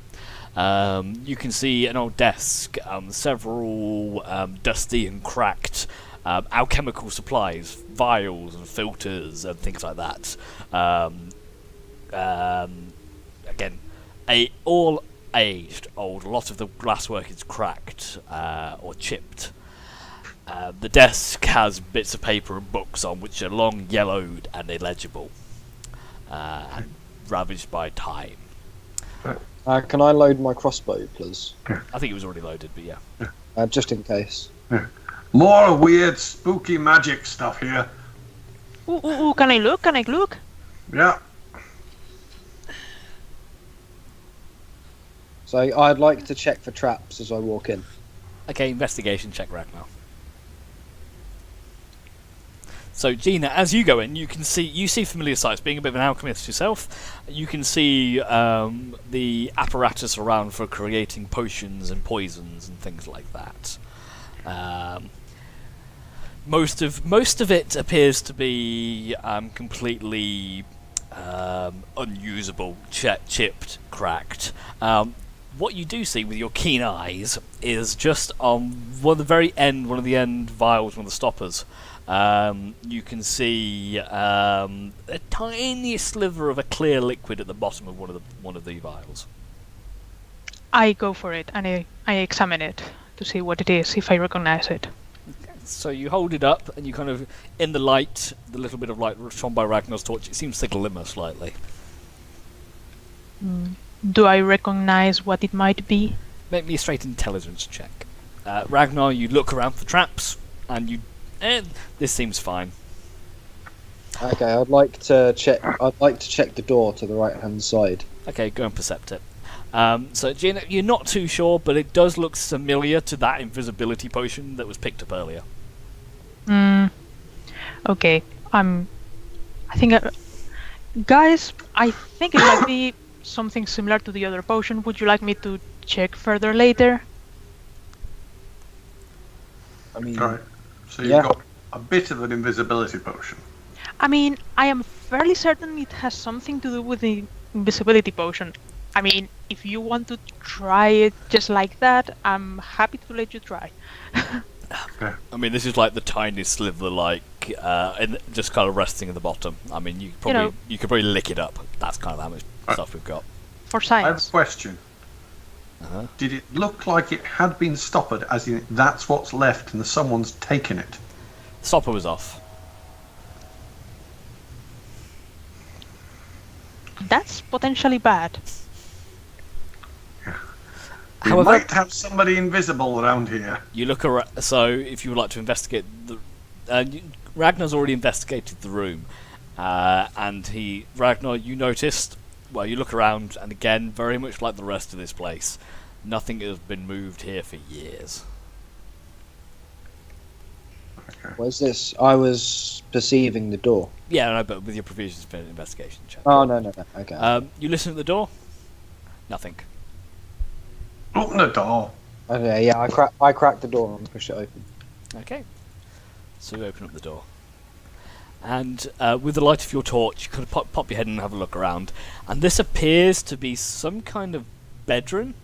You can see an old desk, several dusty and cracked alchemical supplies, vials and filters and things like that. Again, all aged old. A lot of the glasswork is cracked or chipped. The desk has bits of paper and books on which are long, yellowed and illegible, and ravaged by time. Can I load my crossbow, please? I think it was already loaded, but yeah. Just in case. More weird, spooky magic stuff here. Ooh, can I look? Can I look? Yeah. So I'd like to check for traps as I walk in. Okay, investigation check, Ragnar. So Gina, as you go in, you see familiar sights. Being a bit of an alchemist yourself, you can see the apparatus around for creating potions and poisons and things like that. Most of it appears to be completely unusable, chipped, cracked. What you do see with your keen eyes is just on one of the end vials, one of the stoppers. You can see a tiny sliver of a clear liquid at the bottom of one of the vials. I go for it and I examine it to see what it is, if I recognize it. So you hold it up, and you kind of, in the light, the little bit of light shone by Ragnar's torch, it seems to glimmer slightly. Do I recognize what it might be? Make me a straight intelligence check. Ragnar, you look around for traps, and this seems fine. Okay, I'd like to check the door to the right-hand side. Okay, go and percept it. So Gina, you're not too sure, but it does look familiar to that invisibility potion that was picked up earlier. Okay. Guys, I think it might be something similar to the other potion. Would you like me to check further later? I mean, Right. So you've Yeah. got a bit of an invisibility potion. I mean, I am fairly certain it has something to do with the invisibility potion. I mean, if you want to try it just like that, I'm happy to let you try. Okay. I mean, this is like the tiniest sliver, and just kind of resting at the bottom. I mean, you could probably lick it up. That's kind of how much stuff we've got. For I have a science. question. Uh-huh. Did it look like it had been stoppered, as in that's what's left and someone's taken it? The stopper was off. That's potentially bad. We However, might have somebody invisible around here. you look around. So, if you would like to investigate, Ragnar's already investigated the room, and Ragnar, you noticed. Well, you look around, and again, very much like the rest of this place, nothing has been moved here for years. Okay. what is this? I was perceiving the door. Yeah, no, but with your provisions for an investigation check. Oh no. Okay. You listen at the door. Nothing. Open the door. Okay. Yeah, I cracked the door and push it open. Okay. So you open up the door. And with the light of your torch, you kind of pop your head and have a look around. And this appears to be some kind of bedroom.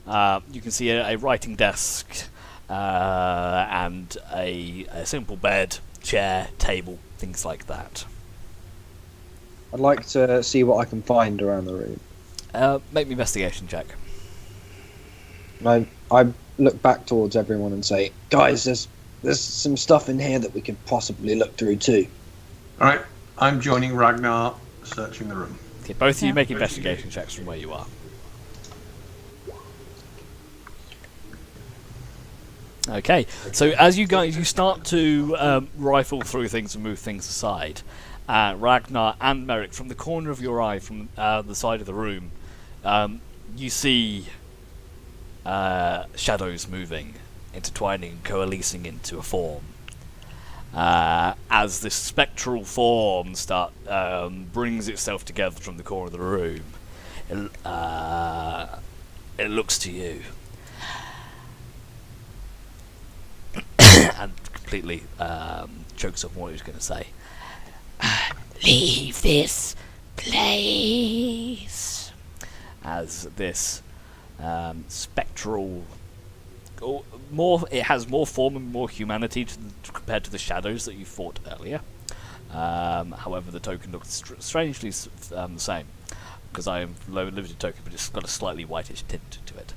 You can see a writing desk and a simple bed, chair, table, things like that. I'd like to see what I can find around the room. Make me investigation check. And I look back towards everyone and say, guys, there's some stuff in here that we could possibly look through too. Alright, I'm joining Ragnar, searching the room. Okay, both of you Yeah. make investigation checks from where you are. Okay, so as you start to rifle through things and move things aside, Ragnar and Merrick, from the corner of your eye, from the side of the room, you see shadows moving, intertwining, coalescing into a form. As this spectral form brings itself together from the corner of the room, it looks to you and completely chokes up what he was going to say. Leave this place. As this spectral, it has more form and more humanity compared to the shadows that you fought earlier. However, the token looks strangely the same, because I am low limited token, but it's got a slightly whitish tint to it.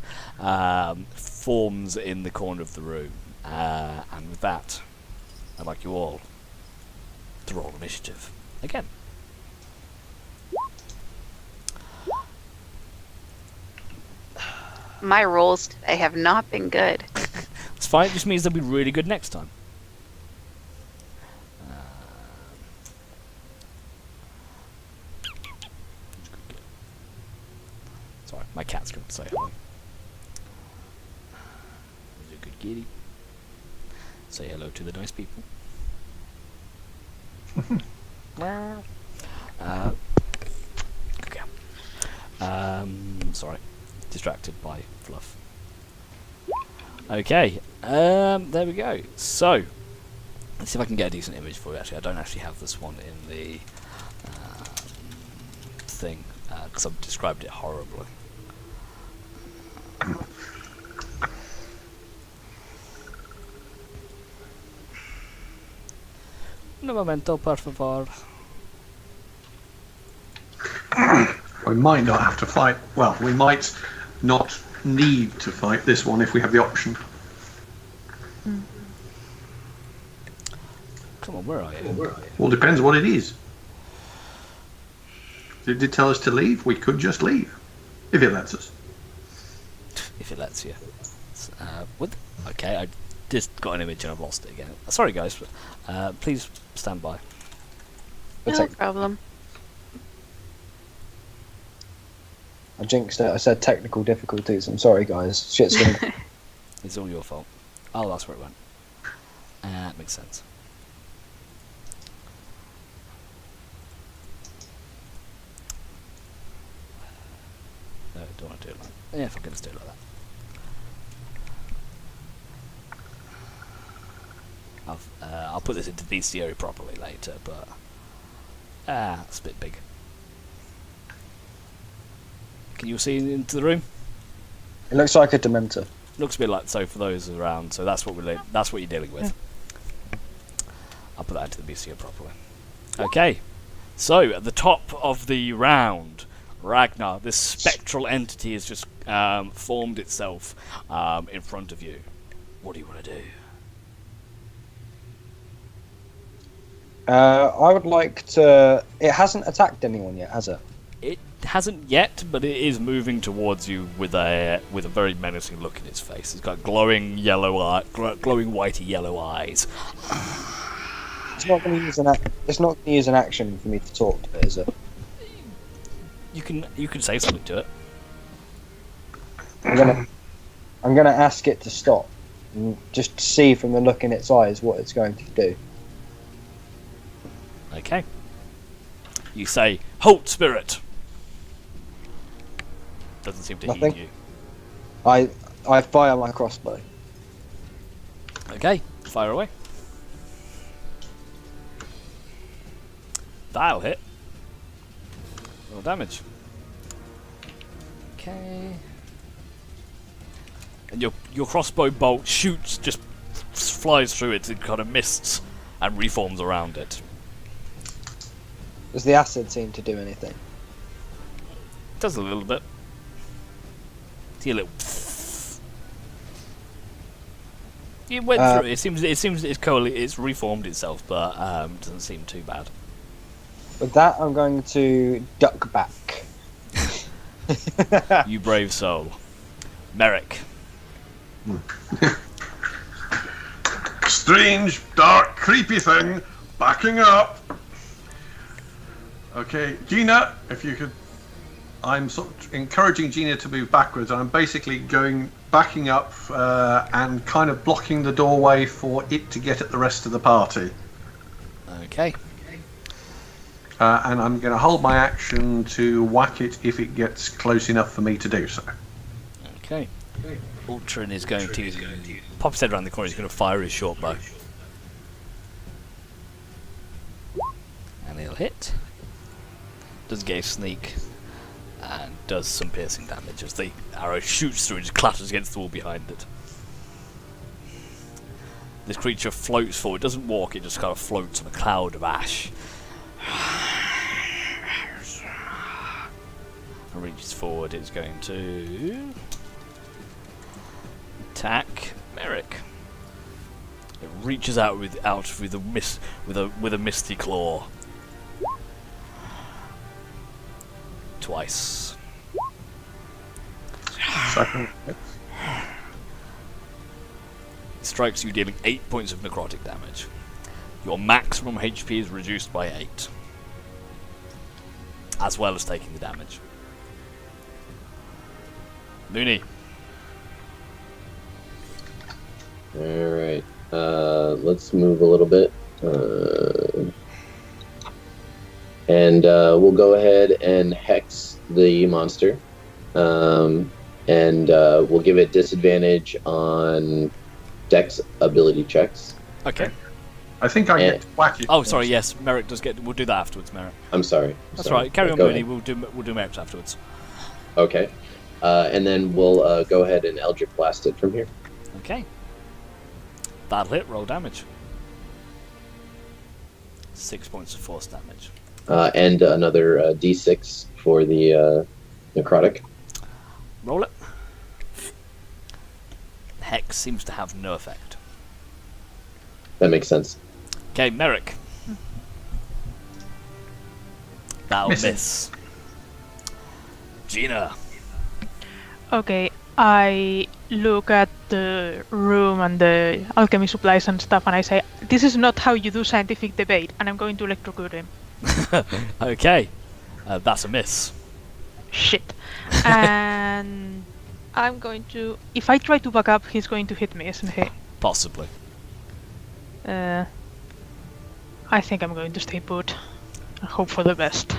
Forms in the corner of the room, and with that, I'd like you all to roll initiative again. My rolls today have not been good. It's fine. It just means they'll be really good next time. Sorry, my cat's going to say hello. He's a good kitty. Say hello to the nice people. Okay. Sorry, distracted by fluff. Okay, there we go. So, let's see if I can get a decent image for you. Actually, I don't actually have this one in the thing because I've described it horribly. Un momento, por favor. We might not have to fight. Well, we might not need to fight this one if we have the option. Come on, where are you? Well, depends what it is. Did it tell us to leave? We could just leave. If it lets us. If it lets you. What? Okay, I just got an image and I've lost it again. Sorry, guys. But, please stand by. No problem. I jinxed it. I said technical difficulties. I'm sorry, guys. Shit's gonna. It's all your fault. Oh, that's where it went. Makes sense. No, don't want to do it like that. Yeah, fucking let's do it like that. I'll put this into VCO properly later, but it's a bit big. Can you see into the room? It looks like a Dementor. Looks a bit like so for those around. So that's what that's what you're dealing with. I'll put that into the VCO properly. Okay, so at the top of the round, Ragnar, this spectral entity has just formed itself in front of you. What do you want to do? I would like to. It hasn't attacked anyone yet, has it? It hasn't yet, but it is moving towards you with a very menacing look in its face. It's got glowing glowing whitey yellow eyes. It's not going to use It's not going to use an action for me to talk to it, is it? You can say something to it. I'm gonna ask it to stop, and just see from the look in its eyes what it's going to do. Okay. You say, "Halt, spirit." Doesn't seem to Nothing. heed you. I fire my crossbow. Okay, fire away. That'll hit. Roll damage. Okay. And your crossbow bolt shoots, just flies through it, it kind of mists and reforms around it. Does the acid seem to do anything? Does a little bit. See a little. It went through. It seems it's reformed itself, but doesn't seem too bad. With that, I'm going to duck back. You brave soul, Merrick. Strange, dark, creepy thing backing up. Okay, Gina, if you could. I'm sort of encouraging Gina to move backwards, and I'm basically backing up and kind of blocking the doorway for it to get at the rest of the party. Okay. And I'm going to hold my action to whack it if it gets close enough for me to do so. Okay. Ultron is going to pop his head around the corner. He's going to fire his short bow, and he'll hit. Does get a sneak, and does some piercing damage as the arrow shoots through and just clatters against the wall behind it. This creature floats forward. It doesn't walk. It just kind of floats on a cloud of ash. And reaches forward. It's going to attack Merrick. It reaches out with a misty claw. Twice. Second. It strikes you, dealing 8 points of necrotic damage. Your maximum HP is reduced by 8, as well as taking the damage. Looney. Alright, let's move a little bit. And we'll go ahead and hex the monster. And we'll give it disadvantage on Dex ability checks. Okay. I think I get wacky. Oh, sorry. Yes, Merrick does get. We'll do that afterwards, Merrick. I'm sorry. That's right. Carry on, Go Mooney. ahead. We'll do Merrick's afterwards. Okay. And then we'll go ahead and Eldritch Blast it from here. Okay. That'll hit. Roll damage. 6 points of force damage. And another D6 for the necrotic. Roll it. Hex seems to have no effect. That makes sense. Okay, Merrick. That'll Missing. miss. Gina. Okay, I look at the room and the alchemy supplies and stuff, and I say, "This is not how you do scientific debate," and I'm going to electrocute him. Okay. That's a miss. Shit. And I'm going to. If I try to back up, he's going to hit me, isn't he? Possibly. I think I'm going to stay put and hope for the best.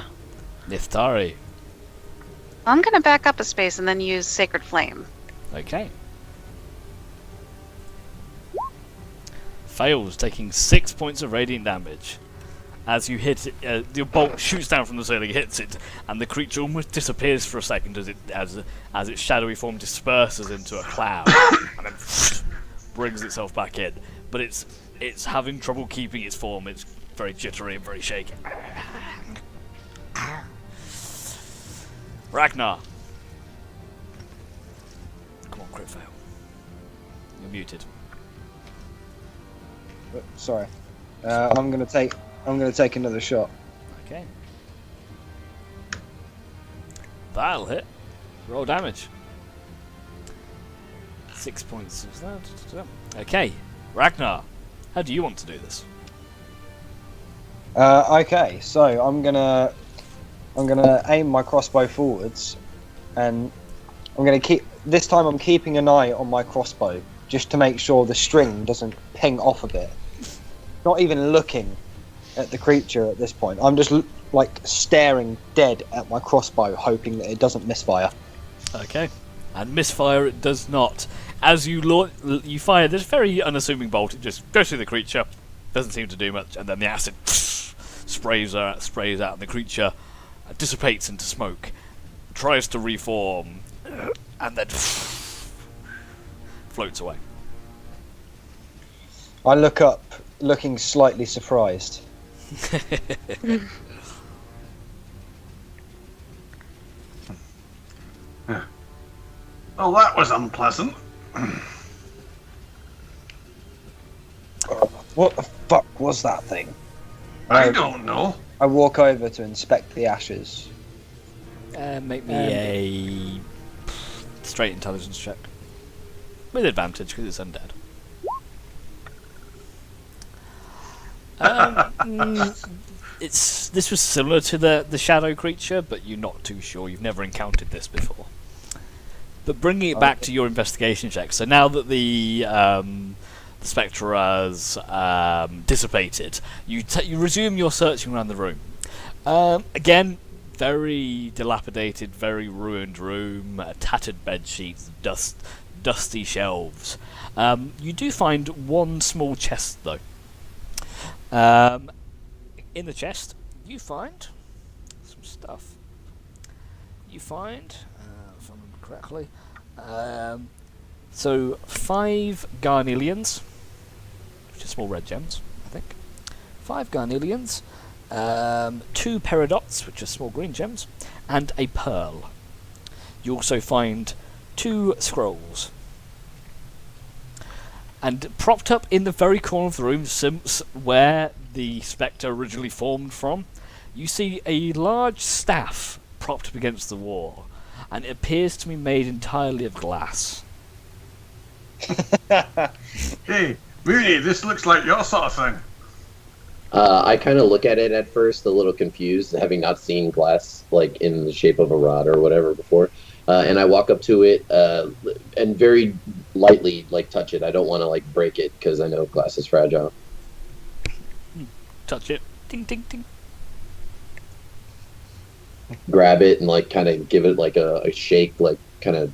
Nithari. I'm gonna back up a space and then use Sacred Flame. Okay. Fails, taking 6 points of radiant damage. As you hit it, your bolt shoots down from the ceiling, hits it, and the creature almost disappears for a second as its shadowy form disperses into a cloud, and then brings itself back in. But it's having trouble keeping its form. It's very jittery and very shaky. Ragnar. Come on, crit fail. You're muted. Sorry. I'm gonna take another shot. Okay. That'll hit. Roll damage. 6 points of that. Okay. Ragnar, how do you want to do this? Okay, so I'm gonna aim my crossbow forwards, and I'm keeping an eye on my crossbow just to make sure the string doesn't ping off a bit. Not even looking at the creature at this point. I'm just staring dead at my crossbow, hoping that it doesn't misfire. Okay. And misfire it does not. As you fire this very unassuming bolt, it just goes through the creature, doesn't seem to do much, and then the acid sprays out, and the creature dissipates into smoke, tries to reform, and then floats away. I look up, looking slightly surprised. Well, that was unpleasant. What the fuck was that thing? I don't know. I walk over to inspect the ashes. Make me a straight intelligence check. With advantage, because it's undead. This was similar to the shadow creature, but you're not too sure. You've never encountered this before. But bringing it back to your investigation check. So now that the spectre has dissipated, you resume your searching around the room. Again, very dilapidated, very ruined room. Tattered bed sheets, dusty shelves. You do find one small chest, though. In the chest, you find some stuff. You find, if I remember correctly, so 5 Garnelians, which are small red gems, I think. 5 Garnelians, 2 Peridots, which are small green gems, and a pearl. You also find 2 scrolls. And propped up in the very corner of the room, where the spectre originally formed from, you see a large staff propped up against the wall, and it appears to be made entirely of glass. Hey, Mooney, this looks like your sort of thing. I kind of look at it at first a little confused, having not seen glass in the shape of a rod or whatever before. And I walk up to it and very lightly touch it. I don't want to break it because I know glass is fragile. Touch it. Ding, ding, ding. grab it and like kind of give it like a shake, like kind of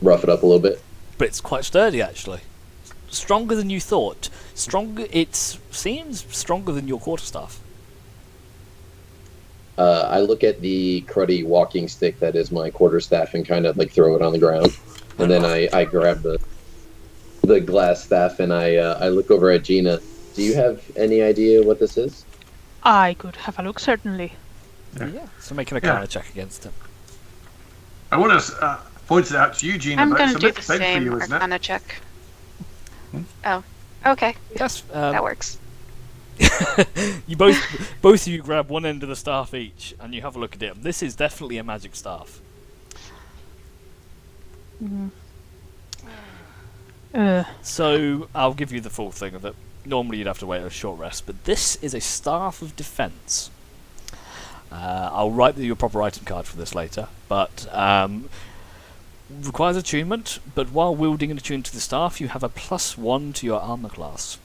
rough it up a little bit. But it's quite sturdy, actually. Stronger than you thought. Stronger. It seems stronger than your quarterstaff. I look at the cruddy walking stick that is my quarterstaff and kind of like throw it on the ground, and then I grab the glass staff and I look over at Gina. Do you have any idea what this is? I could have a look, certainly. Yeah. So making a counter check against it. I would have pointed out to you, Gina, I'm but going it's to a do bit the big for same you, isn't it? Arcana check. Oh, okay. Yes. That works. You both of you grab one end of the staff each, and you have a look at it. This is definitely a magic staff. So I'll give you the full thing of it. Normally you'd have to wait a short rest, but this is a staff of defense. I'll write you a proper item card for this later, but requires attunement. But while wielding and attuned to the staff, you have a +1 to your armor class.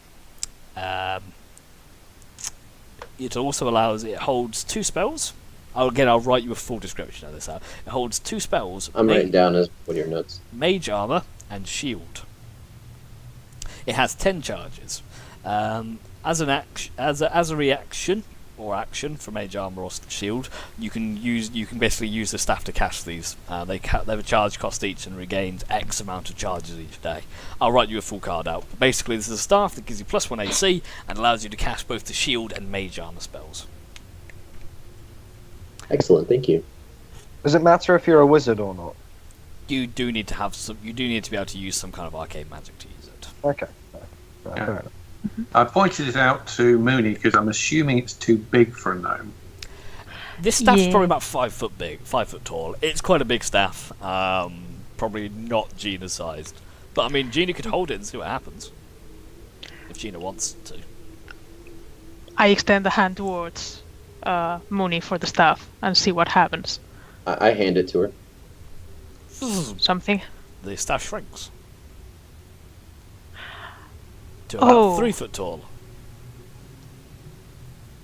It also it holds 2 spells. I'll write you a full description of this out. It holds 2 spells. I'm writing down as one of your notes. Mage armor and shield. It has 10 charges. As a reaction or action for mage armor or shield, you can basically use the staff to cast these. They have a charge cost each and regains X amount of charges each day. I'll write you a full card out. But basically, this is a staff that gives you +1 AC and allows you to cast both the shield and mage armor spells. Excellent, thank you. Does it matter if you're a wizard or not? You do need to have some. You do need to be able to use some kind of arcane magic to use it. Okay. Right, Yeah. fair enough. I pointed it out to Mooney because I'm assuming it's too big for a gnome. This staff's Yeah. probably about 5 foot big, 5 foot tall. It's quite a big staff. Probably not Gina sized, but I mean Gina could hold it and see what happens if Gina wants to. I extend the hand towards Mooney for the staff and see what happens. I hand it to her. Something. The staff shrinks to about Oh. 3 foot tall.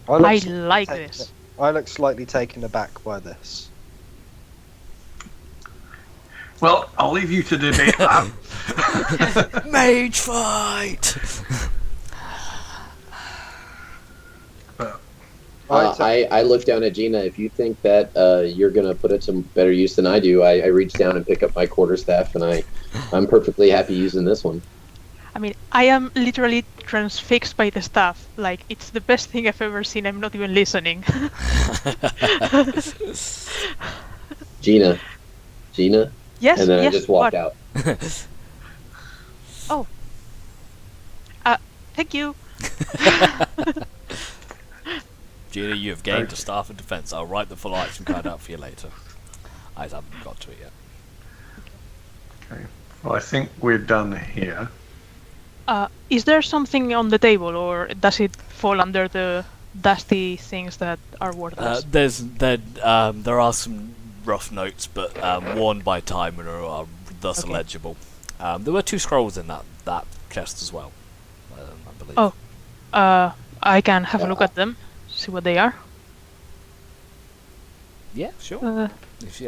I I slightly like taken- this. I look slightly taken aback by this. Well, I'll leave you to debate that. Mage fight! But I look down at Gina. If you think that you're gonna put it to better use than I do, I reach down and pick up my quarterstaff, and I'm perfectly happy using this one. I mean, I am literally transfixed by the staff. Like, it's the best thing I've ever seen. I'm not even listening. Gina, Yes, and then yes, I just walk what? out. Thank you. Gina, you have gained a staff of defense. I'll write the full action card out for you later. I haven't got to it yet. okay. Well, I think we're done here. Is there something on the table, or does it fall under the dusty things that are worthless? There are some rough notes, but worn by time and are thus Okay. illegible. There were 2 scrolls in that chest as well, I believe. Oh. I can have a look at them, see what they are. Yeah, sure. Uh, If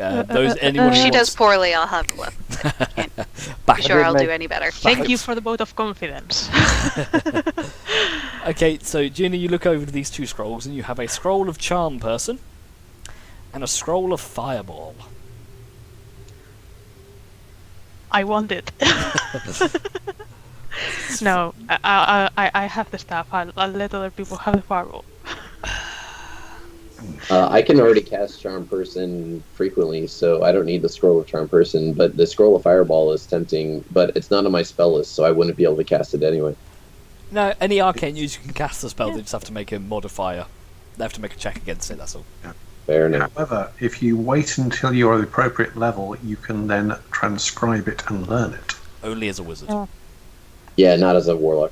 anyone If who she does wants poorly, I'll have a look. back Be sure did I'll do make- any better. Thank you for the vote of confidence. Okay, so Gina, you look over to these 2 scrolls, and you have a scroll of Charm Person and a scroll of Fireball. I want it. No, I have the staff. I'll let other people have the fireball. I can already cast Charm Person frequently, so I don't need the Scroll of Charm Person. But the Scroll of Fireball is tempting, but it's not on my spell list, so I wouldn't be able to cast it anyway. No, any arcane user can cast the spell. They just have to make a modifier. They have to make a check against it. That's all. Fair enough. However, if you wait until you're at the appropriate level, you can then transcribe it and learn it. Only as a wizard. Oh. Yeah, not as a warlock.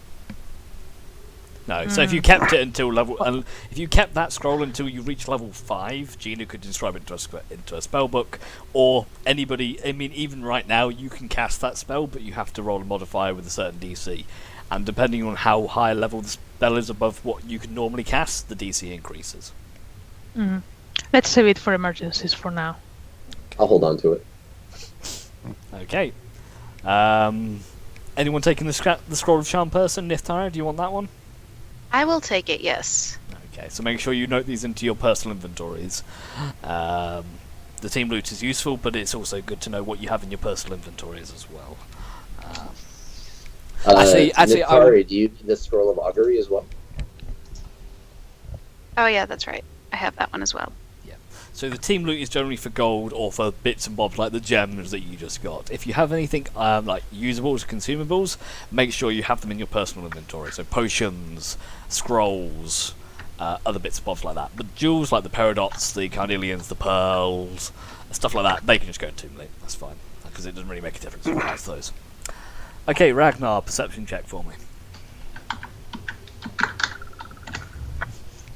No, so if you kept it until level, if you kept that scroll until you reach level 5, Gina could inscribe it into a spell book, or anybody. I mean, even right now, you can cast that spell, but you have to roll a modifier with a certain DC, and depending on how high level the spell is above what you can normally cast, the DC increases. Let's save it for emergencies for now. I'll hold on to it. Okay. Anyone taking the Scroll of Charm person? Nithara, do you want that one? I will take it, yes. Okay, so make sure you note these into your personal inventories. The team loot is useful, but it's also good to know what you have in your personal inventories as well. Actually, Nitari, do you need the Scroll of Augury as well? Oh yeah, that's right. I have that one as well. So the team loot is generally for gold or for bits and bobs like the gems that you just got. If you have anything like usables, consumables, make sure you have them in your personal inventory. So potions, scrolls, other bits and bobs like that. But jewels like the peridots, the carnelians, the pearls, stuff like that, they can just go in tomb loot. That's fine, because it doesn't really make a difference who has those. Okay, Ragnar, perception check for me.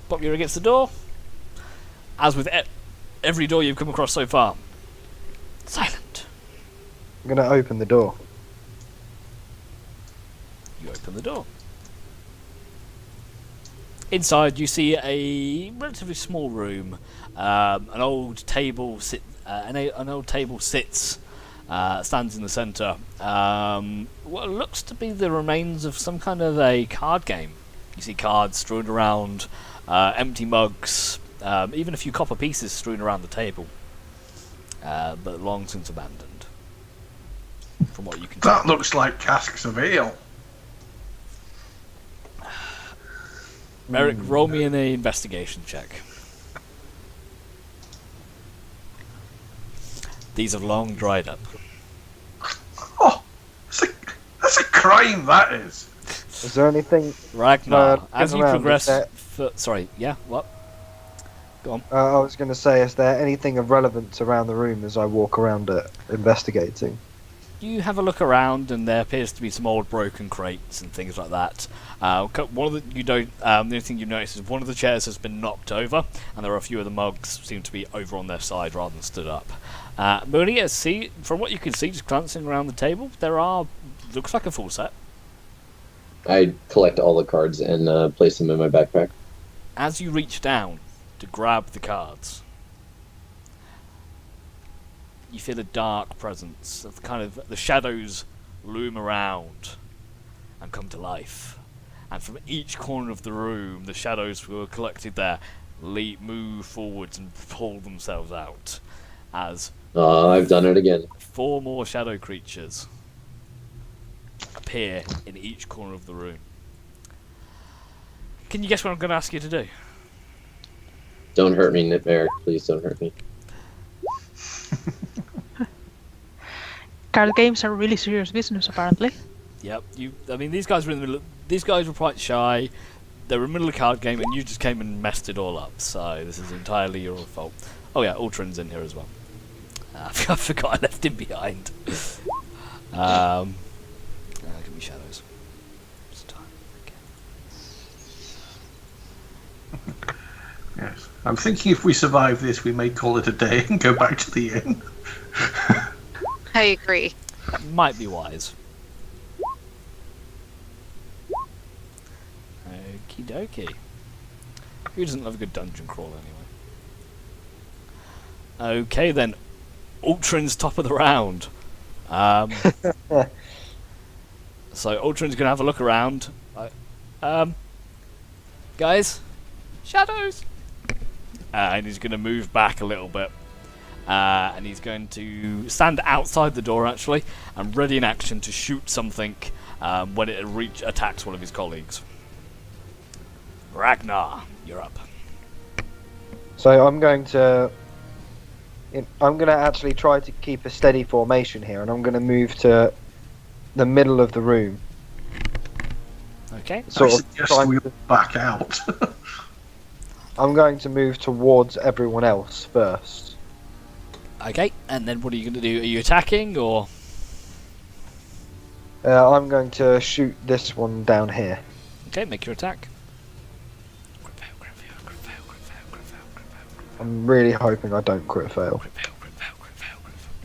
Pop your against the door. As with every door you've come across so far, silent. I'm going to open the door. You open the door. Inside, you see a relatively small room. An old table sits. Stands in the centre. What looks to be the remains of some kind of a card game. You see cards strewn around, empty mugs. Even a few copper pieces strewn around the table, but long since abandoned. From what you can That tell. looks like casks of ale. Merrick, roll me an investigation check. These have long dried up. Oh, that's a crime, that is. Is there anything... Ragnar, as you around, progress... is Sorry, yeah, what? Go on. I was going to say, is there anything of relevance around the room as I walk around it, investigating? You have a look around, and there appears to be some old broken crates and things like that. One of the only thing you notice is one of the chairs has been knocked over, and there are a few of the mugs seem to be over on their side rather than stood up. Maria, see from what you can see, just glancing around the table, looks like a full set. I collect all the cards and place them in my backpack. As you reach down to grab the cards, you feel a dark presence of the shadows loom around and come to life. And from each corner of the room, the shadows who were collected there move forwards and pull themselves out as I've done it again. 4 more shadow creatures appear in each corner of the room. Can you guess what I'm going to ask you to do? Don't hurt me, Nitmare. Please don't hurt me. Card games are really serious business, apparently. Yep. These guys were in the middle. These guys were quite shy. They were in the middle of a card game, and you just came and messed it all up. So this is entirely your fault. Oh yeah, Ultron's in here as well. I forgot I left him behind. Give me shadows. It's time. Okay. Yes. I'm thinking if we survive this, we may call it a day and go back to the inn. I agree. That might be wise. Okie dokie. Who doesn't love a good dungeon crawl anyway? Okay then. Ultron's top of the round. So Ultron's gonna have a look around. Guys, shadows. And he's gonna move back a little bit. And he's going to stand outside the door actually, and ready in action to shoot something when it attacks one of his colleagues. Ragnar, you're up. So I'm going to actually try to keep a steady formation here, and I'm going to move to the middle of the room. Okay. I Sort of suggest trying we to- back out. I'm going to move towards everyone else first. Okay, and then what are you going to do? Are you attacking, or...? I'm going to shoot this one down here. Okay, make your attack. I'm really hoping I don't crit fail.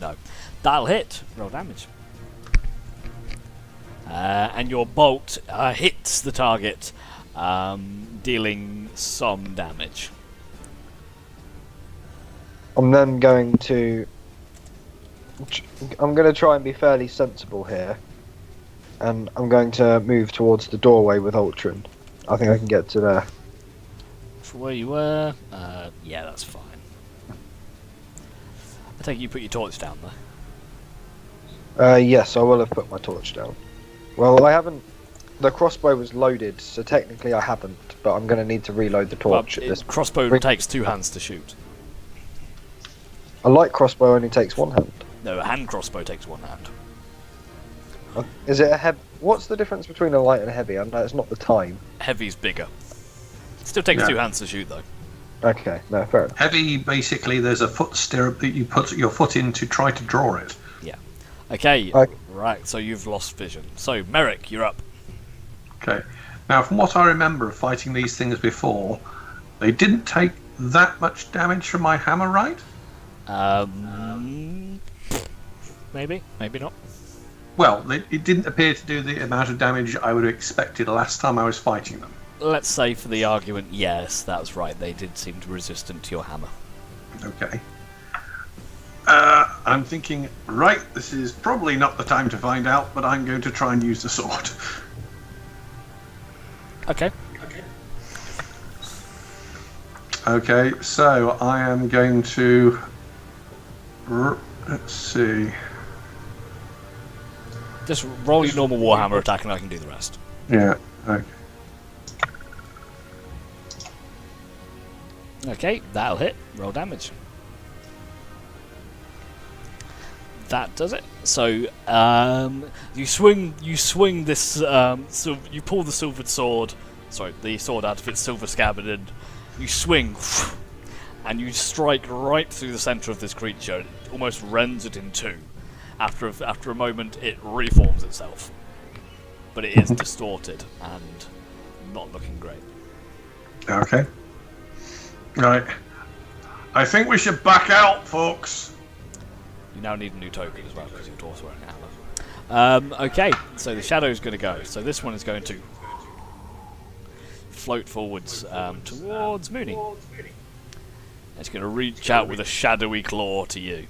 No. That'll hit. Roll damage. And your bolt hits the target, dealing some damage. I'm then going to. I'm going to try and be fairly sensible here, and I'm going to move towards the doorway with Ultron. I think I can get to there. For where you were, yeah, that's fine. I take it you put your torch down there. Yes, I will have put my torch down. Well, I haven't. The crossbow was loaded, so technically I haven't. But I'm going to need to reload the torch at this. Crossbow takes 2 hands to shoot. A light crossbow only takes one hand. No, a hand crossbow takes 1 hand. Is it a heavy? What's the difference between a light and a heavy? I know it's not the time. Heavy's bigger. Still takes Yeah. 2 hands to shoot though. Okay, no, fair enough. Heavy, basically, there's a foot stirrup that you put your foot in to try to draw it. Okay, Okay. right, so you've lost vision. So, Merrick, you're up. Okay. Now, from what I remember of fighting these things before, they didn't take that much damage from my hammer, right? Maybe, maybe not. Well, it didn't appear to do the amount of damage I would have expected last time I was fighting them. Let's say for the argument, yes, that's right. They did seem to be resistant to your hammer. Okay. I'm thinking, right, this is probably not the time to find out, but I'm going to try and use the sword. Okay. Okay, so I am going to... Let's see. Just roll your normal Warhammer attack and I can do the rest. Yeah, okay. Okay, that'll hit. Roll damage. That does it. So, you swing this, you pull the silvered sword, the sword out of its silver scabbard, and you swing, and you strike right through the centre of this creature. It almost rends it in 2. After a moment, it reforms itself, but it is distorted and not looking great. Okay. Right. I think we should back out, folks. You now need a new token as well because you're also wearing a hammer. Okay, so the shadow's going to go. So this one is going to float forwards towards Mooney. It's going to reach out with a shadowy claw to you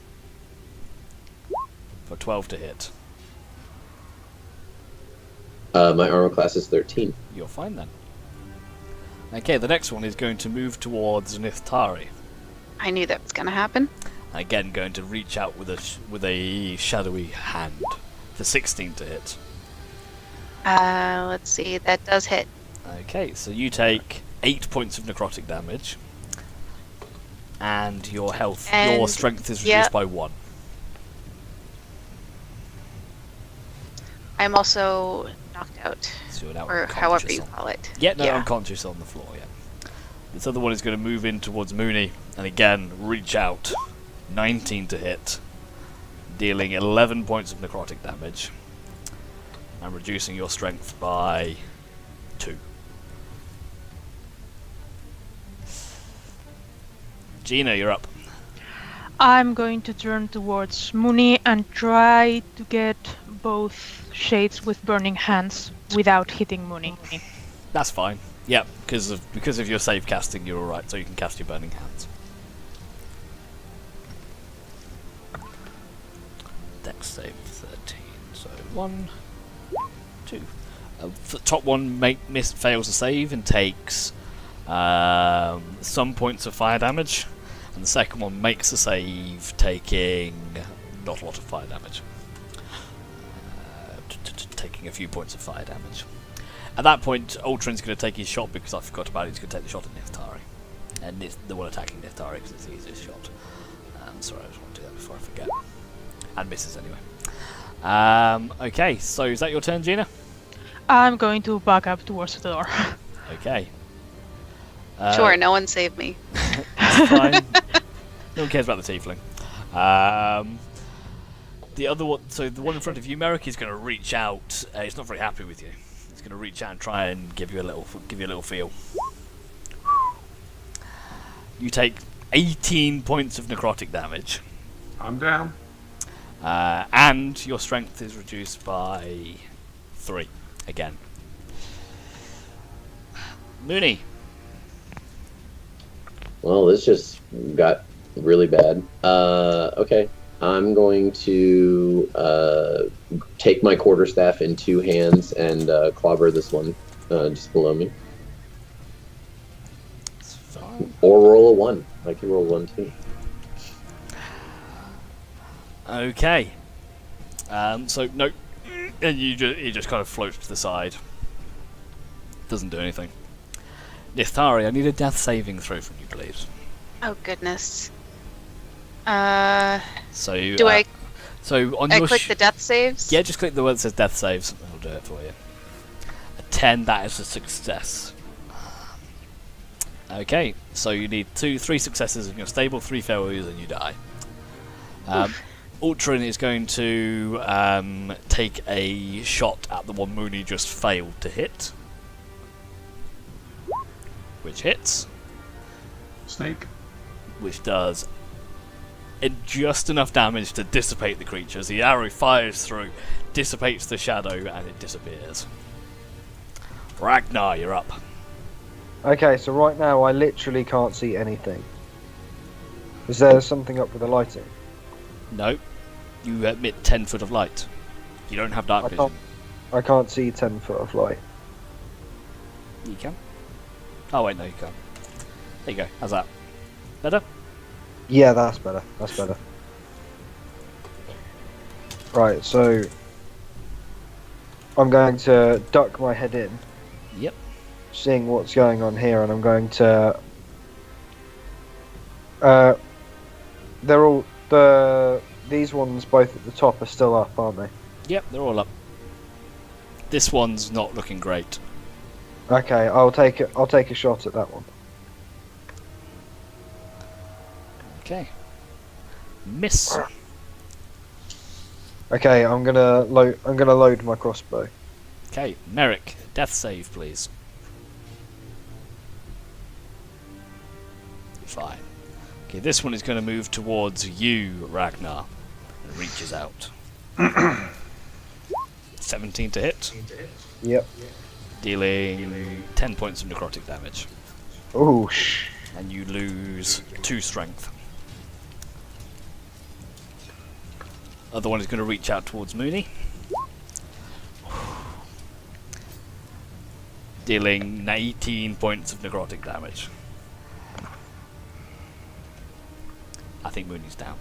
for 12 to hit. My armor class is 13. You're fine then. Okay, the next one is going to move towards Nithtari. I knew that was going to happen. Again, going to reach out with a shadowy hand for 16 to hit. Let's see. That does hit. Okay, so you take 8 points of necrotic damage, and your your strength is reduced by 1. I'm also knocked out, So you're now or unconscious however you on- call it. Yeah, no, unconscious on the floor. Yeah. This other one is going to move in towards Mooney, and again reach out. 19 to hit, dealing 11 points of necrotic damage, and reducing your strength by 2. Gina, you're up. I'm going to turn towards Mooney and try to get both shades with burning hands without hitting Mooney. That's fine. Yeah, because of your save casting, you're alright, so you can cast your burning hands. Dex save 13. So 1, 2. The top one fails to save and takes some points of fire damage, and the second one makes a save, taking not a lot of fire damage. Taking a few points of fire damage. At that point, Ultron's going to take his shot because I forgot about it. He's going to take the shot at Nithtari. And the one attacking Nithtari because it's the easiest shot. Sorry, I just want to do that before I forget. And misses anyway. Okay, so is that your turn, Gina? I'm going to back up towards the door. Okay. Sure, no one saved me. That's fine. No one cares about the tiefling. The other one, so the one in front of you, Merrick, is going to reach out. He's not very happy with you. He's going to reach out and try and give you a little feel. You take 18 points of necrotic damage, I'm down. and your strength is reduced by 3 again. Mooney. Well, this just got really bad. Okay. I'm going to take my quarterstaff in 2 hands and clobber this one just below me. It's fine. Or roll a 1. I can roll 1 too. Okay. So no, and he just kind of floats to the side. Doesn't do anything. Nithari, I need a death saving throw from you, please. Oh goodness. So Do I So on I your click the death saves? yeah, just click the word that says death saves. I'll do it for you. A 10, that is a success. Okay, so you need 3 successes and you're stable, 3 failures and you die. Ultron is going to take a shot at the one Mooney just failed to hit. Which hits. Snake. Which does just enough damage to dissipate the creature. As the arrow fires through, dissipates the shadow, and it disappears. Ragnar, you're up. Okay, so right now I literally can't see anything. Is there something up with the lighting? No, you emit 10 foot of light. You don't have dark vision. I can't see 10 foot of light. You can. Oh wait, no, you can't. There you go. How's that? Better? Yeah, that's better. That's better. Right, so I'm going to duck my head in. Yep. Seeing what's going on here, and I'm going to. They're all these ones both at the top are still up, aren't they? Yep, they're all up. This one's not looking great. Okay, I'll take a shot at that one. Okay. Miss. Okay, I'm gonna load my crossbow. Okay, Merrick, death save, please. Fine. Okay, this one is going to move towards you, Ragnar, and reaches out. 17 to hit, Yep. dealing 10 points of necrotic damage, Oh, and you lose 2 strength. Other one is going to reach out towards Mooney, dealing 18 points of necrotic damage. I think Mooney's down.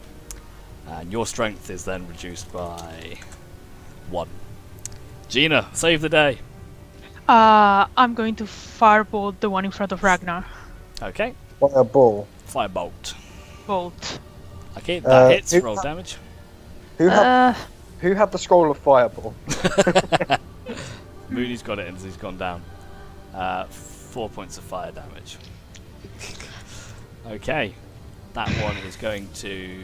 And your strength is then reduced by 1. Gina, save the day. I'm going to firebolt the one in front of Ragnar. Okay. fireball. Firebolt. Bolt. Okay, that hits. who- Roll damage. Who had the scroll of fireball? Mooney's got it and he's gone down. 4 points of fire damage. Okay. That one is going to...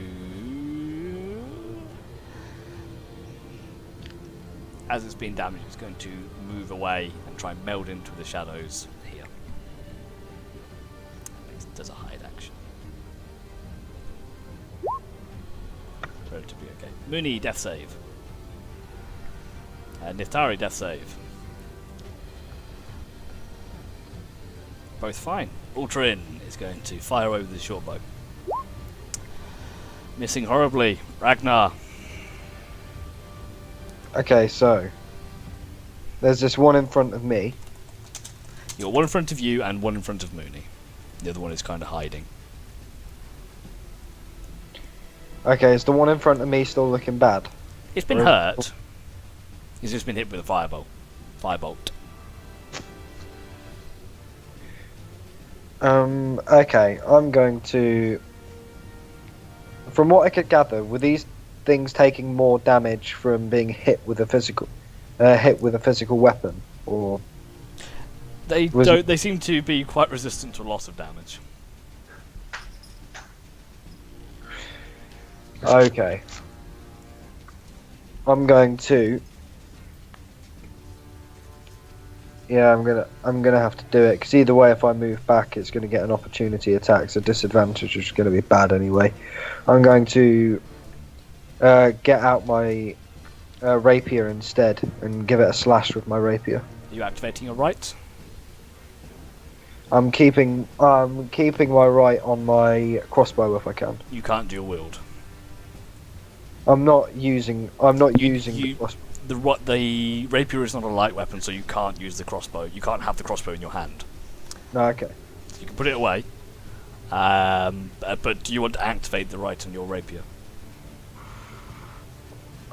As it's been damaged, it's going to move away and try and meld into the shadows here. It does a hide action. Relatively okay. Mooney, death save. Nithari, death save. Both fine. Ultrin is going to fire over the short bow. Missing horribly. Ragnar. Okay, so there's this one in front of me. You got one in front of you and one in front of Mooney. The other one is kind of hiding. Okay, is the one in front of me still looking bad? It's been hurt. He's just been hit with a firebolt. Okay, I'm going to. From what I could gather, were these things taking more damage from being hit with a physical weapon, or They Was don't. it- They seem to be quite resistant to loss of damage. okay? I'm going to. Yeah, I'm gonna have to do it because either way, if I move back, it's gonna get an opportunity attack. So disadvantage is gonna be bad anyway. I'm going to get out my rapier instead and give it a slash with my rapier. Are you activating your right? I'm keeping my right on my crossbow if I can. You can't dual wield. I'm not using the You- crossbow. The rapier is not a light weapon, so you can't use the crossbow. You can't have the crossbow in your hand. No, okay. You can put it away. But do you want to activate the right on your rapier?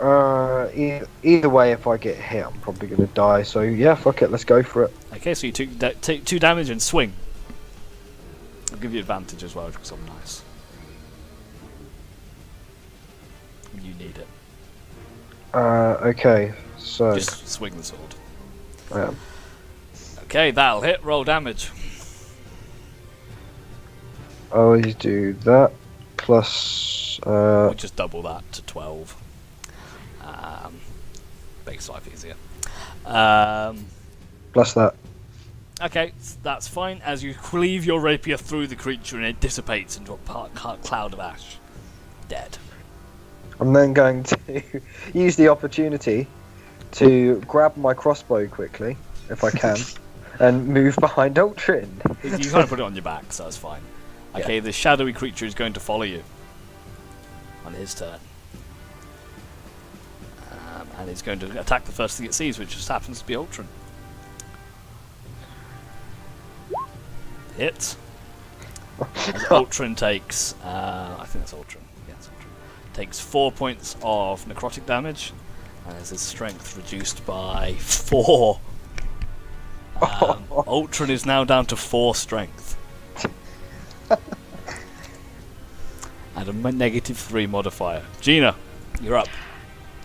Either way, if I get hit, I'm probably gonna die. So yeah, fuck it, let's go for it. Okay, so you take 2 damage and swing. I'll give you advantage as well because I'm nice. You need it. Okay, so Just swing the sword. I am. Okay, that'll hit. Roll damage. I always do that plus. We'll just double that to 12. Makes life easier. Plus that. Okay, that's fine. As you cleave your rapier through the creature and it dissipates into a cloud of ash. Dead. I'm then going to use the opportunity to grab my crossbow quickly, if I can, and move behind Ultrin. You kind of put it on your back, so that's fine. Okay, the shadowy creature is going to follow you on his turn. And he's going to attack the first thing it sees, which just happens to be Ultron. Hit. As Ultron takes... I think that's Ultron. Yeah, it's Ultron. Takes 4 points of necrotic damage, and has his strength reduced by 4. Ultron is now down to 4 strength. And a -3 modifier. Gina, you're up.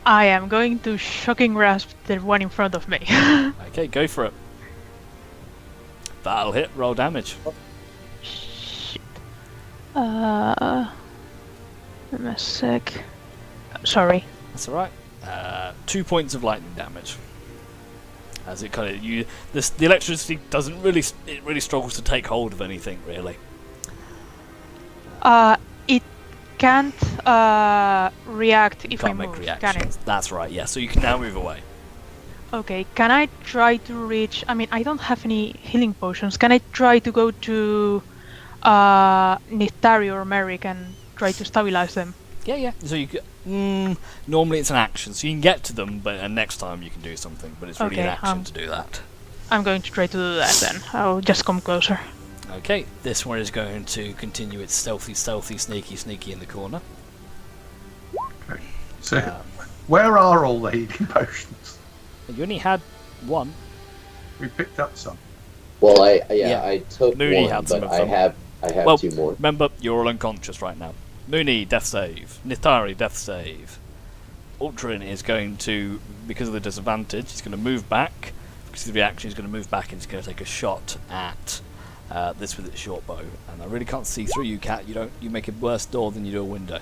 I am going to shocking grasp the one in front of me. Okay, go for it. That'll hit. Roll damage. Shit. Give me a sec. Sorry. That's all right. 2 points of lightning damage. As it kind of the electricity doesn't really it really struggles to take hold of anything really. It can't react if I Can't make move, can reactions. it? That's right. Yeah. So you can now move away. Okay, can I try to reach... I mean, I don't have any healing potions. Can I try to go to Nithari or Merrick and try to stabilize them? Yeah. So you normally it's an action, so you can get to them, but next time you can do something. But it's really an Okay, action to do that. I'm going to try to do that then. I'll just come closer. Okay, this one is going to continue its stealthy, sneaky in the corner. So, where are all the healing potions? You only had 1. We picked up some. Well, Yeah. I took Mooney one, had some but of I them. have Well, 2 more. Remember, you're all unconscious right now. Mooney, death save. Nithari, death save. Ultrin is going to, because of the disadvantage, he's going to move back. Because of the reaction, he's going to move back and he's going to take a shot at this with its short bow. And I really can't see through you, Cat. You make a worse door than you do a window.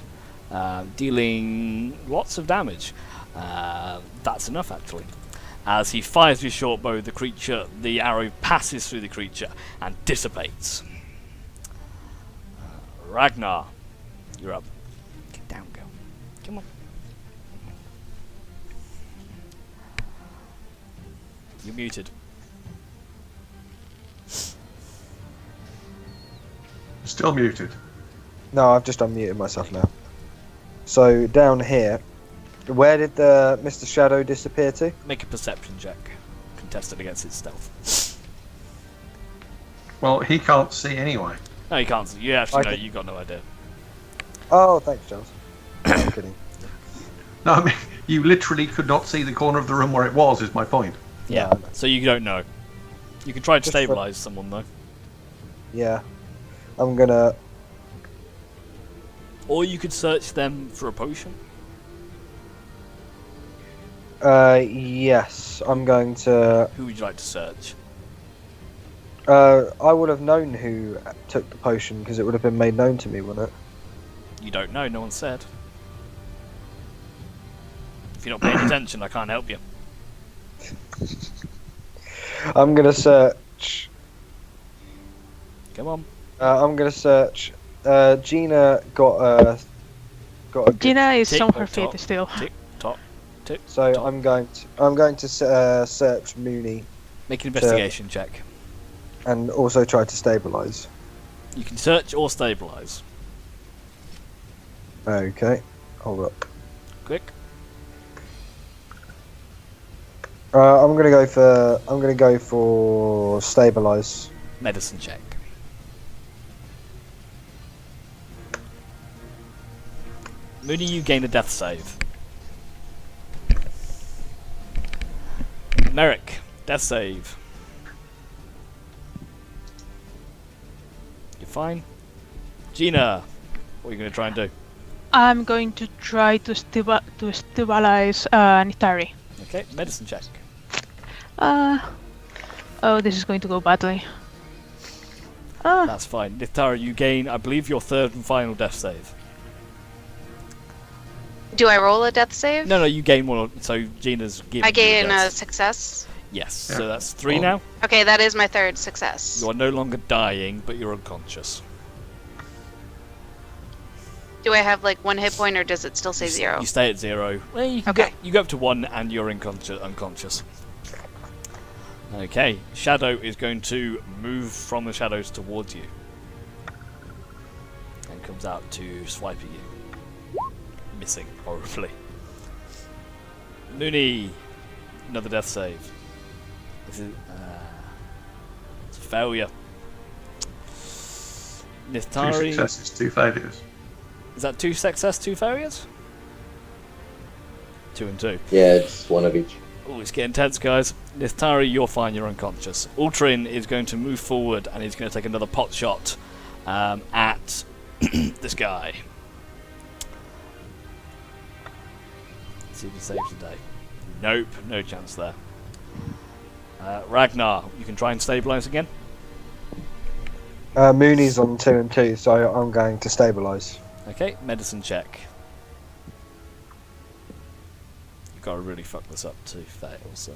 Dealing lots of damage. That's enough, actually. As he fires his short bow, the arrow passes through the creature and dissipates. Ragnar, you're up. Get down, girl. Come on. You're muted. Still muted. No, I've just unmuted myself now. So down here, where did the Mr. Shadow disappear to? Make a perception check. Contested against its stealth. Well, he can't see anyway. No, you can't. You actually know. Okay. You got no idea. Oh, thanks, Charles. I'm kidding. No, I mean, you literally could not see the corner of the room where it was, is my point. Yeah. No. So you don't know. You can try to Just for- stabilize someone though, Yeah, I'm gonna. or you could search them for a potion. Yes, I'm going to. Who would you like to search? I would have known who took the potion because it would have been made known to me, wouldn't it? You don't know. No one said. If you're not paying attention, I can't help you. I'm gonna search. Come on. I'm gonna search. Gina got a. Gina is Tick, on her tock, feet still. Tick tock, tick. So tock. I'm going to search Mooney. Make an investigation check. And also try to stabilize. You can search or stabilize. Okay, hold up. Quick. I'm gonna go for stabilize. Medicine check. Mooney, you gain a death save. Merrick, death save. You're fine. Gina, what are you going to try and do? I'm going to try to stabilize Nitari. Okay, medicine check. Oh, this is going to go badly. That's fine. Nithara, you gain, I believe, your third and final death save. Do I roll a death save? No, you gain one. So Gina's given. I gain you a death. Success. Yes, Yeah. so that's 3 now. Okay, that is my third success. You are no longer dying, but you're unconscious. Do I have like 1 hit point, or does it still say 0? You stay at 0. Well, you can Okay. you go up to 1 and you're unconscious. Okay, Shadow is going to move from the shadows towards you. And comes out to swipe at you. Missing horribly. Mooney, another death save. This is it's a failure. Two Nithari, successes, 2 failures. is that 2 success, 2 failures? 2 and 2. Yeah, it's one of each. Oh, it's getting tense, guys. Nithari, you're fine, you're unconscious. Ultrin is going to move forward and he's going to take another pot shot at this guy. See if he saves the day. Nope, no chance there. Ragnar, you can try and stabilize again. Mooney's on 2 and 2, so I'm going to stabilize. Okay, medicine check. You've got to really fuck this up to fail, so.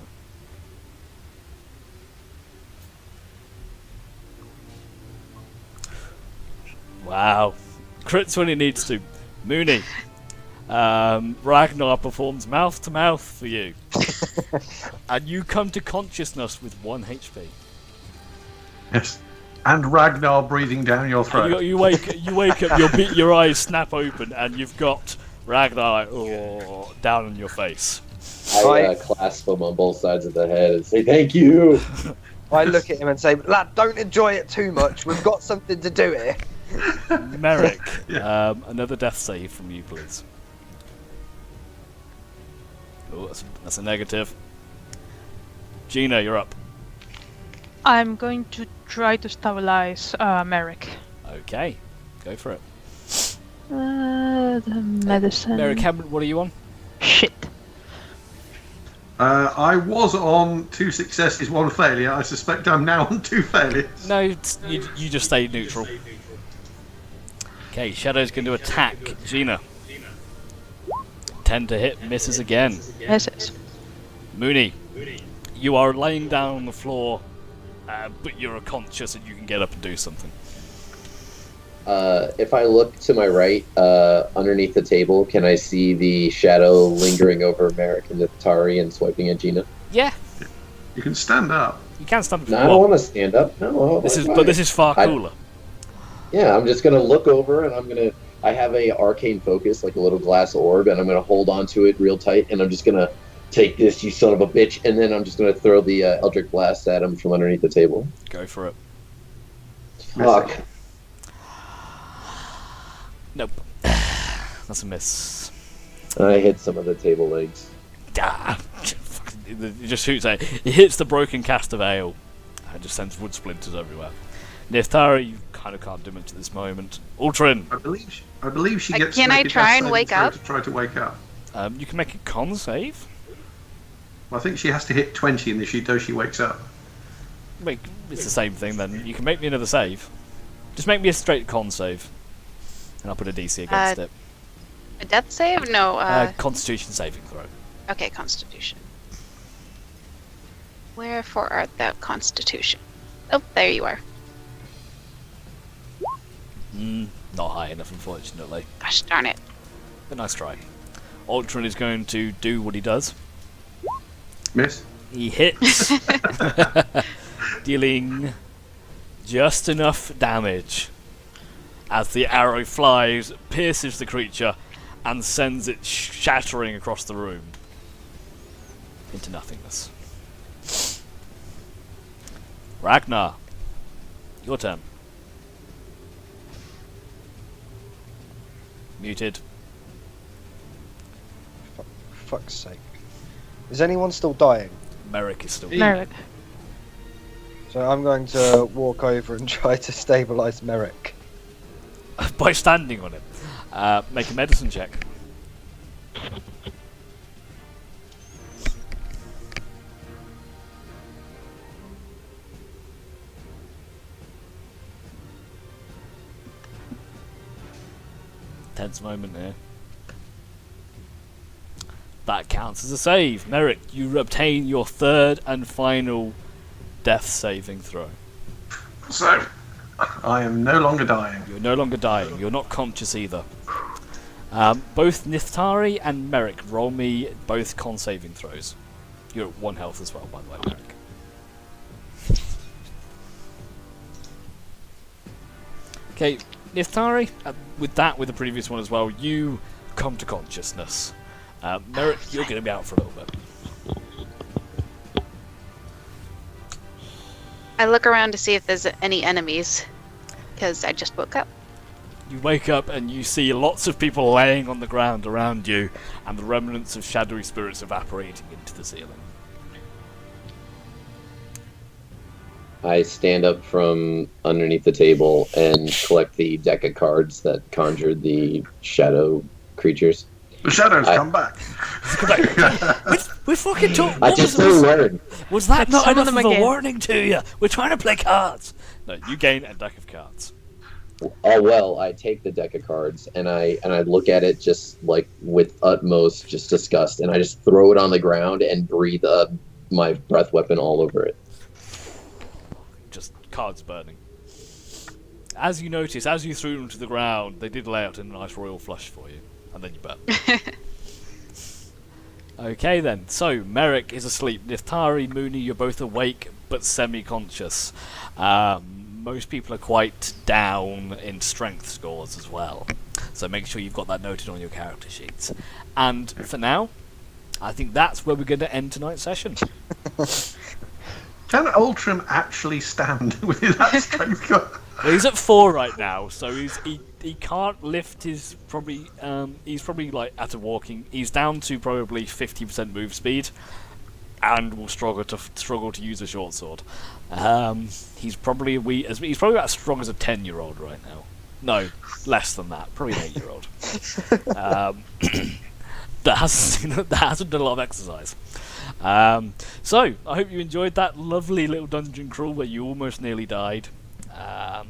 Wow. Crits when it needs to. Mooney. Ragnar performs mouth to mouth for you. And you come to consciousness with 1 HP. Yes. And Ragnar breathing down your throat. You wake up, your eyes snap open, and you've got Ragnar down on your face. I clasp him on both sides of the head and say, "Thank you." I look at him and say, "Lad, don't enjoy it too much. We've got something to do here." Merrick, Yeah. another death save from you, please. Oh, that's a negative. Gina, you're up. I'm going to try to stabilize Merrick. Okay, go for it. The medicine. Merrick, what are you on? Shit. I was on 2 successes, 1 failure. I suspect I'm now on 2 failures. No, you just stay neutral. Okay, Shadow's going to attack Gina. 10 to hit, misses again. Misses. Mooney, you are laying down on the floor, but you're unconscious and you can get up and do something. If I look to my right, underneath the table, can I see the shadow lingering over Merrick and Nithari and swiping at Gina? Yeah, You can stand up. you can stand up. No, I don't want to stand up. No, This is, why? but this is far cooler. Yeah, I'm just gonna look over and I have a arcane focus, like a little glass orb, and I'm gonna hold onto it real tight, and I'm just gonna take this, you son of a bitch, and then I'm just gonna throw the Eldritch Blast at him from underneath the table. Go for it. Fuck. Nope. That's a miss. I hit some of the table legs. Ah, it just shoots out. It hits the broken cast of ale and just sends wood splinters everywhere. Nithara, you kind of can't do much at this moment. Ultrin, I believe she gets. Can to I make a try death and saving wake throw up? To try to wake up. you can make a con save. Well, I think she has to hit 20, and if she does, she wakes up. Wait, it's the same thing then. You can make me another save. Just make me a straight con save. And I'll put a DC against it. A death save? No. Constitution saving throw. Okay, Constitution. Wherefore art thou, Constitution? Oh, there you are. Not high enough, unfortunately. Gosh darn it. But nice try. Ultron is going to do what he does. Miss. He hits, dealing Just enough damage as the arrow flies, pierces the creature, and sends it shattering across the room into nothingness. Ragnar, your turn. Muted. Fuck's sake. Is anyone still dying? Merrick is still. Merrick. So I'm going to walk over and try to stabilise Merrick. By standing on it. Make a medicine check. Tense moment here. That counts as a save. Merrick, you obtain your third and final death saving throw. So, I am no longer dying. You're no longer dying. You're not conscious either. Both Nithari and Merrick, roll me both con saving throws. You're at 1 health as well, by the way, Merrick. Okay, Nithari, with the previous one as well, you come to consciousness. Merrick, you're going to be out for a little bit. I look around to see if there's any enemies, because I just woke up. You wake up and you see lots of people laying on the ground around you, and the remnants of shadowy spirits evaporating into the ceiling. I stand up from underneath the table and collect the deck of cards that conjured the shadow creatures. The shadows come back. We fucking talked. I just so learned. Was that Let's not summon enough them of a again. warning to you? We're trying to play cards. No, you gain a deck of cards. Oh well, I take the deck of cards and I look at it just like with utmost just disgust, and I just throw it on the ground and breathe my breath weapon all over it. Just cards burning. As you notice, as you threw them to the ground, they did lay out in a nice royal flush for you, and then you burn. Okay then, so Merrick is asleep. Nithari, Mooney, you're both awake but semi-conscious. Most people are quite down in strength scores as well, so make sure you've got that noted on your character sheets. And for now, I think that's where we're going to end tonight's session. Can Ultram actually stand with that strength gun? Well, he's at 4 right now, so he can't lift his he's probably like at a walking. He's down to probably 50% move speed, and will struggle to use a short sword. He's probably about as strong as a 10-year-old right now. No, less than that. Probably an 8-year-old. that hasn't done a lot of exercise. So I hope you enjoyed that lovely little dungeon crawl where you almost nearly died. Yeah.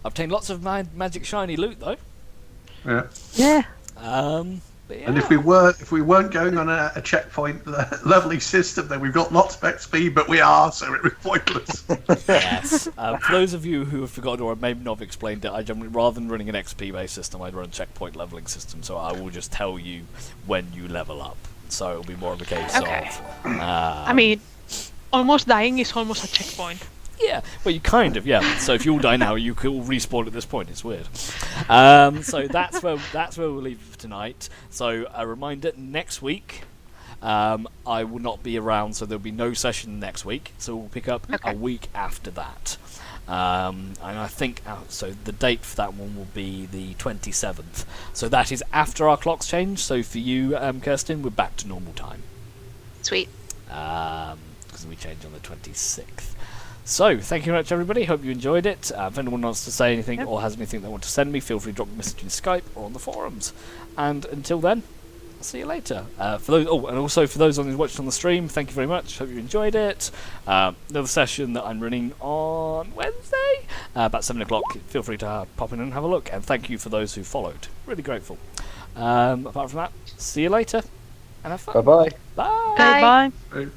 Obtained lots of magic shiny loot though. Yeah. Yeah. But yeah. And if we weren't going on a checkpoint leveling system, then we've got lots of XP, but we are, so it was pointless. Yes. For those of you who have forgotten or maybe not have explained it, I generally, rather than running an XP-based system, I'd run a checkpoint leveling system. So I will just tell you when you level up. So it'll be more of a case Okay. of. I mean, almost dying is almost a checkpoint. Yeah, well, you kind of, yeah. So if you all die now, you could all respawn at this point. It's weird. So that's where we'll leave it for tonight. So a reminder: next week, I will not be around, so there'll be no session next week. So we'll pick up a week after that. And I think so. The date for that one will be the 27th. So that is after our clocks change. So for you, Kirsten, we're back to normal time. Sweet. Because we change on the 26th. So, thank you very much, everybody. Hope you enjoyed it. If anyone wants to say anything or has anything they want to send me, feel free to drop a message in Skype or on the forums. And until then, I'll see you later. For those, and also for those who watched on the stream, thank you very much. Hope you enjoyed it. Another session that I'm running on Wednesday, about 7 o'clock. Feel free to pop in and have a look. And thank you for those who followed. Really grateful. Apart from that, see you later and have fun. Bye bye. Bye. Bye. Bye. Right.